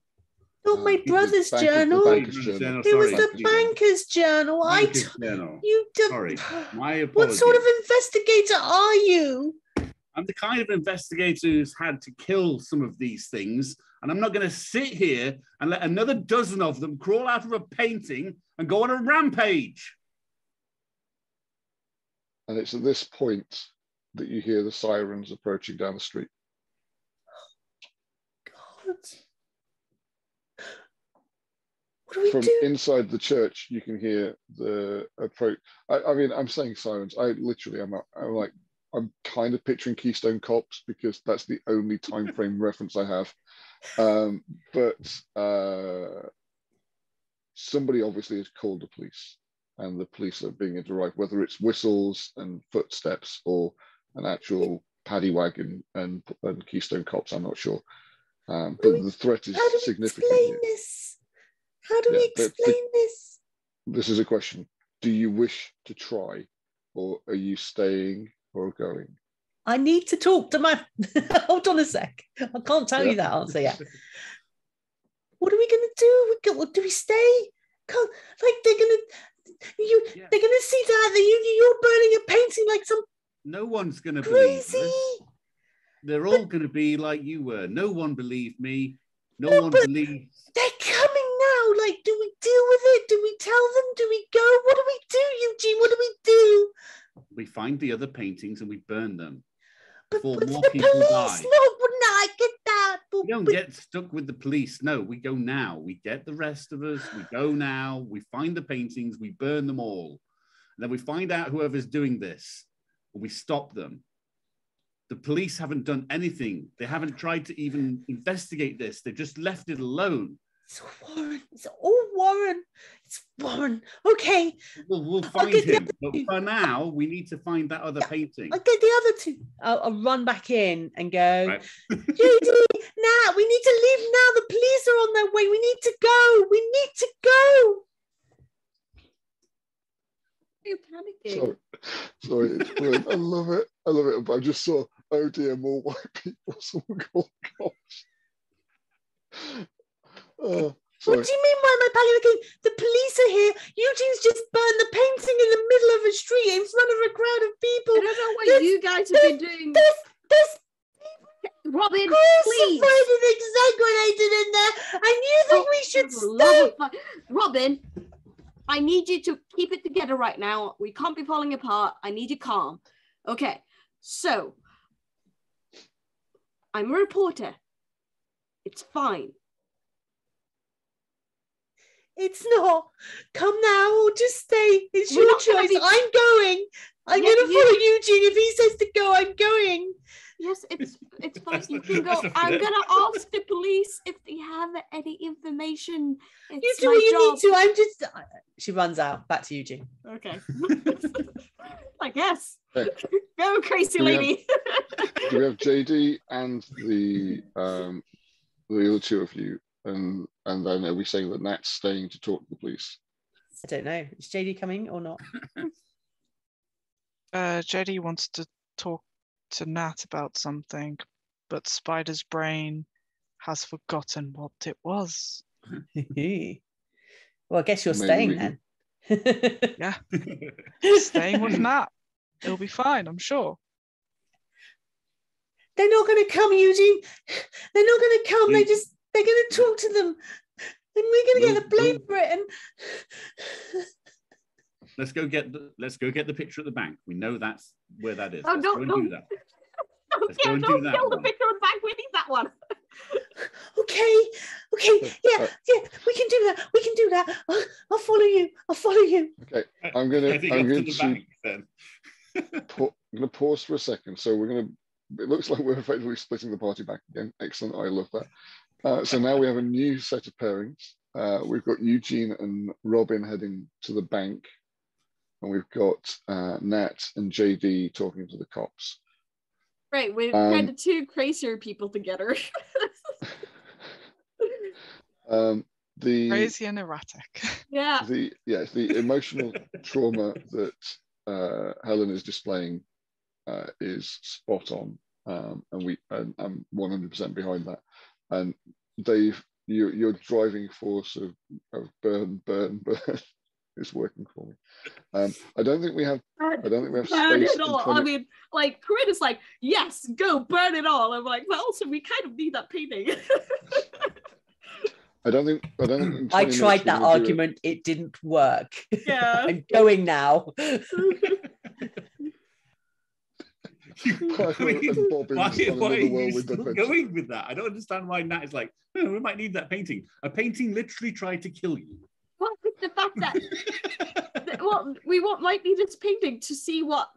Not my brother's the journal. banker's Brother's journal. It was sorry. the banker's journal. Banker's journal. You don't... Sorry, my What apologies. sort of investigator are you? I'm the kind of investigator who's had to kill some of these things, and I'm not going to sit here and let another dozen of them crawl out of a painting and go on a rampage. And it's at this point that you hear the sirens approaching down the street. God. What do we From do? inside the church, you can hear the approach. I mean, I'm saying sirens. I'm kind of picturing Keystone Cops because that's the only time frame reference I have. But somebody obviously has called the police, and the police are being derived, whether it's whistles and footsteps or an actual paddy wagon and Keystone Cops. I'm not sure. But the threat is How do we significant. explain this? How do we explain this? This is a question. Do you wish to try, or are you staying or going? I need to talk to my... Hold on a sec. I can't tell you that answer yet. What are we going to do? Do we stay? Can't, like they're going to... They're going to see that you're burning a painting like some... No one's going to believe Crazy. us. They're all going to be like you were. No one believed me. No one believed. They're coming now. Like, do we deal with it? Do we tell them? Do we go? What do we do, Eugene? What do we do? We find the other paintings and we burn them But before with more the people police, die. no, I get that. But, We don't get stuck with the police. No, we go now. We get the rest of us. We go now. We find the paintings. We burn them all. And then we find out whoever's doing this. And we stop them. The police haven't done anything. They haven't tried to even investigate this. They've just left it alone. It's Warren. It's all Warren. It's Warren. Okay. We'll find him. But for now, we need to find that other painting. I'll get the other two. I'll run back in and go, Right. Judy, now we need to leave now. The police are on their way. We need to go. We need to go. You're panicking. Sorry, it's brilliant. I love it. I love it. But I just saw, oh dear, more white people. Someone called cops. Sorry. What do you mean, why am I panicking? The police are here. Eugene's just burned the painting in the middle of a street in front of a crowd of people. I don't know what you guys have been doing. There's Robin, please. crucified and exsanguinated in there, and you think we should stay? Robin, I need you to keep it together right now. We can't be falling apart. I need you calm. Okay, so I'm a reporter. It's fine. It's not. Come now or just stay. It's We're your not gonna choice. be- I'm going. I'm Yeah, going to follow Eugene. If he says to go, I'm going. Yes, it's fine. You That's can go. not I'm fair. gonna ask the police if they have any information. You It's do my what you job. need to. I'm just... She runs out. Back to Eugene. Okay. I guess. Okay. Go, crazy Do we have- lady. Do we have JD and the other two of you? And then are we saying that Nat's staying to talk to the police? I don't know. Is JD coming or not? JD wants to talk to Nat about something, but Spider's brain has forgotten what it was. Well, I guess you're Maybe staying we then. Yeah, staying with Nat. It'll be fine, I'm sure. They're not going to come, Eugene. They're not going to come. They're going to talk to them. And we're going to get the blame for it. And Let's go get the picture at the bank. We know that's where that is. Oh, Let's no, go and no. do that. Let's go and do Don't that kill the one. picture of the back. We need that one. okay, yeah, we can do that. We can do that. I'll follow you. Okay, I'm gonna Heading up to the shoot. bank then. I'm going to pause for a second. So it looks like we're effectively splitting the party back again. Excellent. I love that. So now we have a new set of pairings. We've got Eugene and Robin heading to the bank. And we've got Nat and JD talking to the cops. Right, we've kind of two crazier people together. Crazy and erratic. Yeah. The emotional trauma that Helen is displaying is spot on, and I'm 100% behind that. And Dave, your driving force of burn is working for me. I don't think we have space. Burn it all. I mean, like Corinne is like, yes, go burn it all. I'm like, well, so we kind of need that painting. I don't think. In 20 I minutes tried we're that gonna do argument. It didn't work. Yeah. I'm going now. Why are you still going with that? I don't understand why Nat is like, oh, we might need that painting. A painting literally tried to kill you. Well, the fact that we might need this painting to see what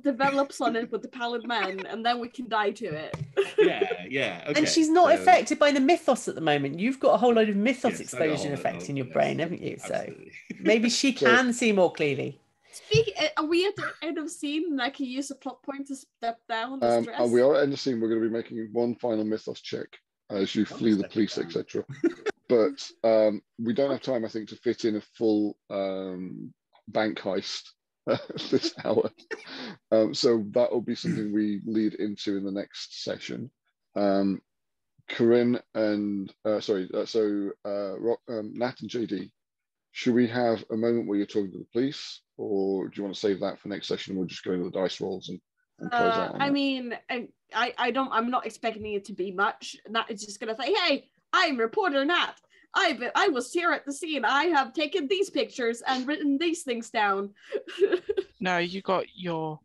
develops on it with the Pallid Man, and then we can die to it. Yeah. Okay, And she's not affected by the mythos at the moment. You've got a whole load of mythos explosion effects in your brain, haven't you? Absolutely. So maybe she can see more clearly. Are we at the end of scene and I can use a plot point to step down the stress? We are at the end of scene. We're going to be making one final mythos check as you flee the police, etc. But we don't have time, I think, to fit in a full bank heist this hour. So that will be something we lead into in the next session. Corinne and Nat and JD, should we have a moment where you're talking to the police, or do you want to save that for next session? We'll just go into the dice rolls and close out on I that? mean, I'm not expecting it to be much. Nat is just gonna say, hey, I'm reporter Nat. I was here at the scene. I have taken these pictures and written these things down. No, you got your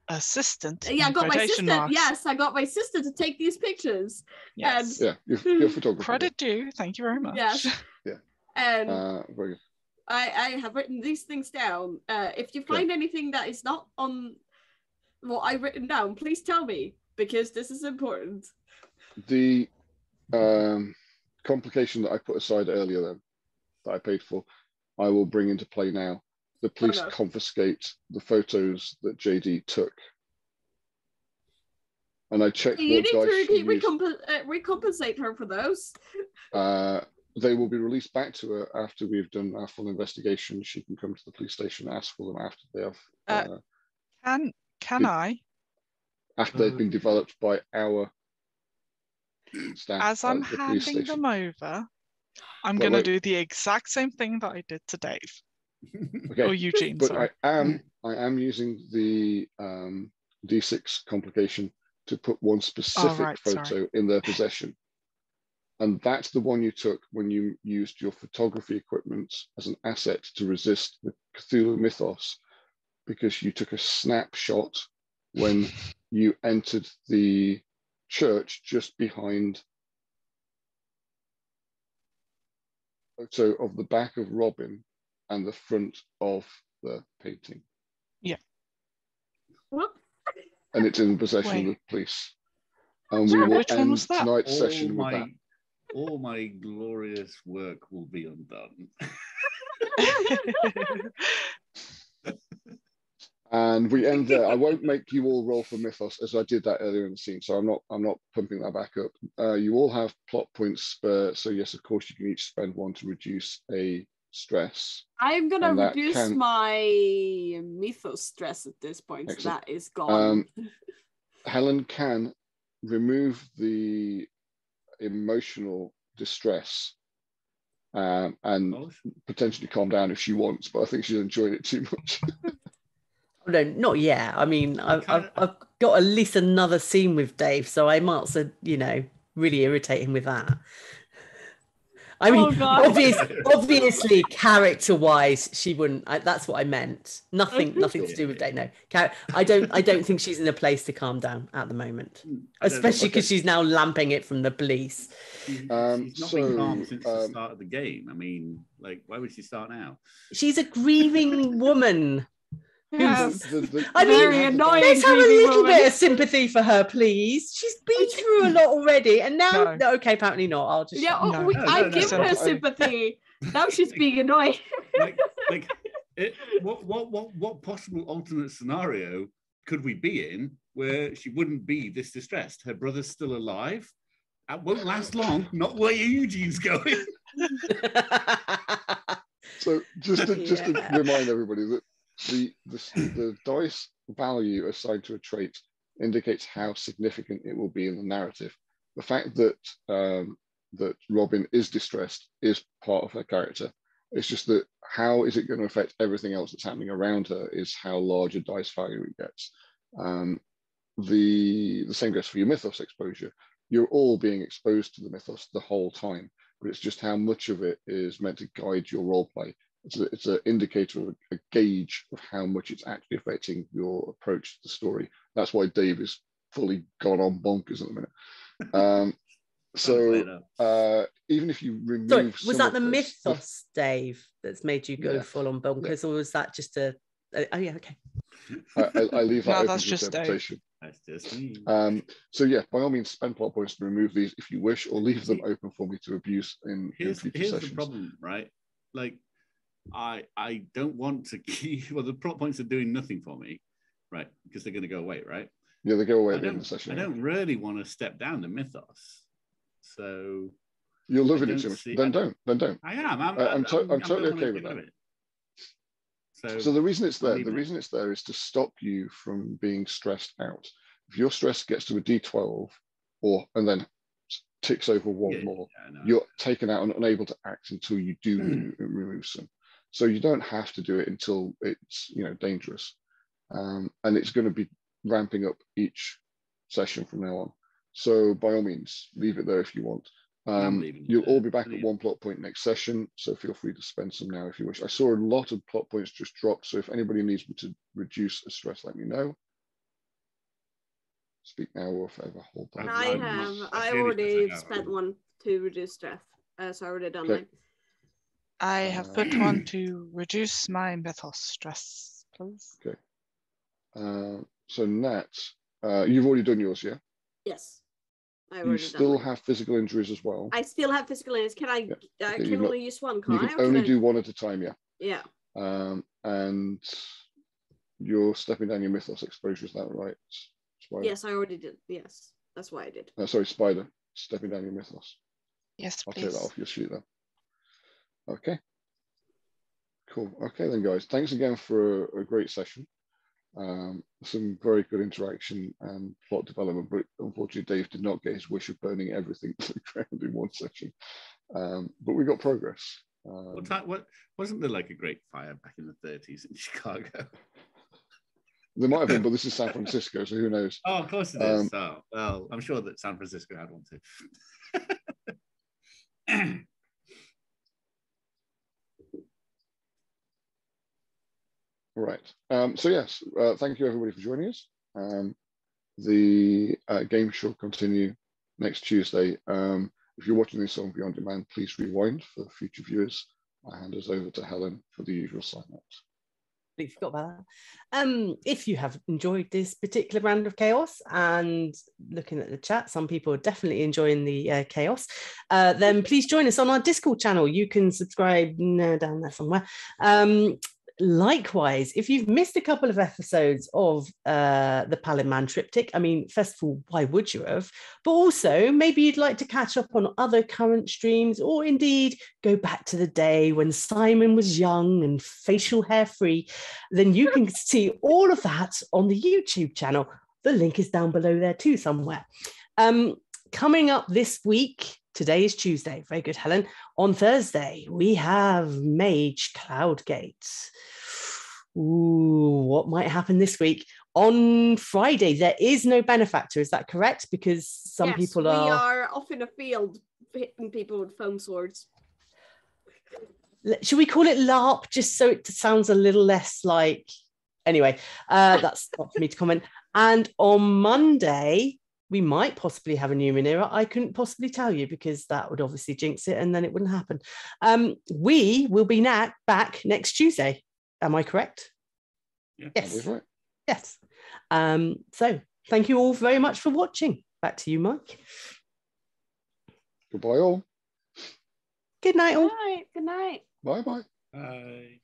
assistant. Yeah, I got my assistant. Marks. Yes, I got my assistant to take these pictures. Yes. And, your photographer. Credit due. Thank you very much. Yes. Yeah. And very good. I have written these things down. If you find anything that is not on what I've written down, please tell me, because this is important. The complication that I put aside earlier, then, that I paid for, I will bring into play now. The police confiscate the photos that JD took. And I checked You what dice need to recompensate her for those. They will be released back to her after we've done our full investigation. She can come to the police station and ask for them after they have. Can I? After they've been developed by our staff. As I'm the handing them over, I'm going to do the exact same thing that I did to Dave. Okay. Or Eugene, but sorry. I am using the D6 complication to put one specific photo in their possession. And that's the one you took when you used your photography equipment as an asset to resist the Cthulhu mythos, because you took a snapshot when you entered the church just behind photo of the back of Robin and the front of the painting. Yeah. What? And it's in possession of the police. And we will end tonight's session with that. All my glorious work will be undone. And we end there. I won't make you all roll for mythos, as I did that earlier in the scene, so I'm not pumping that back up. You all have plot points spare, so yes, of course, you can each spend one to reduce a stress. I'm gonna reduce my mythos stress at this point. So that is gone. Helen can remove the emotional distress and potentially calm down if she wants, but I think she's enjoyed it too much. No, not yet. I mean, I've got at least another scene with Dave, so I might also, really irritate him with that. I mean, obviously, character-wise, she wouldn't. That's what I meant. Nothing to do with Dave. No, I don't think she's in a place to calm down at the moment, especially because she's now lamping it from the police. She's not been calm since the start of the game. I mean, why would she start now? She's a grieving woman. Yes. I mean, Very annoying. let's have a creepy little woman. bit of sympathy for her, please. She's been through a lot already, and now, No. no, okay, apparently not. I'll just Yeah, shut up. No. I've No, given her sympathy. Now she's being annoying. What possible alternate scenario could we be in where she wouldn't be this distressed? Her brother's still alive. That won't last long. Not where Eugene's going. So just to remind everybody that the dice value assigned to a trait indicates how significant it will be in the narrative. The fact that that Robin is distressed is part of her character. It's just that how is it going to affect everything else that's happening around her is how large a dice value it gets. The same goes for your mythos exposure. You're all being exposed to the mythos the whole time, but it's just how much of it is meant to guide your role play. It's an indicator of a gauge of how much it's actually affecting your approach to the story. That's why Dave is fully gone on bonkers at the minute. Even if you remove, Sorry, was that the this, mythos, Dave, that's made you go Yeah. full on bonkers, or was that just a? Oh yeah, okay. I leave that No, open that's to just interpretation. That's just me. So yeah, by all means, spend plot points to remove these if you wish, or leave them open for me to abuse in future sessions. The problem, right? Like, I don't want to keep. Well, the plot points are doing nothing for me, right? Because they're going to go away, right? Yeah, they go away at the end of the session. I don't really want to step down the mythos. So you're loving it too much. Then don't. I am. I'm totally okay with that. So the reason it's there, is to stop you from being stressed out. If your stress gets to a D12, and then ticks over one more, you're taken out and unable to act until you do remove some. So you don't have to do it until it's dangerous, and it's going to be ramping up each session from now on. So by all means, leave it there if you want. You'll all be back at one plot point next session, so feel free to spend some now if you wish. I saw a lot of plot points just dropped, so if anybody needs me to reduce a stress, let me know. Speak now or forever hold on. I already spent one to reduce stress, so I already done mine. I have put one to reduce my mythos stress, please. Okay. So Nat, you've already done yours, yeah? Yes. You still have physical injuries as well. I still have physical injuries. Can I can only use one? You can only do one at a time, yeah. Yeah. And you're stepping down your mythos exposure, is that right? Spider? Yes, I already did. Yes, that's why I did. Sorry, Spider, stepping down your mythos. Yes, please. I'll take that off your sheet then. Okay. Cool. Okay then, guys. Thanks again for a great session. Some very good interaction and plot development, but unfortunately Dave did not get his wish of burning everything to the ground in one session. But we got progress. What wasn't there like a great fire back in the 30s in Chicago? There might have been, but this is San Francisco, so who knows? Oh, of course it is. Oh, well, I'm sure that San Francisco had one too. Right. So yes, thank you everybody for joining us. The game shall continue next Tuesday. If you're watching this on Beyond Demand, please rewind for future viewers. I hand us over to Helen for the usual sign-out. You forgot about that. If you have enjoyed this particular round of chaos, and looking at the chat, some people are definitely enjoying the chaos, then please join us on our Discord channel. You can subscribe down there somewhere. Likewise, if you've missed a couple of episodes of the Pallid Man Triptych, I mean, first of all, why would you have? But also, maybe you'd like to catch up on other current streams, or indeed go back to the day when Simon was young and facial hair free, then you can see all of that on the YouTube channel. The link is down below there too somewhere. Coming up this week, today is Tuesday. Very good, Helen. On Thursday, we have Mage Cloudgate. Ooh, what might happen this week? On Friday, there is no benefactor. Is that correct? Because some people are... we are off in a field hitting people with foam swords. Should we call it LARP, just so it sounds a little less like... Anyway, that's not for me to comment. And on Monday... we might possibly have a new Numenera. I couldn't possibly tell you because that would obviously jinx it and then it wouldn't happen. We will be back next Tuesday. Am I correct? Yeah. That is Yes. right. Yes. So thank you all very much for watching. Back to you, Mike. Goodbye all. Good night, all. Good night. Bye bye. Bye.